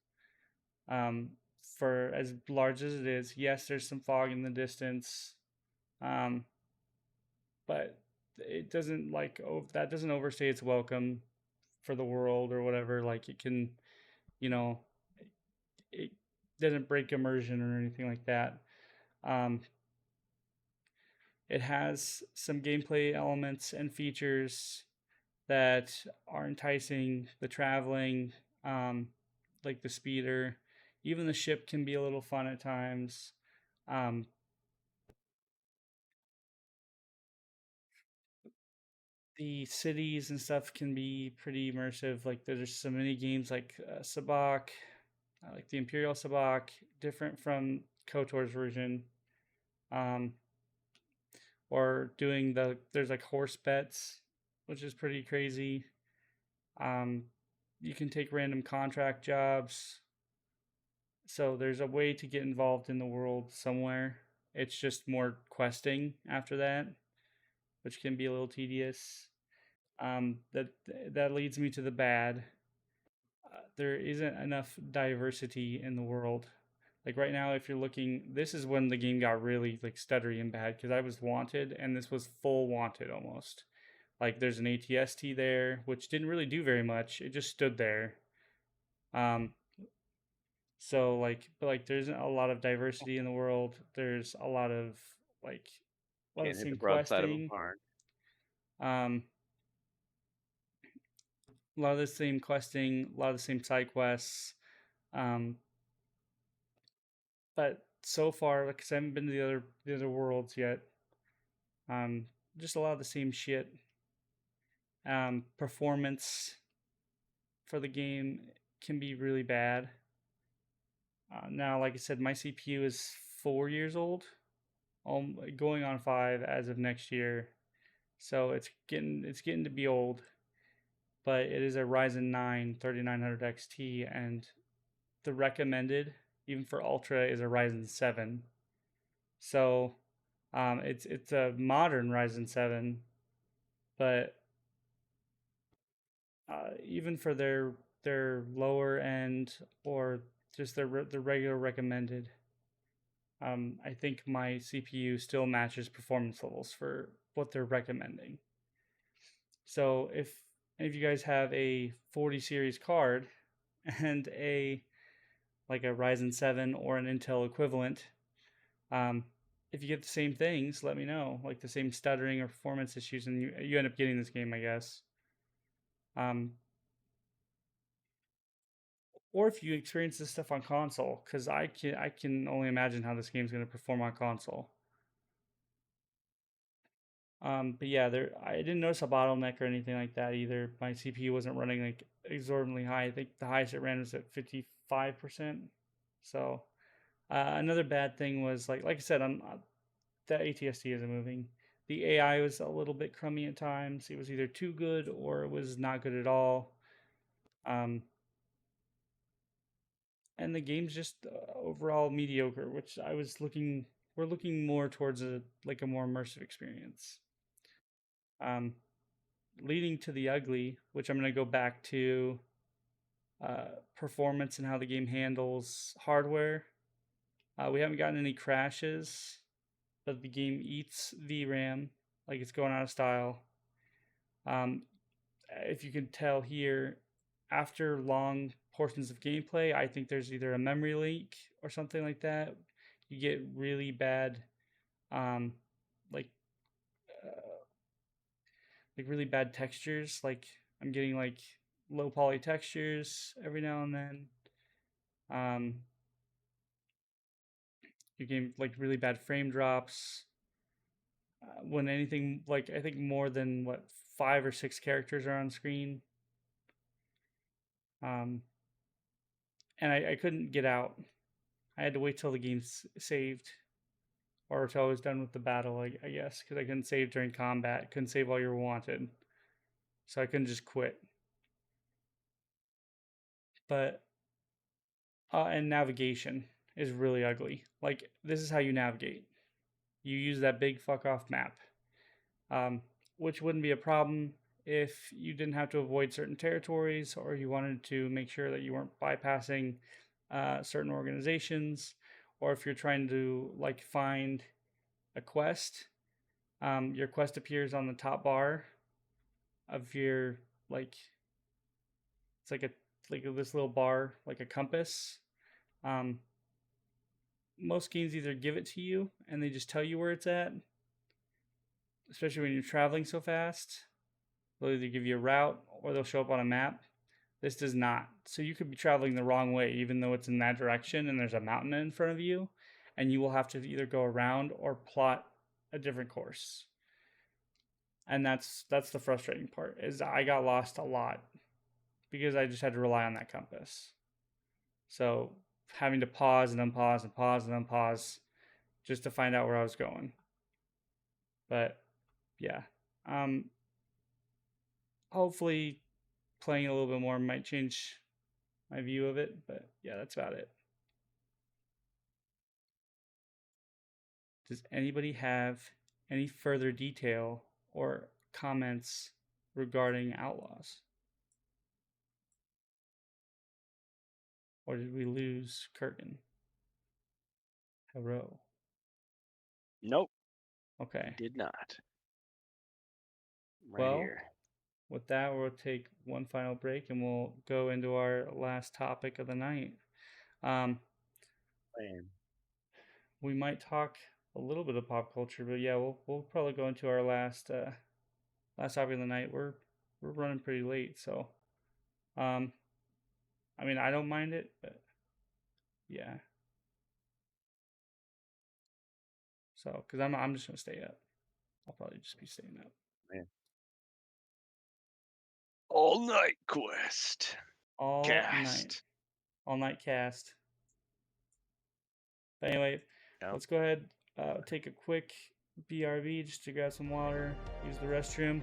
For as large as it is, yes, there's some fog in the distance, um, but it doesn't that doesn't overstay its welcome for the world or whatever. Like it can, you know, it doesn't break immersion or anything like that. Um, it has some gameplay elements and features that are enticing. The traveling, like the speeder, even the ship can be a little fun at times. Um, the cities and stuff can be pretty immersive. Like there's so many games like Sabak, like the Imperial Sabak, different from KOTOR's version. Um, or doing there's like horse bets, which is pretty crazy. Um, you can take random contract jobs. So there's a way to get involved in the world somewhere. It's just more questing after that, which can be a little tedious. That leads me to the bad. There isn't enough diversity in the world. Like right now, if you're looking, this is when the game got really like stuttery and bad because I was wanted and this was full wanted almost. Like there's an ATST there, which didn't really do very much. It just stood there. Um, So but there isn't a lot of diversity in the world. There's a lot of like a lot of Can't the hit the same broadside of a questing. barn. Um, a lot of the same questing, a lot of the same side quests. Um, but so far, like, 'cause I haven't been to the other worlds yet. Just a lot of the same shit. Performance for the game can be really bad. Now, like I said, my CPU is 4 years old, going on 5 as of next year, so it's getting to be old. But it is a Ryzen 9 3900 XT, and the recommended, even for Ultra, is a Ryzen 7. So it's a modern Ryzen 7, but even for their lower end or just the regular recommended, I think my CPU still matches performance levels for what they're recommending. So if any of you guys have a 40 series card and a Ryzen 7 or an Intel equivalent, um, if you get the same things, let me know, like the same stuttering or performance issues, and you end up getting this game, I guess. Or if you experience this stuff on console, because I can only imagine how this game's going to perform on console. But yeah, I didn't notice a bottleneck or anything like that either. My CPU wasn't running like exorbitantly high. I think the highest it ran was at 55%. So another bad thing was like I said, that ATST isn't moving. The AI was a little bit crummy at times. It was either too good or it was not good at all. And the game's just overall mediocre, which we're looking more towards a more immersive experience. Um, Leading to the ugly, which I'm going to go back to performance and how the game handles hardware. We haven't gotten any crashes, but the game eats VRAM like it's going out of style. If you can tell here, after long portions of gameplay, I think there's either a memory leak or something like that. You get really bad, um, like really bad textures. Like I'm getting like low poly textures every now and then. Um, you're getting like really bad frame drops. When anything like I think more than 5 or 6 characters are on screen. Um, and I couldn't get out. I had to wait till the game's saved, or till I was done with the battle, I guess, because I couldn't save during combat, couldn't save while you were wanted, so I couldn't just quit. But and navigation is really ugly. Like this is how you navigate. You use that big fuck off map, um, which wouldn't be a problem if you didn't have to avoid certain territories or you wanted to make sure that you weren't bypassing certain organizations, or if you're trying to like find a quest. Your quest appears on the top bar of your it's like this little bar, like a compass. Um, Most games either give it to you and they just tell you where it's at, especially when you're traveling so fast. They'll either give you a route or they'll show up on a map. This does not. So you could be traveling the wrong way, even though it's in that direction and there's a mountain in front of you, and you will have to either go around or plot a different course. And that's the frustrating part, is I got lost a lot because I just had to rely on that compass. So having to pause and unpause and pause and unpause just to find out where I was going. But yeah, hopefully playing a little bit more might change my view of it. But yeah, that's about it. Does anybody have any further detail or comments regarding Outlaws? Or did we lose Kurgan? Hero. Nope. Okay. Did not. Right Well, here. with that, we'll take one final break and we'll go into our last topic of the night. Man. We might talk a little bit of pop culture, but yeah, we'll probably go into our last topic of the night. We're running pretty late, so I mean, I don't mind it, but yeah. So, because I'm just gonna stay up. I'll probably just be staying up. Man. All night quest. All night cast. But anyway, let's go ahead, take a quick BRB just to grab some water, use the restroom,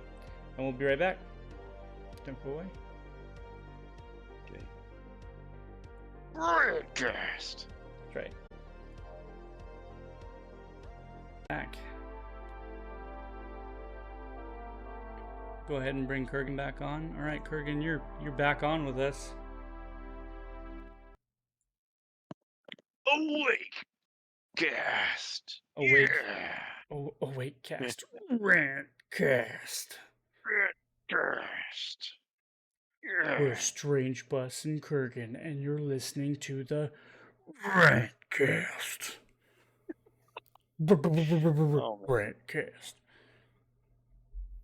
and we'll be right back. Don't go away. Okay. RantCast. That's right. Back. Go ahead and bring Kurgan back on. All right, Kurgan, you're back on with us. Awake cast. Awake. Yeah. Awake cast. RantCast. RantCast. Yeah. We're Strange Bus and Kurgan, and you're listening to the RantCast. RantCast.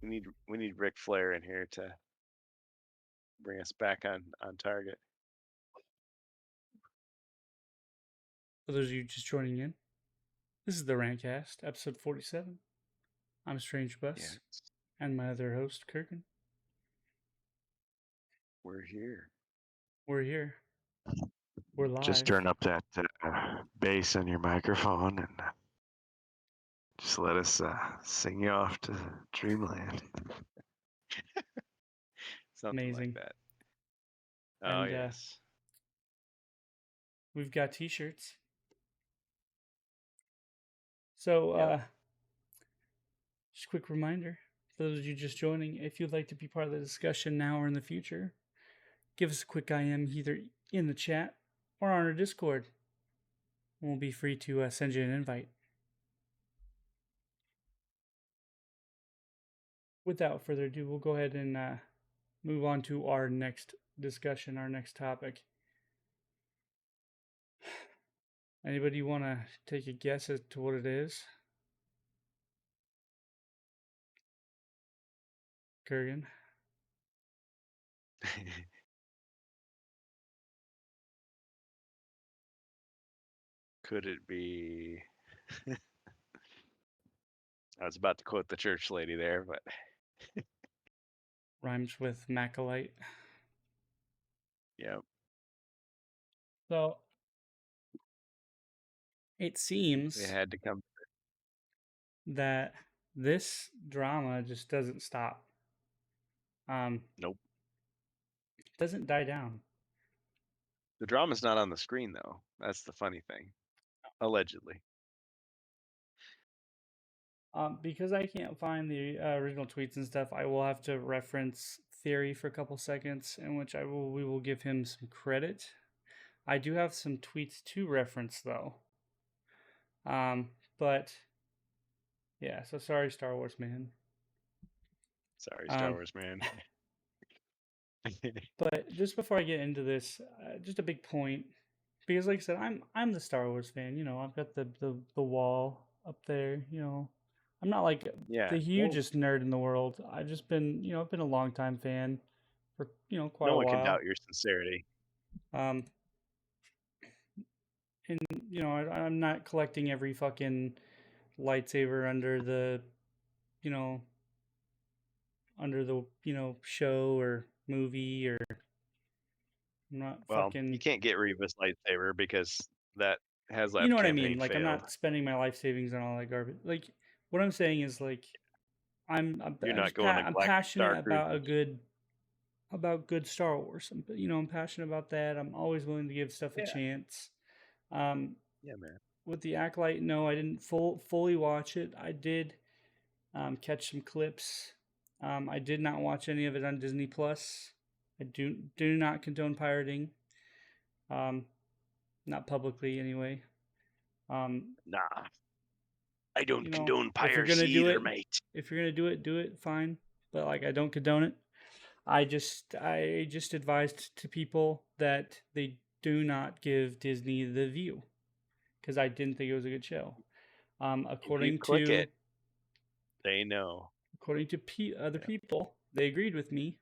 We need Ric Flair in here to bring us back on target. For those of you just joining in, this is the RantCast, episode 47. I'm Strange Bus, and my other host, Kurgan. We're here. We're here. We're live. Just turn up that bass on your microphone and just let us sing you off to dreamland. Something Amazing. like that. Oh, And, yes. We've got t-shirts. So, just a quick reminder, for those of you just joining, if you'd like to be part of the discussion now or in the future, give us a quick IM either in the chat or on our Discord. We'll be free to send you an invite. Without further ado, we'll go ahead and move on to our next discussion, our next topic. Anybody want to take a guess as to what it is? Kurgan? Could it be? I was about to quote the church lady there, but Rhymes with Acolyte. yeah. So, it seems They had to come. that this drama just doesn't stop. Nope. Doesn't die down. The drama's not on the screen, though. That's the funny thing. Allegedly. Because I can't find the original tweets and stuff, I will have to reference Theory for a couple seconds, in which we will give him some credit. I do have some tweets to reference though. But yeah, so sorry, Star Wars man. Sorry, Star Wars man. But just before I get into this, just a big point, because like I said, I'm the Star Wars fan. You know, I've got the wall up there. You know, I'm not like the hugest nerd in the world. I've just been, you know, I've been a long time fan for, you know, quite a while. No one can doubt your sincerity. And you know, I'm not collecting every fucking lightsaber under the, you know, show or movie, or I'm not fucking. You can't get Reva's lightsaber because that has You know what I mean? Like, I'm not spending my life savings on all that garbage. Like, what I'm saying is, like, I'm passionate about good Star Wars. You know, I'm passionate about that. I'm always willing to give stuff a chance. Yeah, man. With the Acolyte, no, I didn't fully watch it. I did catch some clips. I did not watch any of it on Disney Plus. I do not condone pirating. Not publicly, anyway. Nah, I don't condone piracy mate. If you're gonna do it, fine. But like, I don't condone it. I just advised to people that they do not give Disney the view because I didn't think it was a good show. If you click it, they know. According to other people, they agreed with me.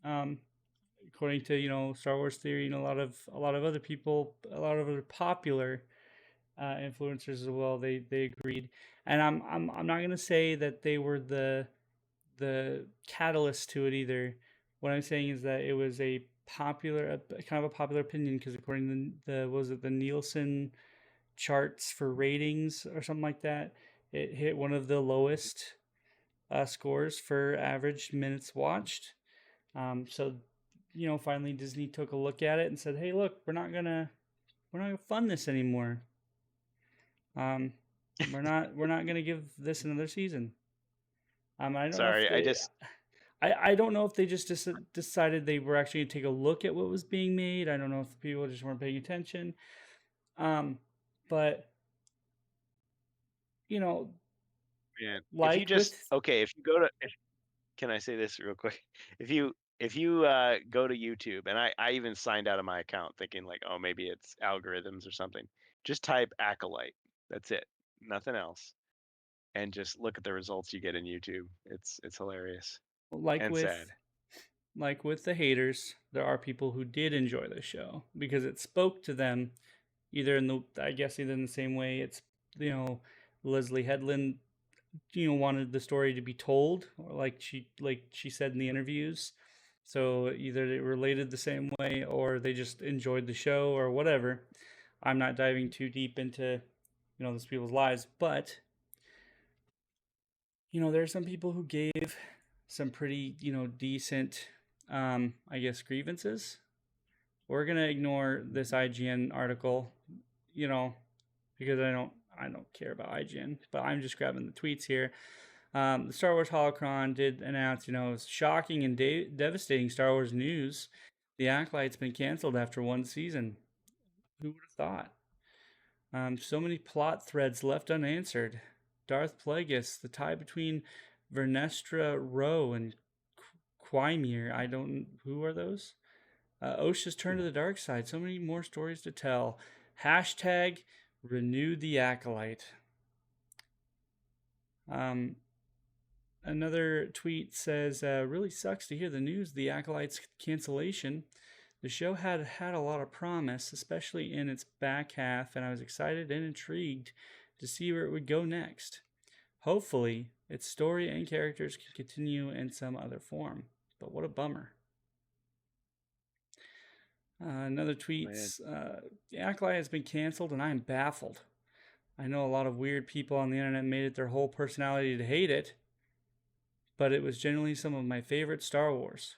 According to Star Wars Theory and a lot of other people, a lot of other popular influencers as well, they agreed. And I'm not gonna say that they were the catalyst to it either. What I'm saying is that it was a popular, kind of a popular opinion, because according to the Nielsen charts for ratings or something like that, it hit one of the lowest scores for average minutes watched. So finally Disney took a look at it and said, "Hey, look, we're not gonna fund this anymore. We're not gonna give this another season." I don't I don't know if they just decided they were actually going to take a look at what was being made. I don't know if people just weren't paying attention. But Man, like if you go to, can I say this real quick? If you go to YouTube, and I even signed out of my account thinking like, oh, maybe it's algorithms or something. Just type Acolyte. That's it. Nothing else. And just look at the results you get in YouTube. It's hilarious. Like with the haters, there are people who did enjoy the show because it spoke to them, either in the same way it's Leslie Headland wanted the story to be told, or like she said in the interviews. So either they related the same way or they just enjoyed the show or whatever. I'm not diving too deep into those people's lives, but there are some people who gave some pretty decent grievances. We're gonna ignore this IGN article, because I don't care about IGN, but I'm just grabbing the tweets here. The Star Wars Holocron did announce, shocking and devastating Star Wars news. The Acolyte's been canceled after one season. Who would have thought? So many plot threads left unanswered. Darth Plagueis, the tie between Vernestra Rowe and Quimir. Who are those? Osha's turn to the dark side. So many more stories to tell. Hashtag renew the Acolyte. Another tweet says, really sucks to hear the news, the Acolyte's cancellation. The show had a lot of promise, especially in its back half, and I was excited and intrigued to see where it would go next. Hopefully, its story and characters can continue in some other form. But what a bummer. Another tweet, the Acolyte has been canceled and I am baffled. I know a lot of weird people on the internet made it their whole personality to hate it, but it was generally some of my favorite Star Wars.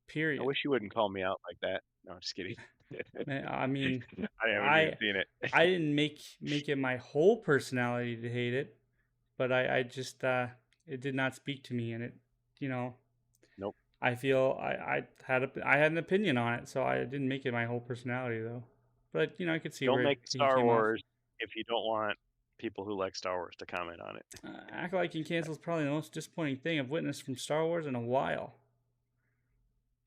Period. I wish you wouldn't call me out like that. No, I'm just kidding. I mean, I haven't even seen it. I didn't make it my whole personality to hate it, but I just it did not speak to me, and it Nope. I feel I had an opinion on it, so I didn't make it my whole personality though. But I could see don't where make Star Wars off. if you don't want people who like Star Wars to comment on it. Acolyte can cancel is probably the most disappointing thing I've witnessed from Star Wars in a while.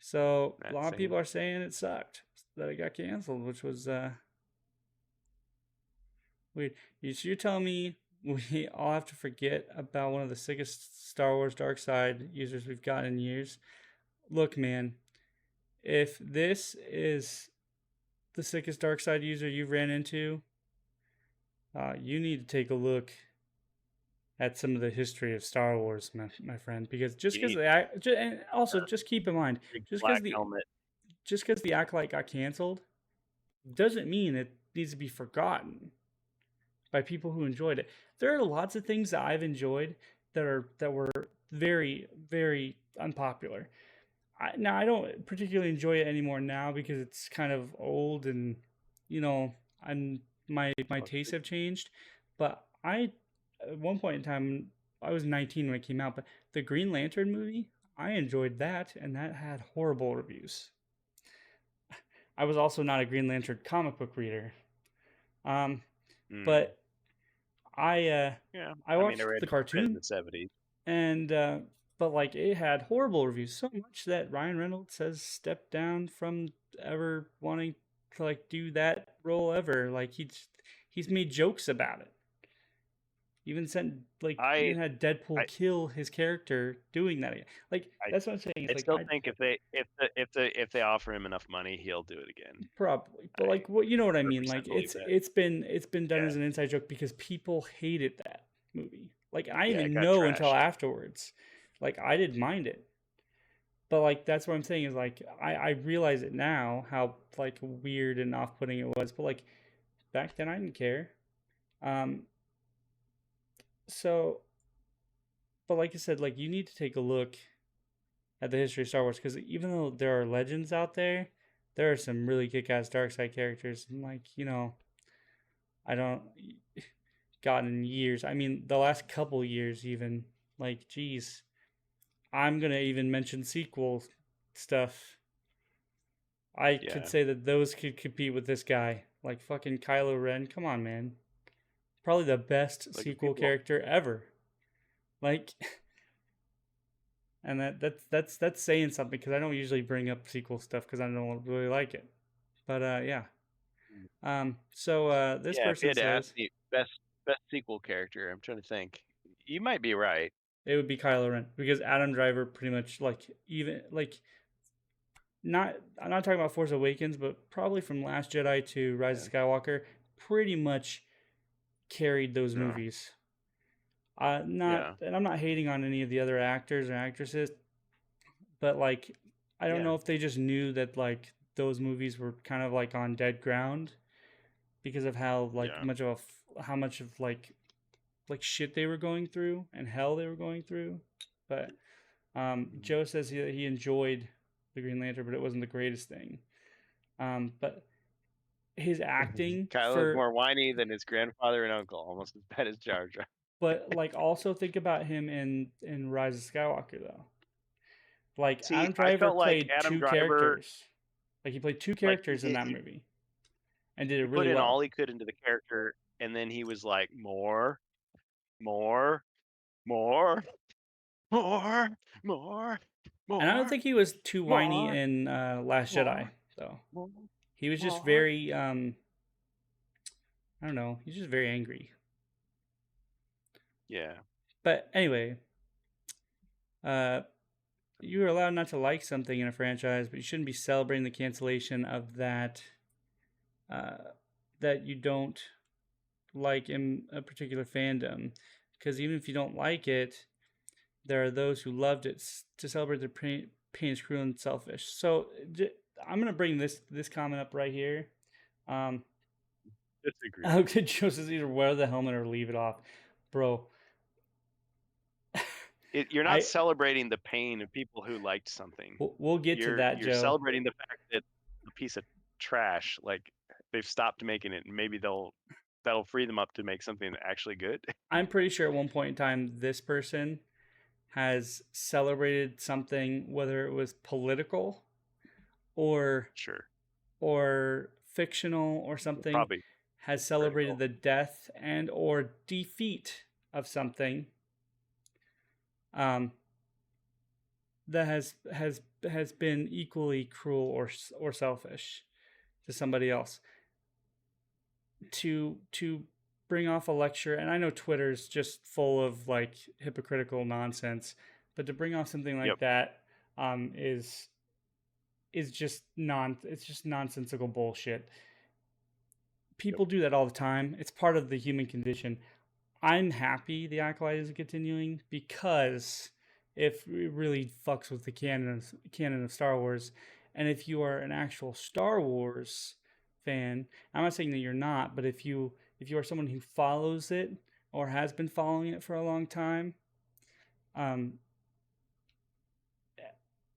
So a lot of people are saying it sucked that it got canceled, which was weird. So you're telling me we all have to forget about one of the sickest Star Wars dark side users we've got in years? Look, man, if this is the sickest dark side user you've ran into, you need to take a look at some of the history of Star Wars, my friend, because just keep in mind, just because the Acolyte got canceled doesn't mean it needs to be forgotten by people who enjoyed it. There are lots of things that I've enjoyed that were very, very unpopular. I don't particularly enjoy it anymore now because it's kind of old and my tastes have changed. But at one point in time, I was 19 when it came out, but the Green Lantern movie, I enjoyed that, and that had horrible reviews. I was also not a Green Lantern comic book reader. But I watched the cartoon in the 70s. And but like it had horrible reviews, so much that Ryan Reynolds has stepped down from ever wanting to like do that role ever. Like he's made jokes about it. Even even had Deadpool kill his character doing that. Like that's what I'm saying. I still think if they offer him enough money, he'll do it again. Probably, but like what you know what I mean. 100% Like believe it's been done as an inside joke because people hated that movie. Like I Yeah, it even got know until trashed. afterwards. Like I didn't mind it, but like that's what I'm saying is like I realize it now how like weird and off-putting it was. But like back then I didn't care. So, but like I said, like you need to take a look at the history of Star Wars because even though there are legends out there, there are some really kick-ass dark side characters. And like I don't gotten years. I mean, the last couple years even. Like, geez, I'm gonna even mention sequel stuff. I could say that those could compete with this guy. Like fucking Kylo Ren. Come on, man. Probably the best sequel character ever. Like, and that's saying something because I don't usually bring up sequel stuff because I don't really like it. But yeah. So this person says best sequel character. I'm trying to think. You might be right. It would be Kylo Ren because Adam Driver pretty much like even like not I'm not talking about Force Awakens, but probably from Last Jedi to Rise of Skywalker, pretty much carried those movies. And I'm not hating on any of the other actors or actresses, but like I don't know if they just knew that like those movies were kind of like on dead ground because of how like how much of like shit they were going through and hell they were going through. But Joe says he enjoyed the Green Lantern, but it wasn't the greatest thing. But his acting, Kylo's more whiny than his grandfather and uncle, almost as bad as Jar Jar. But like, also think about him in Rise of Skywalker though. Like Adam Driver played two characters. Like he played two characters in that movie, and did it really well. Put in all he could into the character, and then he was like, more. And I don't think he was too whiny in Last Jedi though. He was just very I don't know. He's just very angry. Yeah. But anyway, you are allowed not to like something in a franchise, but you shouldn't be celebrating the cancellation of that that you don't like in a particular fandom. Because even if you don't like it, there are those who loved it to celebrate their pain is cruel and selfish. So I'm going to bring this comment up right here. Disagree. How could Joe says either wear the helmet or leave it off? Bro. You're not celebrating the pain of people who liked something. We'll get to that, Joe. You're celebrating the fact that a piece of trash, like they've stopped making it, and maybe that'll free them up to make something actually good. I'm pretty sure at one point in time, this person has celebrated something, whether it was political or fictional or something, has celebrated the death and or defeat of something that has been equally cruel or selfish to somebody else. To bring off a lecture, and I know Twitter's just full of like hypocritical nonsense, but to bring off something like that is just it's just nonsensical bullshit. People do that all the time. It's part of the human condition. I'm happy the Acolyte is continuing because if it really fucks with the canon of Star Wars, and if you are an actual Star Wars fan, I'm not saying that you're not, but if you are someone who follows it or has been following it for a long time,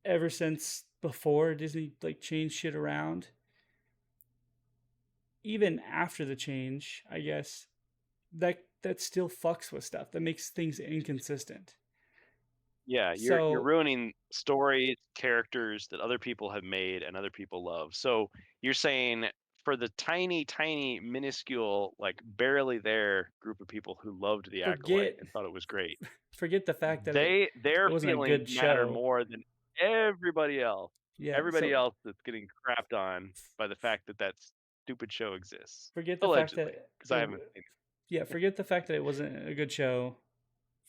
ever since before Disney like changed shit around, even after the change, I guess that still fucks with stuff. That makes things inconsistent. Yeah, you're ruining stories, characters that other people have made and other people love. So you're saying for the tiny, tiny, minuscule, like barely there group of people who loved the Acolyte and thought it was great. Forget the fact that their it wasn't feelings a good matter show. more than everybody else. Yeah. Everybody so else is getting crapped on by the fact that that stupid show exists. forget the fact Allegedly, that because I haven't seen it. yeah, forget the fact that it wasn't a good show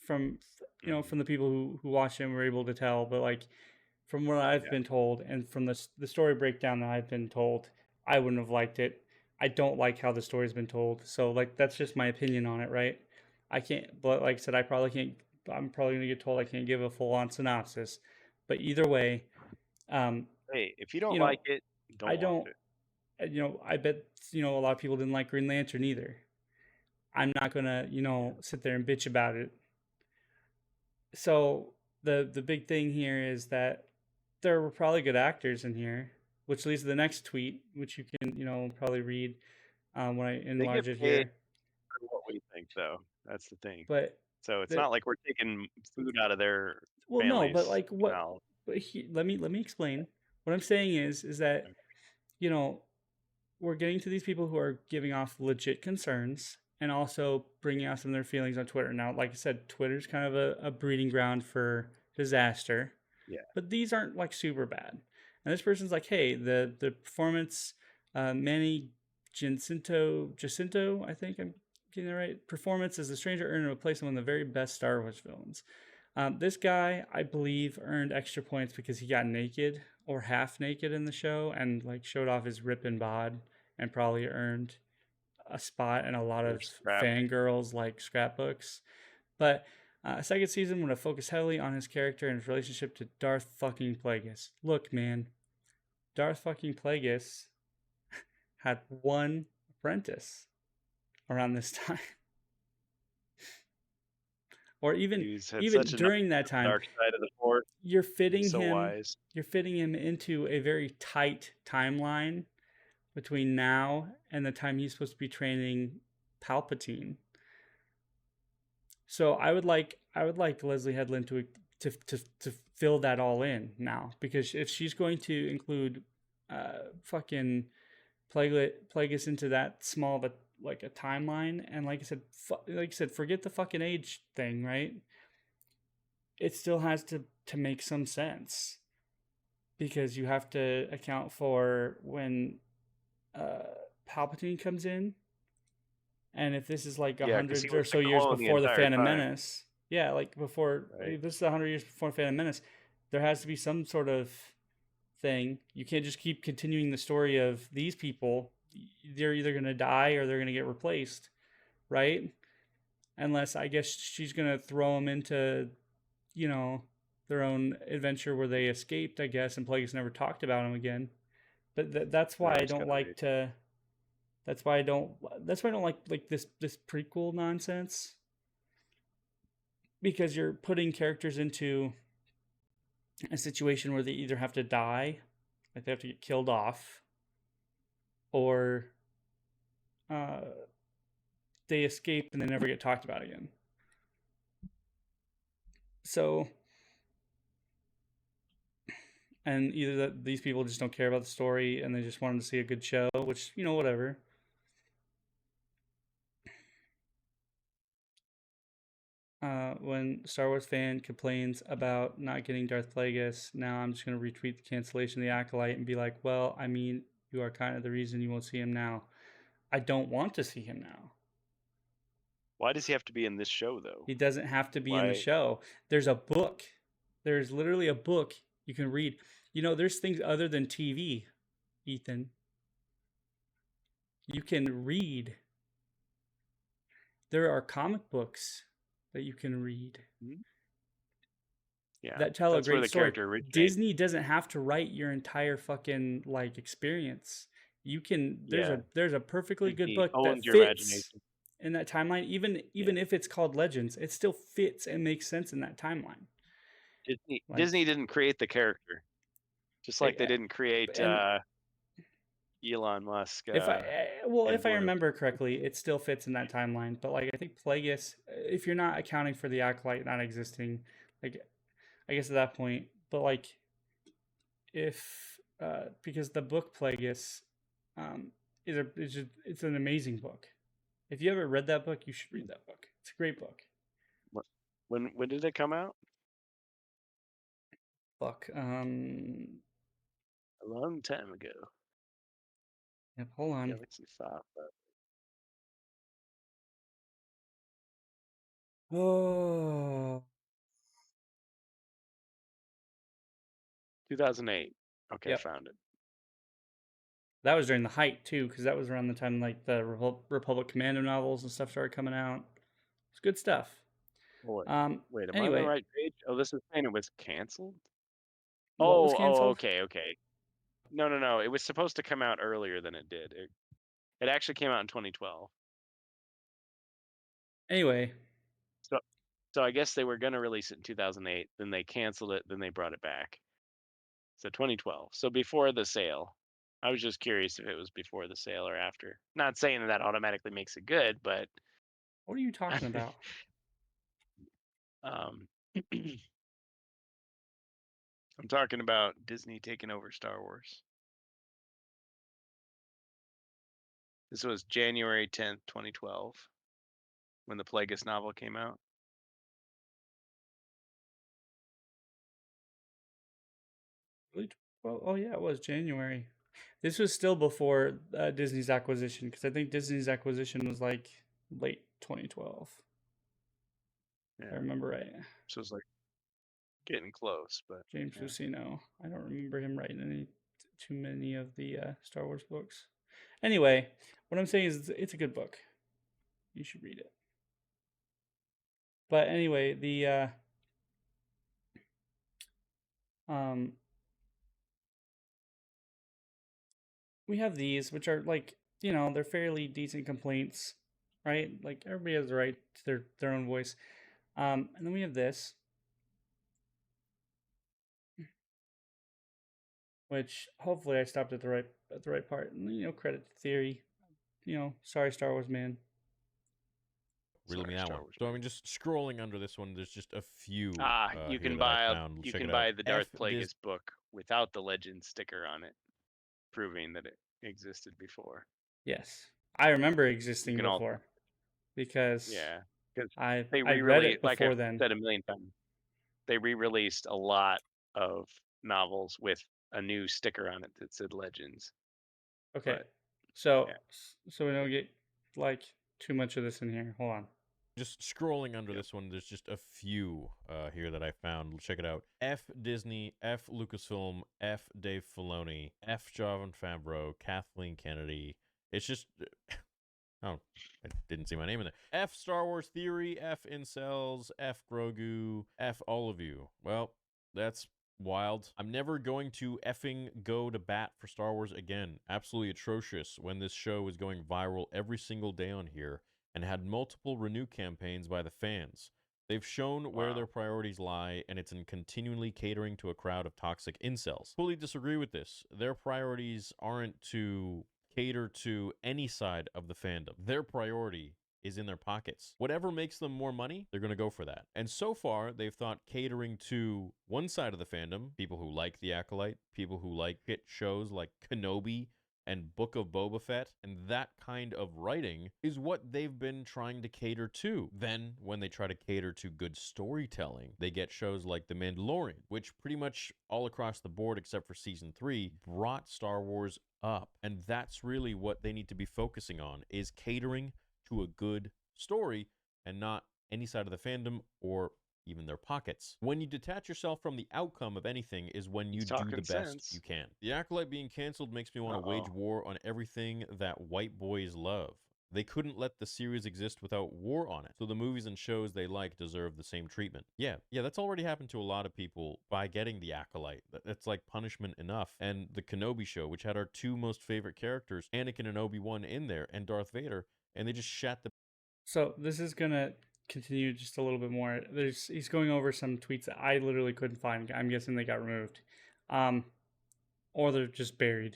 from Mhm. from the people who watched it and were able to tell, but like from what I've been told and from the story breakdown that I've been told, I wouldn't have liked it. I don't like how the story's been told. So like that's just my opinion on it, right? I can't, but like I said, I probably can't. I'm probably gonna get told I can't give a full on synopsis. But either way, um, Hey, if you don't you know, like it, don't I watch don't. it. I bet a lot of people didn't like Green Lantern either. I'm not gonna sit there and bitch about it. So the big thing here is that there were probably good actors in here, which leads to the next tweet, which you can probably read when I They enlarge get it paid here. for what we think, though. That's the thing. But So it's the not like we're taking food out of their well, no, but families' like what? mouth. But let me explain. What I'm saying is that you know we're getting to these people who are giving off legit concerns and also bringing out some of their feelings on Twitter. Now, like I said, Twitter's kind of a breeding ground for disaster. Yeah. But these aren't like super bad. And this person's like, hey, the performance, Manny Jacinto, I think I'm getting that right. Performance as the stranger earned a place in one of the very best Star Wars villains. This guy, I believe, earned extra points because he got naked or half naked in the show and like showed off his rip and bod and probably earned a spot in a lot of fangirls like scrapbooks. But second season would have focused heavily on his character and his relationship to Darth fucking Plagueis. Look, man, Darth fucking Plagueis had one apprentice around this time. Or even during that time, dark side of the Force. You're fitting so him. Wise. You're fitting him into a very tight timeline between now and the time he's supposed to be training Palpatine. So I would like Leslie Headland to fill that all in now, because if she's going to include fucking Plagueis into that small of a timeline, and like I said, forget the fucking age thing, right? It still has to make some sense, because you have to account for when Palpatine comes in, and if this is like 100 or so years before the Phantom Menace, like before, if this is 100 years before Phantom Menace, there has to be some sort of thing. You can't just keep continuing the story of these people. They're either going to die or they're going to get replaced, right? Unless, I guess, she's going to throw them into, their own adventure where they escaped, I guess, and Plagueis never talked about them again. But that's why I don't like to. That's why I don't like this prequel nonsense. Because you're putting characters into a situation where they either have to die, like they have to get killed off, or they escape and they never get talked about again. So, and either that these people just don't care about the story and they just wanted to see a good show, which, whatever. When Star Wars fan complains about not getting Darth Plagueis, now I'm just going to retweet the cancellation of the Acolyte and be like, well, I mean, you are kind of the reason you won't see him now. I don't want to see him now. Why does he have to be in this show, though? He doesn't have to be in the show. There's a book. There's literally a book you can read. There's things other than TV, Ethan. You can read. There are comic books that you can read. Yeah, that tell a great story. Disney originates. doesn't have to write your entire fucking experience. You can there's a perfectly good book that fits in that timeline. Even if it's called Legends, it still fits and makes sense in that timeline. Disney didn't create the character, just like they didn't create Elon Musk. If I remember correctly, it still fits in that timeline. But I think Plagueis, if you're not accounting for the Acolyte not existing, I guess at that point. But if because the book Plagueis it's an amazing book. If you haven't read that book, you should read that book. It's a great book. When did it come out? Fuck. A long time ago. Yep, hold on. Galaxy 5. Oh, 2008. Okay, yep. found it. That was during the height too, because that was around the time like the Republic Commando novels and stuff started coming out. It's good stuff. Wait, am I on the Anyway, right page? Oh, this is saying it was canceled? what was Oh, canceled? okay. No. It was supposed to come out earlier than it did. It actually came out in 2012. Anyway, So I guess they were going to release it in 2008, then they canceled it, then they brought it back. So 2012. So before the sale. I was just curious if it was before the sale or after. Not saying that automatically makes it good, but what are you talking about? I'm talking about Disney taking over Star Wars. This was January 10th, 2012, when the Plagueis novel came out. Well, oh yeah, it was January. This was still before Disney's acquisition, because I think Disney's acquisition was like late 2012. Yeah. If I remember right. So it's like getting close, but James Lucino. I don't remember him writing too many of the Star Wars books. Anyway, what I'm saying is it's a good book. You should read it. But anyway, the we have these, which are like, they're fairly decent complaints, right? Like everybody has the right to their own voice. And then we have this, which hopefully I stopped at the right part. And, credit to Theory. Sorry, Star Wars man. Really me that one. So I mean, just scrolling under this one, there's just a few. You can buy the Darth Plagueis book without the legend sticker on it, proving that it existed before. Yes, I remember existing before, because I read it before, like I said a million times. They re-released a lot of novels with a new sticker on it that said Legends. Okay, so we don't get like too much of this in here. Hold on. Just scrolling under this one, there's just a few here that I found. Check it out. F. Disney, F. Lucasfilm, F. Dave Filoni, F. Jon Favreau, Kathleen Kennedy. It's just... Oh, I didn't see my name in there. F. Star Wars Theory, F. Incels, F. Grogu, F. all of you. Well, that's wild. I'm never going to effing go to bat for Star Wars again. Absolutely atrocious when this show was going viral every single day on here and had multiple renew campaigns by the fans. They've shown where their priorities lie, and it's in continually catering to a crowd of toxic incels. Fully disagree with this. Their priorities aren't to cater to any side of the fandom. Their priority is in their pockets. Whatever makes them more money, they're going to go for that. And so far, they've thought catering to one side of the fandom, people who like The Acolyte, people who like hit shows like Kenobi and Book of Boba Fett, and that kind of writing is what they've been trying to cater to. Then, when they try to cater to good storytelling, they get shows like The Mandalorian, which pretty much all across the board, except for Season 3, brought Star Wars up. And that's really what they need to be focusing on, is catering to a good story and not any side of the fandom or even their pockets. When you detach yourself from the outcome of anything is when you do the best you can. The Acolyte being canceled makes me want to wage war on everything that white boys love. They couldn't let the series exist without war on it, so the movies and shows they like deserve the same treatment. Yeah, that's already happened to a lot of people by getting the Acolyte. That's like punishment enough. And the Kenobi show, which had our two most favorite characters, Anakin and Obi-Wan, in there, and Darth Vader, and they just shat the... So this is gonna continue just a little bit more. He's going over some tweets that I literally couldn't find. I'm guessing they got removed, or they're just buried.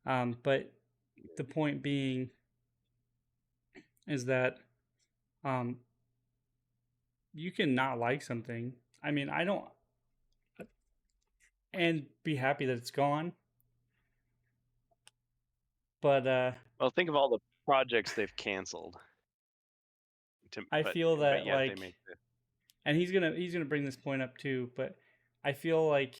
But the point being is that you can not like something. I mean, I don't, and be happy that it's gone. But well, think of all the projects they've canceled. I feel that and he's gonna bring this point up too, but I feel like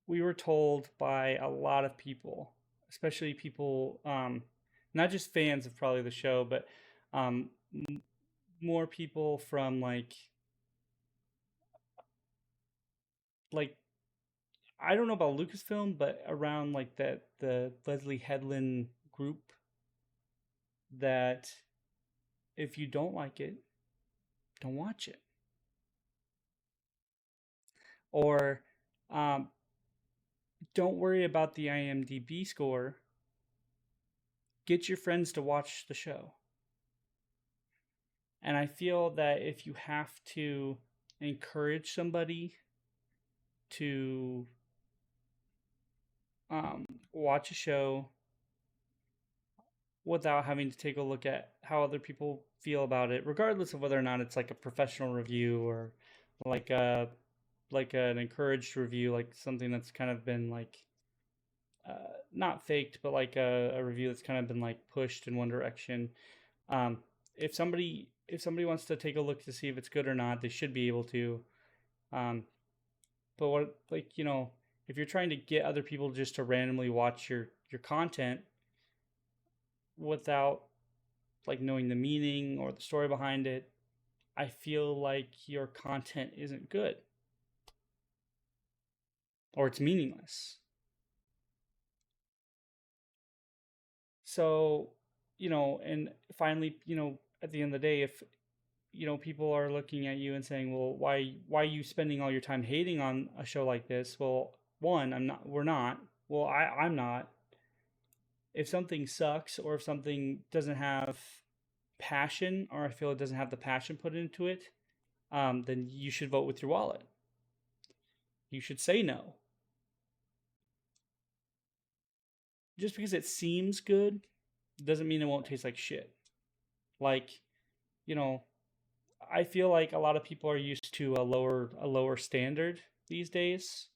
we were told by a lot of people, especially people, not just fans of probably the show, but more people from like I don't know about Lucasfilm, but around like the Leslie Headland group, that if you don't like it, don't watch it. Or don't worry about the IMDb score. Get your friends to watch the show. And I feel that if you have to encourage somebody to watch a show without having to take a look at how other people feel about it, regardless of whether or not it's like a professional review or like an encouraged review, like something that's kind of been like not faked, but like a review that's kind of been like pushed in one direction. If somebody wants to take a look to see if it's good or not, they should be able to. But what, like, you know, if you're trying to get other people just to randomly watch your content without like knowing the meaning or the story behind it, I feel like your content isn't good or it's meaningless. So, you know, and finally, you know, at the end of the day, if, you know, people are looking at you and saying, well, why are you spending all your time hating on a show like this? Well, one, we're not. Well, I'm not. If something sucks or if something doesn't have passion, or I feel it doesn't have the passion put into it, then you should vote with your wallet. You should say no. Just because it seems good doesn't mean it won't taste like shit. Like, you know, I feel like a lot of people are used to a lower standard these days.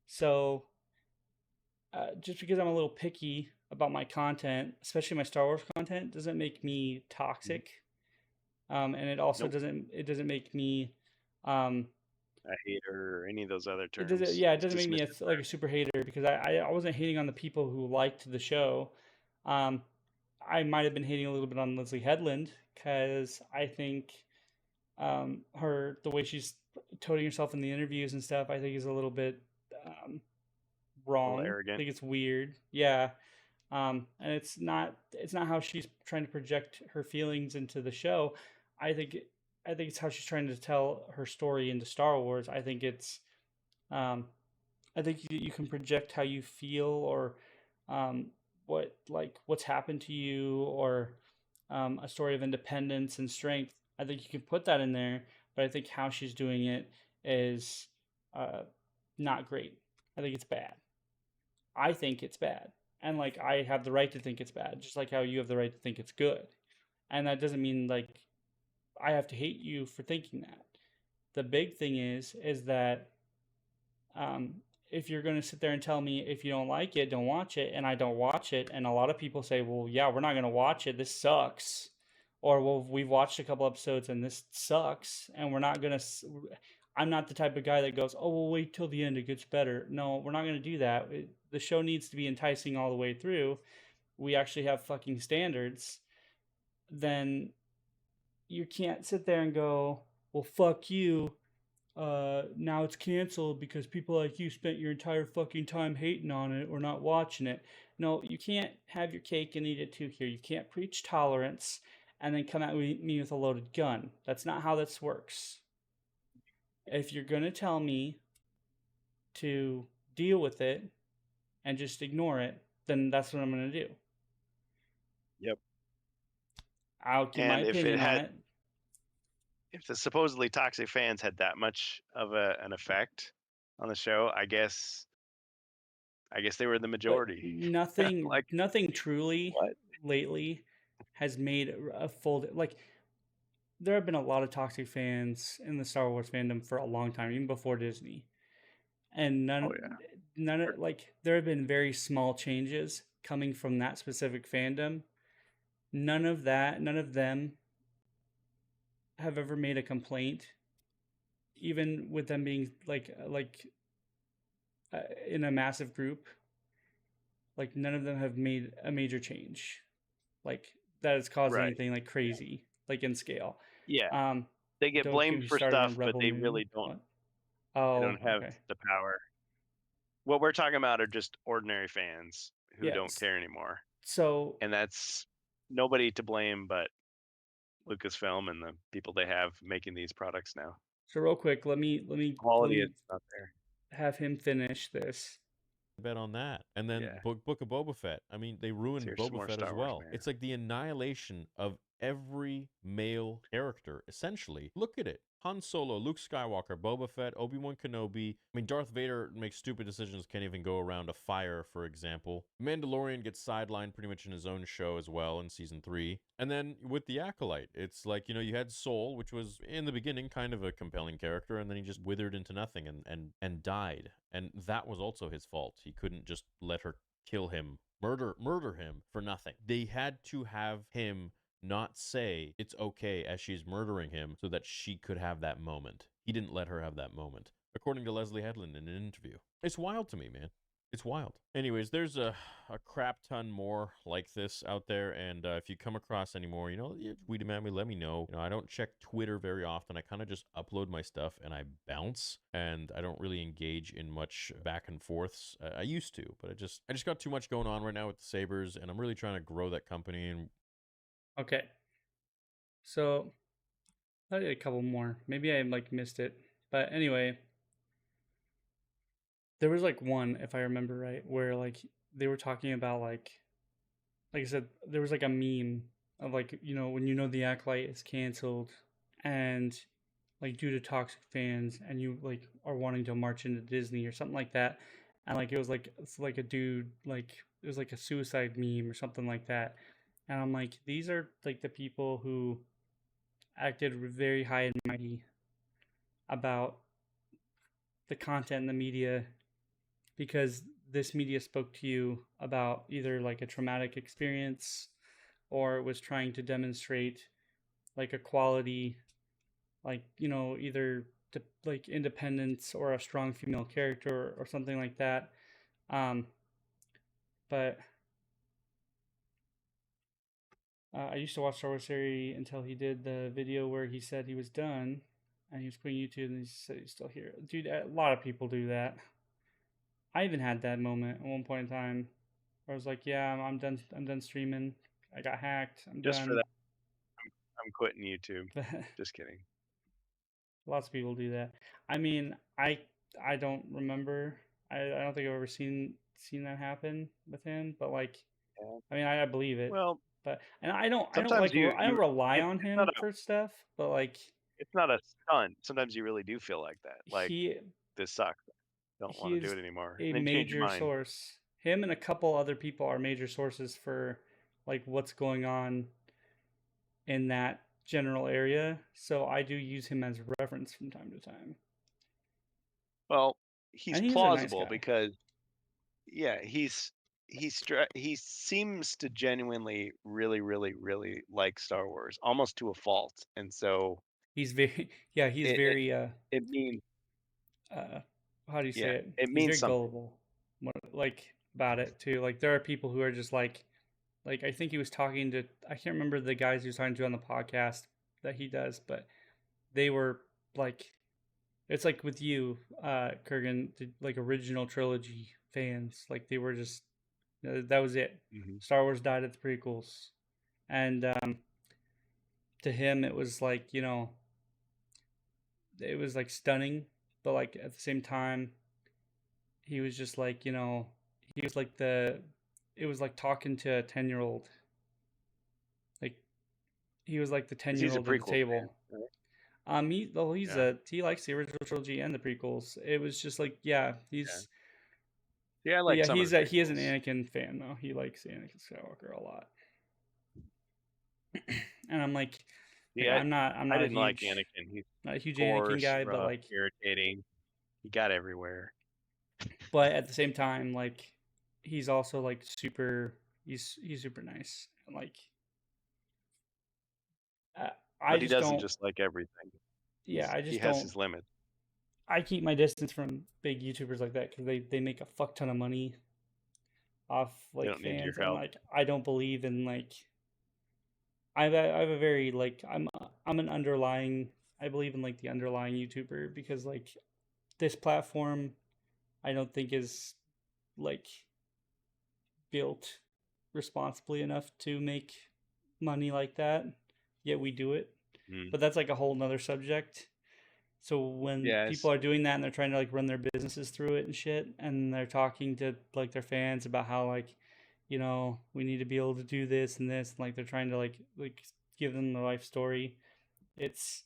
So just because I'm a little picky about my content, especially my Star Wars content, doesn't make me toxic. And it also doesn't make me a hater or any of those other terms. It doesn't make me like a super hater, because I wasn't hating on the people who liked the show. I might have been hating a little bit on Leslie Headland, because I think the way she's toting herself in the interviews and stuff, I think is a little bit wrong. Arrogant. I think it's weird. Yeah. And it's not how she's trying to project her feelings into the show. I think it's how she's trying to tell her story into Star Wars. I think it's I think you can project how you feel, or what's happened to you, or a story of independence and strength. I think you can put that in there, but I think how she's doing it is not great. I think it's bad. I think it's bad. And like, I have the right to think it's bad, just like how you have the right to think it's good. And that doesn't mean like I have to hate you for thinking that. The big thing is that if you're going to sit there and tell me if you don't like it, don't watch it, and I don't watch it, and a lot of people say, well, yeah, we're not going to watch it, this sucks. Or, well, we've watched a couple episodes and this sucks, and we're not going to... I'm not the type of guy that goes, oh, we'll wait till the end, it gets better. No, we're not going to do that. The show needs to be enticing all the way through. We actually have fucking standards. Then you can't sit there and go, well, fuck you. Now it's canceled because people like you spent your entire fucking time hating on it or not watching it. No, you can't have your cake and eat it too here. You can't preach tolerance and then come at me with a loaded gun. That's not how this works. If you're going to tell me to deal with it and just ignore it, then that's what I'm going to do. Yep. I'll give my opinion on it. If the supposedly toxic fans had that much of an effect on the show, I guess they were the majority. But nothing truly lately has made a full, like, there have been a lot of toxic fans in the Star Wars fandom for a long time, even before Disney. And none of, like, there have been very small changes coming from that specific fandom. None of them have ever made a complaint, even with them being like in a massive group, like none of them have made a major change, like that has caused Right. anything like crazy, like in scale. Yeah. Um, They get don't get blamed me for started on stuff, but Rebel they Moon. really don't. What? They Oh, don't have okay. the power. What we're talking about are just ordinary fans who Yeah, don't care anymore, So and that's nobody to blame but Lucasfilm and the people they have making these products now. so real quick, let me Quality is not there. have him finish this. Bet on that. And then Yeah. Book of Boba Fett. I mean, they ruined Here's some Boba more Fett as Star Wars, well. man. It's like the annihilation of every male character, essentially. Look at it. Han Solo, Luke Skywalker, Boba Fett, Obi-Wan Kenobi. I mean, Darth Vader makes stupid decisions, can't even go around a fire, for example. Mandalorian gets sidelined pretty much in his own show as well in season 3. And then with the Acolyte, it's like, you had Soul, which was in the beginning kind of a compelling character, and then he just withered into nothing and died. And that was also his fault. He couldn't just let her kill him, murder him for nothing. They had to have him not say it's okay as she's murdering him so that she could have that moment. He didn't let her have that moment, according to Leslie Headland in an interview. It's wild to me, man. It's wild. Anyways, there's a crap ton more like this out there, and if you come across any more, tweet them at me, let me know. I don't check Twitter very often. I kind of just upload my stuff and I bounce, and I don't really engage in much back and forths. I used to, but I just got too much going on right now with the Sabres, and I'm really trying to grow that company. And Okay. So I did a couple more. Maybe I missed it, but anyway. There was one, if I remember right, where they were talking about like I said, there was a meme of when the Acolyte is canceled and due to toxic fans and you are wanting to march into Disney or something like that, and it was it's a dude it was a suicide meme or something like that, and I'm like, these are the people who acted very high and mighty about the content in the media because this media spoke to you about either a traumatic experience or was trying to demonstrate a quality, either independence or a strong female character or something like that. But I used to watch Star Wars Theory until he did the video where he said he was done and he was quitting YouTube and he said he's still here. Dude, a lot of people do that. I even had that moment at one point in time where I was like, yeah, I'm done. I'm done streaming. I got hacked. I'm Just done. for that, I'm quitting YouTube. Just kidding. Lots of people do that. I mean, I don't remember. I don't think I've ever seen that happen with him. But Yeah. I mean, I believe it. Well, but and I don't rely on him for stuff. But it's not a stunt. Sometimes you really do feel like that. This sucks. Don't want to do it anymore. A then major source. Him and a couple other people are major sources for what's going on in that general area. So I do use him as a reference from time to time. Well, he's plausible nice because he seems to genuinely really, really, really like Star Wars, almost to a fault. And so he's very it means how do you say it? It means he's very something. Gullible, about it too. There are people who are just I think he was talking to, I can't remember the guys he was talking to on the podcast that he does, but they were it's with you, Kurgan, the original trilogy fans. They were just, that was it. Mm-hmm. Star Wars died at the prequels. And to him, it was it was stunning, but at the same time, he was just he was it was talking to a 10-year-old. He was the 10-year-old at the table. Fan, right? He likes the original trilogy and the prequels. It was just he's I like some of the prequels. He is an Anakin fan though. He likes Anakin Skywalker a lot. And I'm I'm not I didn't like Anakin. He's not a huge Anakin guy, rough, but irritating. He got everywhere. But at the same time, he's also super. He's super nice. And but he doesn't just like everything. Yeah, he has his limits. I keep my distance from big YouTubers like that because they make a fuck ton of money off They like don't need your fans, and help. like I don't believe in like I have a very like I'm an underlying I believe in like the underlying YouTuber because like this platform I don't think is like built responsibly enough to make money like that. Yet we do it. Mm. But that's like a whole nother subject. So when Yeah, people are doing that and they're trying to like run their businesses through it and shit, and they're talking to like their fans about how like, you know, we need to be able to do this and this, and like they're trying to like give them the life story. It's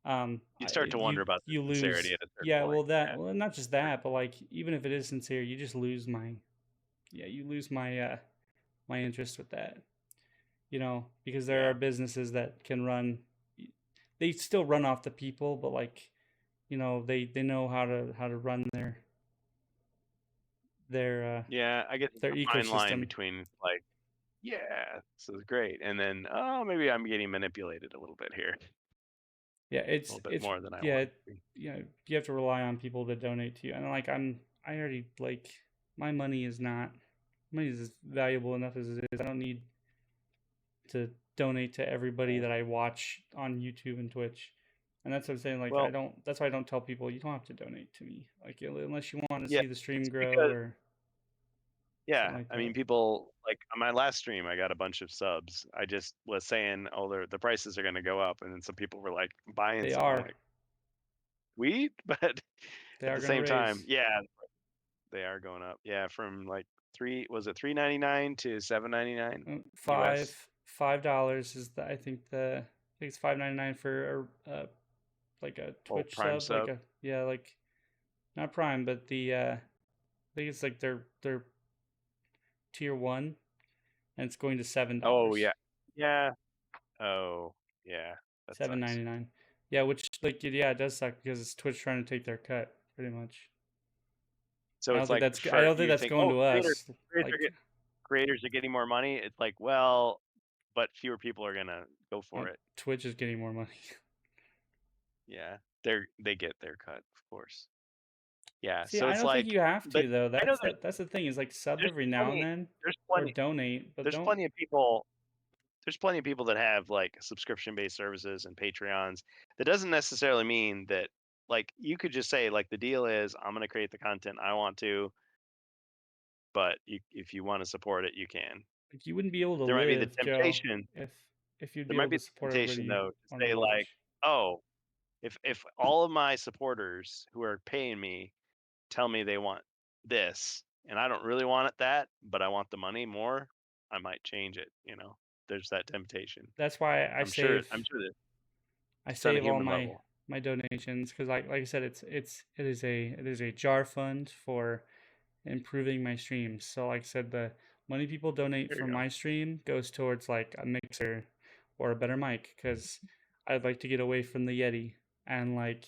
you start to wonder about the you sincerity lose. at a certain Yeah, point. well that well not just that, but like even if it is sincere, you just lose my you lose my my interest with that. You know, because there are businesses that can run they still run off the people, but like you know they know how to run their Yeah, I guess their there's a fine line ecosystem. between like, yeah, this is great, and then maybe I'm getting manipulated a little bit here, Yeah, a little bit more than I want to be. you know you have to rely on people to donate to you, and like I already like my money is not money is valuable enough as it is. I don't need to donate to everybody that I watch on YouTube and Twitch. And that's what I'm saying. Like, I Well, don't. That's why I don't tell people you don't have to donate to me. Like, unless you want to yeah, see the stream it's grow because or something yeah, like I that. mean, people like on my last stream, I got a bunch of subs. I just was saying, oh, the prices are going to go up, and then some people were like buying They some. I'm are. like, weed, but They at are the gonna same time, raise yeah, they are going up. Yeah, from like $3.99 to $7.99 US. $5 is the I think it's $5.99 for a like a Oh, Twitch Prime sub, like sub. a yeah, like not Prime, but the I think it's like their tier one, and it's going to Oh $7. yeah, yeah. Oh yeah, that Seven sucks. ninety nine. Yeah, which like yeah, it does suck because it's Twitch trying to take their cut pretty much. So it's like I for don't think you that's think, going oh, to us. Like creators are getting more money. It's like, well, but fewer people are gonna go for it. Twitch is getting more money. Yeah, they get their cut, of course. Yeah, See, so I it's don't think like, you have but to though. I know That's the thing is like sub there's every now and plenty then there's or plenty donate, but there's don't. plenty of people there's plenty of people that have like subscription based services and Patreons. That doesn't necessarily mean that like you could just say like the deal is I'm gonna create the content I want to, but if you want to support it, you can. Like you wouldn't be able to There might be the live, Joe, temptation. if you'd There be might able be to the support everybody temptation you though to want to say like, watch. oh, if all of my supporters who are paying me tell me they want this and I don't really want it that, but I want the money more, I might change it, you know. There's that temptation. That's why I'm sure that I just on a save all human level. my donations because like I said it is a jar fund for improving my streams. So like I said, the money people donate There you from go. my stream goes towards like a mixer or a better mic because I'd like to get away from the Yeti and like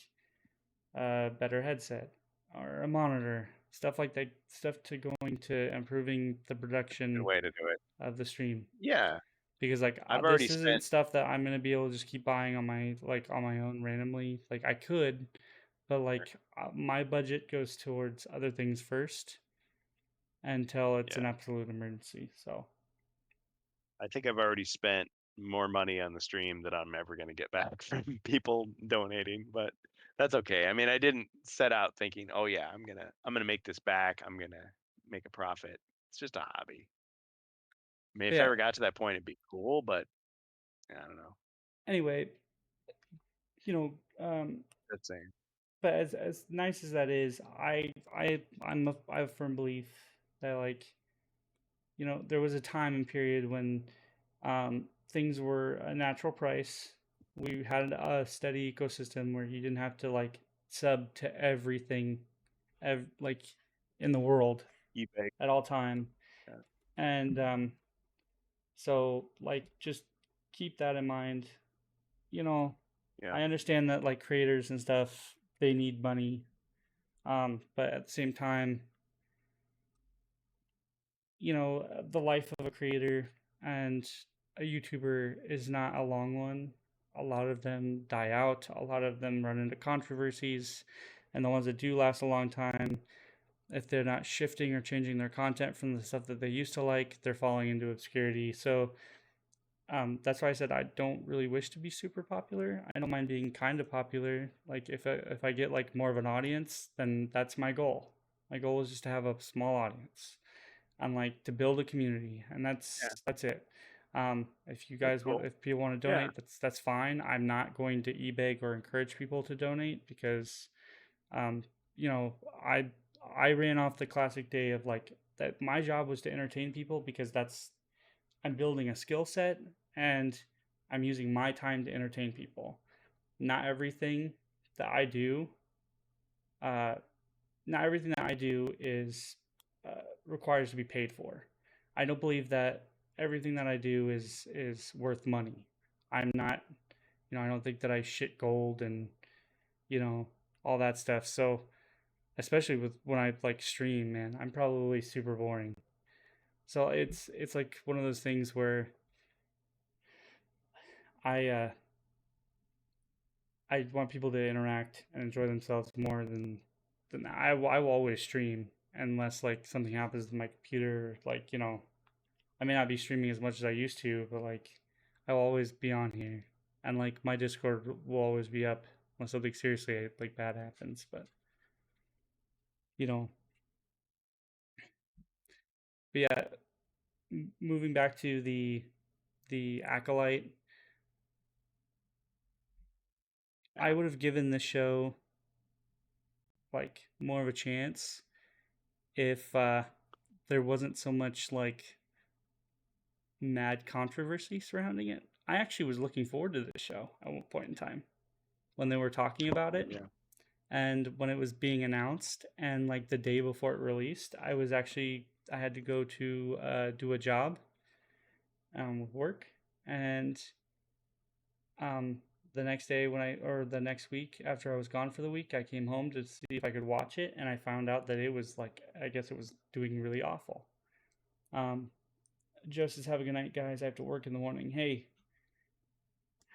a better headset or a monitor, stuff like that, stuff to going to improving the Good production way to do it. of the stream. Yeah. Because like I've already this isn't spent stuff that I'm gonna be able to just keep buying on my own randomly. Like I could, but like my budget goes towards other things first until it's an yeah. absolute emergency. So I think I've already spent more money on the stream that I'm ever going to get back from people donating, but that's okay. I mean, I didn't set out thinking, "Oh yeah, I'm going to make this back. I'm going to make a profit." It's just a hobby. I mean, if I yeah. ever got to that point it'd be cool, but I don't know. Anyway, you know, That's saying. but as nice as that is, I have a firm belief that like, you know, there was a time and period when things were a natural price. We had a steady ecosystem where you didn't have to like sub to everything, like in the world eBay. at all time, Yeah. and so like just keep that in mind. You know, Yeah. I understand that like creators and stuff they need money, but at the same time, you know, the life of a creator and a YouTuber is not a long one. A lot of them die out, a lot of them run into controversies, And the ones that do last a long time, if they're not shifting or changing their content from the stuff that they used to like, they're falling into obscurity. So that's why I said I don't really wish to be super popular. I don't mind being kind of popular. Like if I get like more of an audience, then that's my goal. My goal is just to have a small audience and like to build a community, and that's it. If you guys cool. if people want to donate, that's fine. I'm not going to e-beg or encourage people to donate because you know, I ran off the classic day of like that my job was to entertain people because I'm building a skill set and I'm using my time to entertain people. Not everything that I do, is requires to be paid for. I don't believe that everything that I do is worth money. I'm not, I don't think that I shit gold and all that stuff. So especially with when I like stream, man, I'm probably super boring. So it's like one of those things where I want people to interact and enjoy themselves more than I will always stream unless like something happens to my computer. Like I may not be streaming as much as I used to, but like I will always be on here, and like my Discord will always be up unless something seriously like bad happens. But but yeah, moving back to the Acolyte, I would have given the show like more of a chance if there wasn't so much like mad controversy surrounding it. I actually was looking forward to this show at one point in time when they were talking about it. Yeah. And when it was being announced and like the day before it released, I had to go to do a job with work, and the next day the next week after I was gone for the week, I came home to see if I could watch it, and I found out that it was like, I guess it was doing really awful. Just have a good night, guys. I have to work in the morning. Hey,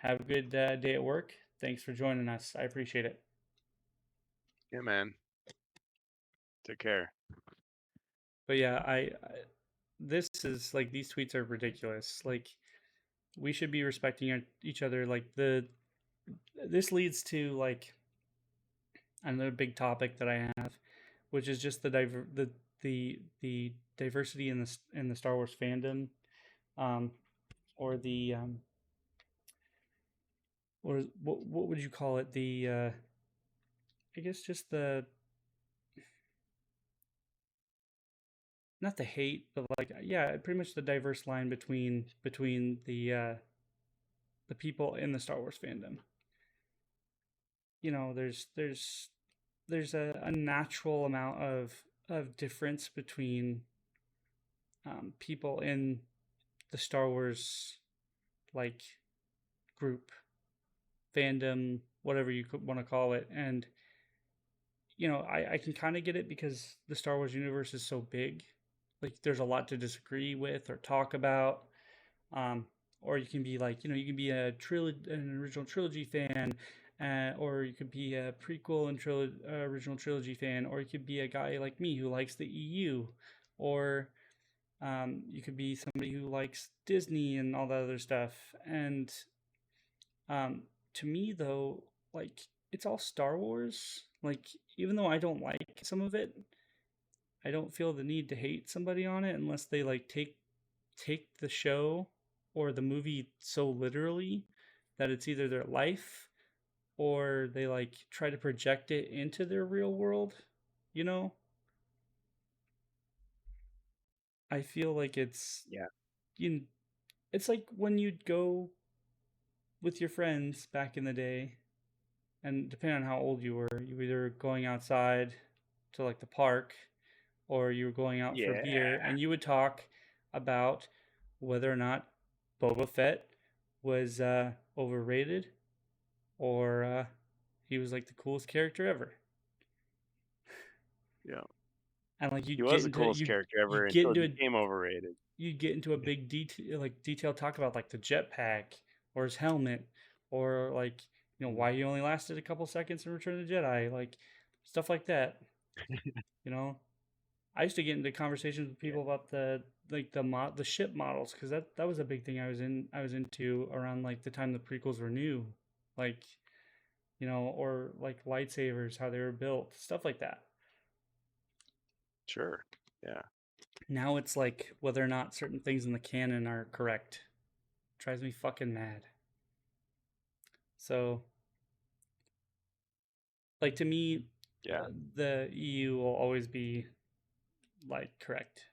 have a good day at work. Thanks for joining us. I appreciate it. Yeah, man. Take care. But yeah, this is like, these tweets are ridiculous. Like, we should be respecting each other. Like this leads to like another big topic that I have, which is just the diversity in the Star Wars fandom, or the or what would you call it? The I guess just the, not the hate, but like, yeah, pretty much the diverse line between the people in the Star Wars fandom. There's a natural amount of difference between people in the Star Wars like group, fandom, whatever you could want to call it. And I can kind of get it because the Star Wars universe is so big. Like there's a lot to disagree with or talk about. Or you can be like, you can be an original trilogy fan, or you could be a prequel and original trilogy fan, or you could be a guy like me who likes the EU, or you could be somebody who likes Disney and all that other stuff. And to me, though, like, it's all Star Wars. Like, even though I don't like some of it, I don't feel the need to hate somebody on it unless they like take the show or the movie so literally that it's either their life or they like try to project it into their real world. I feel like it's it's like when you'd go with your friends back in the day, and depending on how old you were, you were either going outside to like the park or you were going out for beer, and you would talk about whether or not Boba Fett was overrated or he was like the coolest character ever. Yeah. And like he was the coolest character ever until he became overrated. You'd get into a big detailed talk about like the jetpack or his helmet, or like why he only lasted a couple seconds in Return of the Jedi. Like stuff like that. You know, I used to get into conversations with people about the ship models, because that was a big thing I was into around like the time the prequels were new, like, you know, or like lightsabers, how they were built, stuff like that. Sure. Yeah. Now it's like whether or not certain things in the canon are correct. Drives me fucking mad. So, like, to me, Yeah. the EU will always be like correct,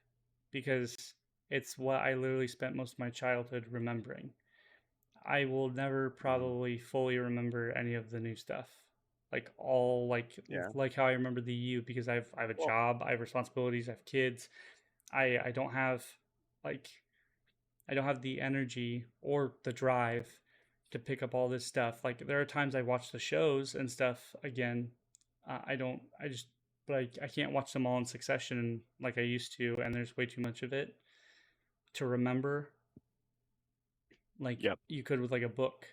because it's what I literally spent most of my childhood remembering. I will never probably fully remember any of the new stuff. Like all Yeah. like how I remember the EU, because I have a Well- job, I have responsibilities, I have kids. I don't have like I don't have the energy or the drive to pick up all this stuff. Like there are times I watch the shows and stuff again. I can't watch them all in succession like I used to, and there's way too much of it to remember. Like Yep. you could with like a book.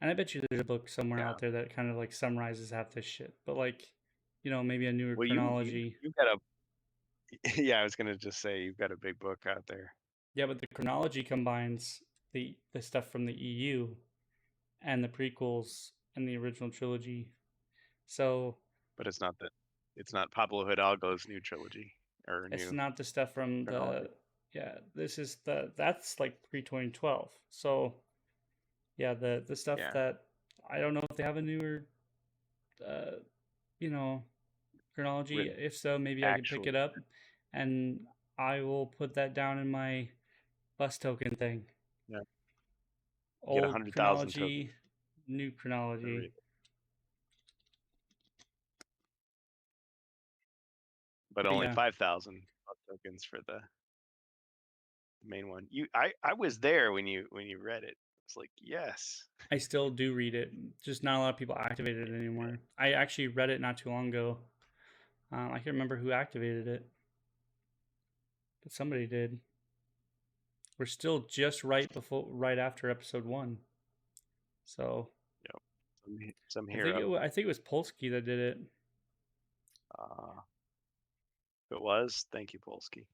And I bet you there's a book somewhere Yeah. out there that kind of like summarizes half this shit. But like, you know, maybe a newer Well, chronology. you got a. Yeah, I was gonna just say you've got a big book out there. Yeah, but the chronology combines the stuff from the EU and the prequels and the original trilogy. So But it's not Pablo Hidalgo's new trilogy or it's new not the stuff from chronology. this is that's like pre-2012. So yeah, the stuff Yeah. that I don't know if they have a newer you know, chronology. With If so, maybe I can pick it up, and I will put that down in my bus token thing. Yeah. Get Old 100,000 chronology, new chronology. read. But only yeah. 5,000 tokens for the main one. I was there when you read it. It's like, yes. I still do read it. Just not a lot of people activate it anymore. I actually read it not too long ago. I can't remember who activated it, but somebody did. We're still just right after episode 1. So Some hero. I think it was Polsky that did it. If it was, thank you, Polsky.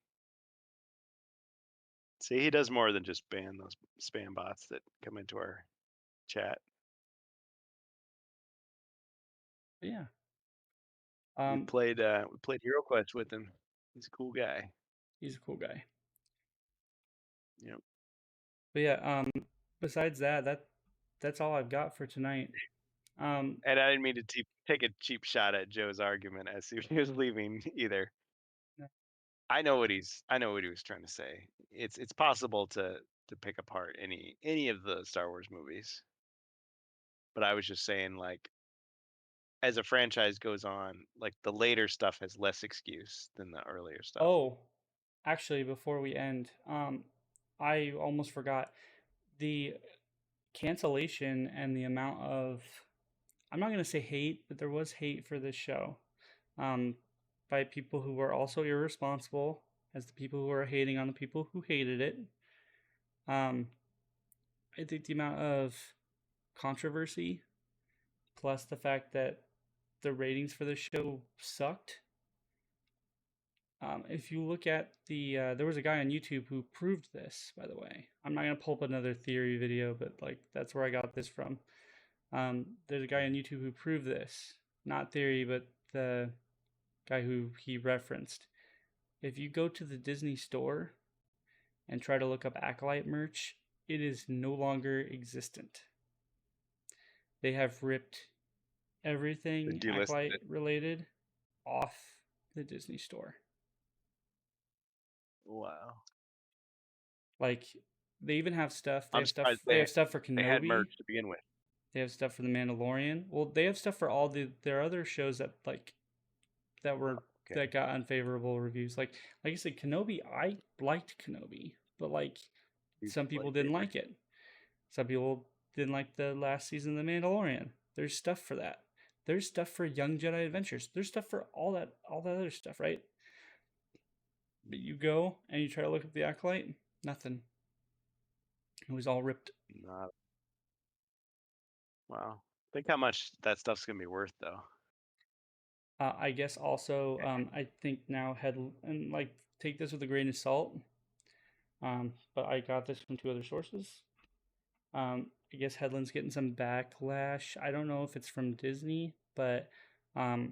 See, he does more than just ban those spam bots that come into our chat. But yeah. We played HeroQuest with him. He's a cool guy. He's a cool guy. Yep. But yeah, besides that's all I've got for tonight. And I didn't mean to take a cheap shot at Joe's argument as he was leaving either. No. I know what he was trying to say. It's possible to pick apart any of the Star Wars movies. But I was just saying, like, as a franchise goes on, like the later stuff has less excuse than the earlier stuff. Oh, actually, before we end, I almost forgot the cancellation and the amount of, I'm not gonna say hate, but there was hate for this show, by people who were also irresponsible as the people who are hating on the people who hated it. I think the amount of controversy, plus the fact that the ratings for the show sucked. If you look at there was a guy on YouTube who proved this, by the way. I'm not going to pull up another theory video, but like that's where I got this from. There's a guy on YouTube who proved this. Not theory, but the guy who he referenced. If you go to the Disney store and try to look up Acolyte merch, it is no longer existent. They have ripped everything Acolyte related off the Disney store. Wow. Like they even have stuff. They have stuff for Kenobi. They had merch to begin with. They have stuff for the Mandalorian. Well, they have stuff for all their other shows that that got unfavorable reviews. Like I said, Kenobi. I liked Kenobi, but like some people didn't like it. Some people didn't like the last season of the Mandalorian. There's stuff for that. There's stuff for Young Jedi Adventures. There's stuff for all that other stuff, right? But you go and you try to look up the Acolyte, nothing. It was all ripped. Wow. Think how much that stuff's gonna be worth, though. I guess also, I think now and like take this with a grain of salt. But I got this from two other sources. I guess Headland's getting some backlash. I don't know if it's from Disney, but I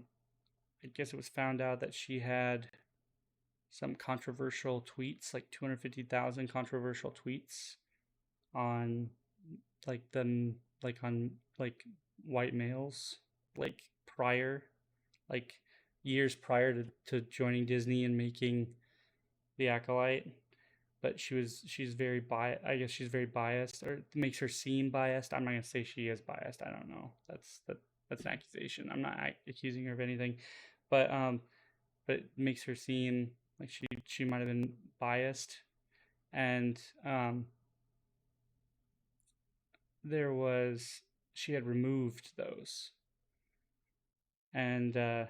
guess it was found out that she had some controversial tweets, like 250,000 controversial tweets on on white males, like prior, like years prior to joining Disney and making the Acolyte. But she's very biased. I guess she's very biased, or it makes her seem biased. I'm not gonna say she is biased. I don't know. That's an accusation. I'm not accusing her of anything, but it makes her seem like she might have been biased, and she had removed those, and I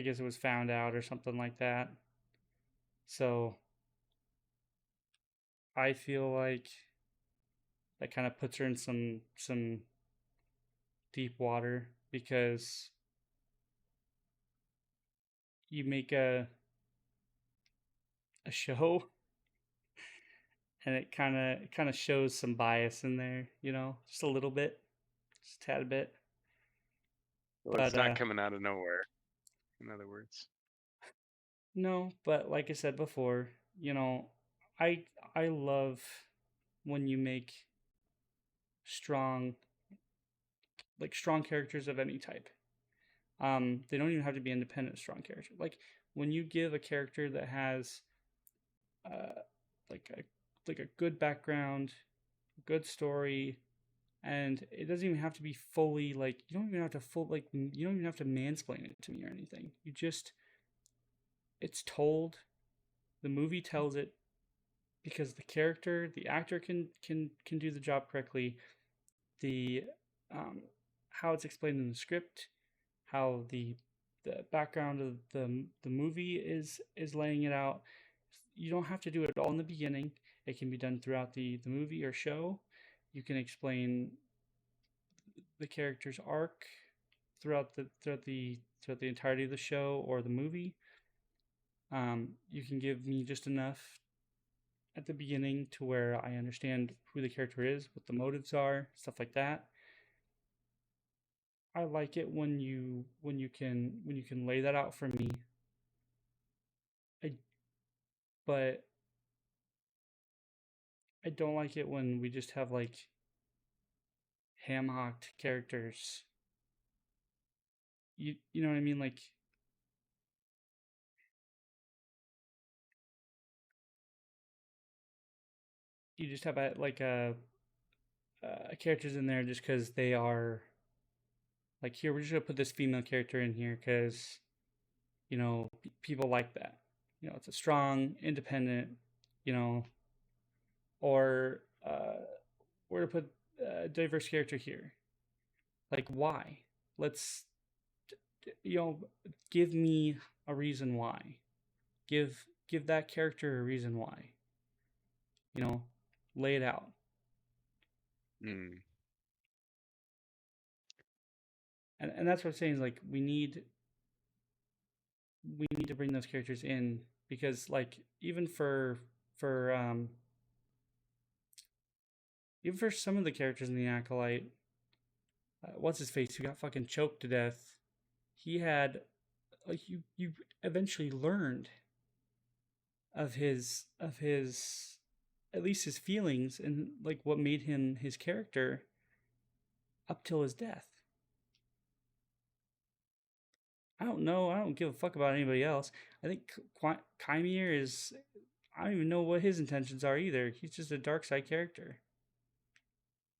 guess it was found out or something like that. So I feel like that kind of puts her in some deep water, because you make a show and it kind of shows some bias in there, just a little bit, just a tad bit. Well, it's not coming out of nowhere, in other words. No, but like I said before, I love when you make strong characters of any type. They don't even have to be independent strong characters. Like when you give a character that has like a good background, good story, and it doesn't even have to be fully you don't even have to mansplain it to me or anything. It's told, the movie tells it, because the actor can do the job correctly. The how it's explained in the script, how the background of the movie is laying it out. You don't have to do it all in the beginning. It can be done throughout the movie or show. You can explain the character's arc throughout the entirety of the show or the movie. You can give me just enough at the beginning to where I understand who the character is, what the motives are, stuff like that. I like it when you can lay that out for me. But I don't like it when we just have ham-hocked characters. You know what I mean? Like, you just have characters in there just because they are like, here, we're just gonna put this female character in here because people like that. It's a strong, independent, or we're gonna put a diverse character here. Like, why? Let's give me a reason why. Give that character a reason why. Lay it out. And that's what I'm saying, is like, we need to bring those characters in, because even for some of the characters in the Acolyte, what's his face, who got fucking choked to death, he had you eventually learned of his at least his feelings and what made him his character up till his death. I don't know. I don't give a fuck about anybody else. I think Kymir is... I don't even know what his intentions are either. He's just a dark side character.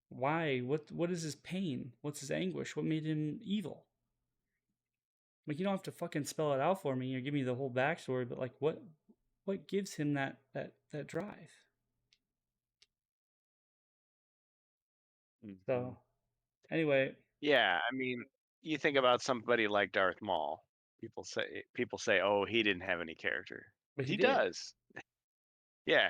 Why? What is his pain? What's his anguish? What made him evil? You don't have to fucking spell it out for me or give me the whole backstory, but what gives him that drive? So, anyway. Yeah, I mean, you think about somebody like Darth Maul. People say, oh, he didn't have any character, but he does. Yeah,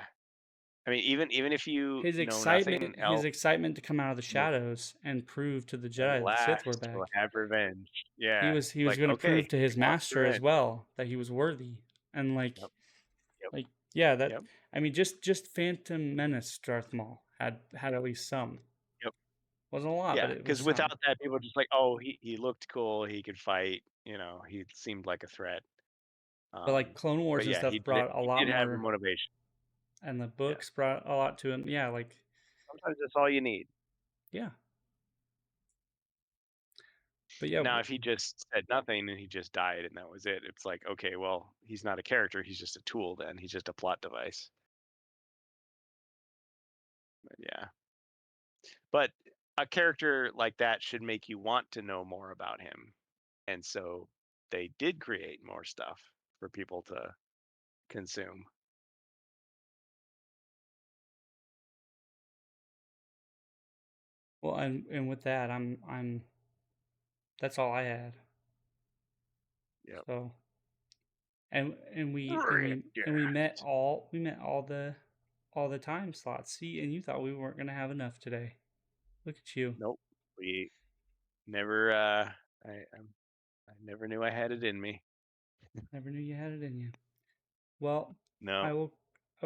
I mean, even if you his know excitement, nothing else, to come out of the shadows and prove to the at Jedi that the Sith last were back. will have revenge. He Yeah, was it's like, going to okay, prove to his he wants master as revenge. well that he was worthy, and Yep. Yep. like yeah, that Yep. I mean, just Phantom Menace Darth Maul had at least some. Yep. Wasn't a lot, Yeah, but it was because some. without that, people are just like, oh, he looked cool, he could fight, you know, he seemed like a threat. But like Clone Wars But and yeah, stuff brought a he lot did have the more, motivation. and the Yeah. books brought a lot to him. Yeah, like Sometimes that's all you need. yeah. But yeah, Now, if he just said nothing and he just died and that was it, it's like, okay, well, he's not a character, he's just a tool then. He's just a plot device. But yeah. But a character like that should make you want to know more about him. And so they did create more stuff for people to consume. well, and with that, I'm that's all I had. Yep. So, and we met all the time slots. See, and you thought we weren't gonna have enough today. Look at you. Nope. We never I never knew I had it in me. Never knew you had it in you. Well, No. I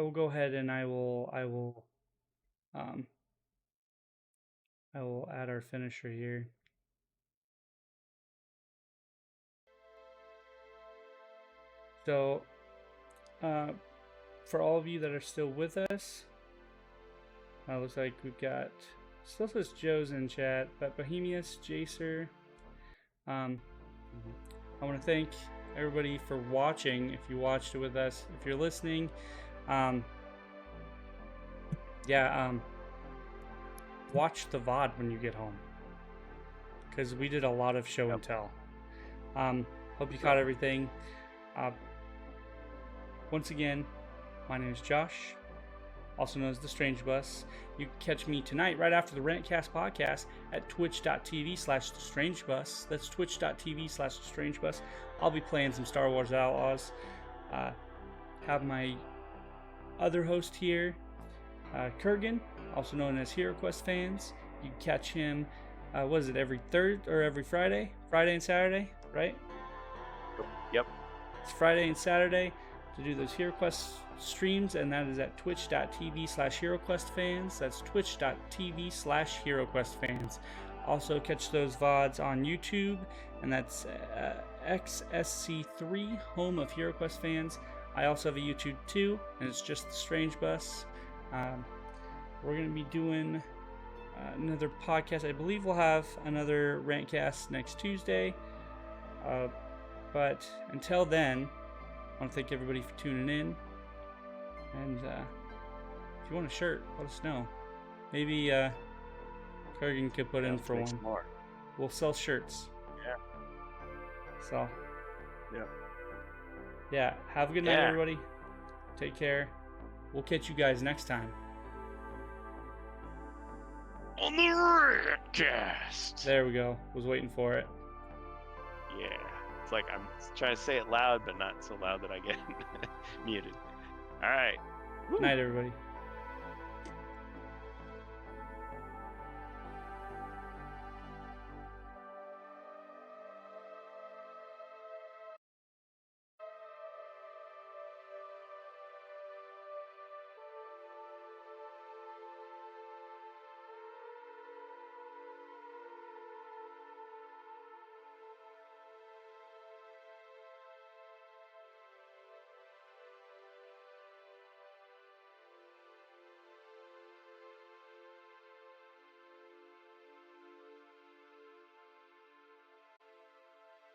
will go ahead and I will add our finisher here. So, for all of you that are still with us, looks like we've got still says Joe's in chat, but Bohemius, Jacer. I want to thank everybody for watching. If you watched it with us, if you're listening, watch the VOD when you get home, because we did a lot of show and tell. Hope you caught everything. Once again, my name is Josh, also known as The Strange Bus. You can catch me tonight right after the RantCast Podcast at twitch.tv/TheStrangeBus. That's twitch.tv/TheStrangeBus. I'll be playing some Star Wars Outlaws. Have my other host here, Kurgan, also known as HeroQuest Fans. You can catch him, every third or every Friday? Friday and Saturday, right? Yep. It's Friday and Saturday to do those HeroQuest streams, and that is at twitch.tv/HeroQuestFans. That's twitch.tv/HeroQuestFans. Also catch those VODs on YouTube, and that's XSC3, home of HeroQuest Fans. I also have a YouTube too, and it's just The Strange Bus. We're going to be doing another podcast. I believe we'll have another RantCast next Tuesday. But until then, I want to thank everybody for tuning in. And if you want a shirt, let us know. Maybe Kurgan could put in for one. More. We'll sell shirts. Yeah. So. Yeah. Yeah. Have a good night, everybody. Take care. We'll catch you guys next time on the RantCast. There we go. Was waiting for it. Yeah. It's like I'm trying to say it loud, but not so loud that I get muted. All right. Night, everybody.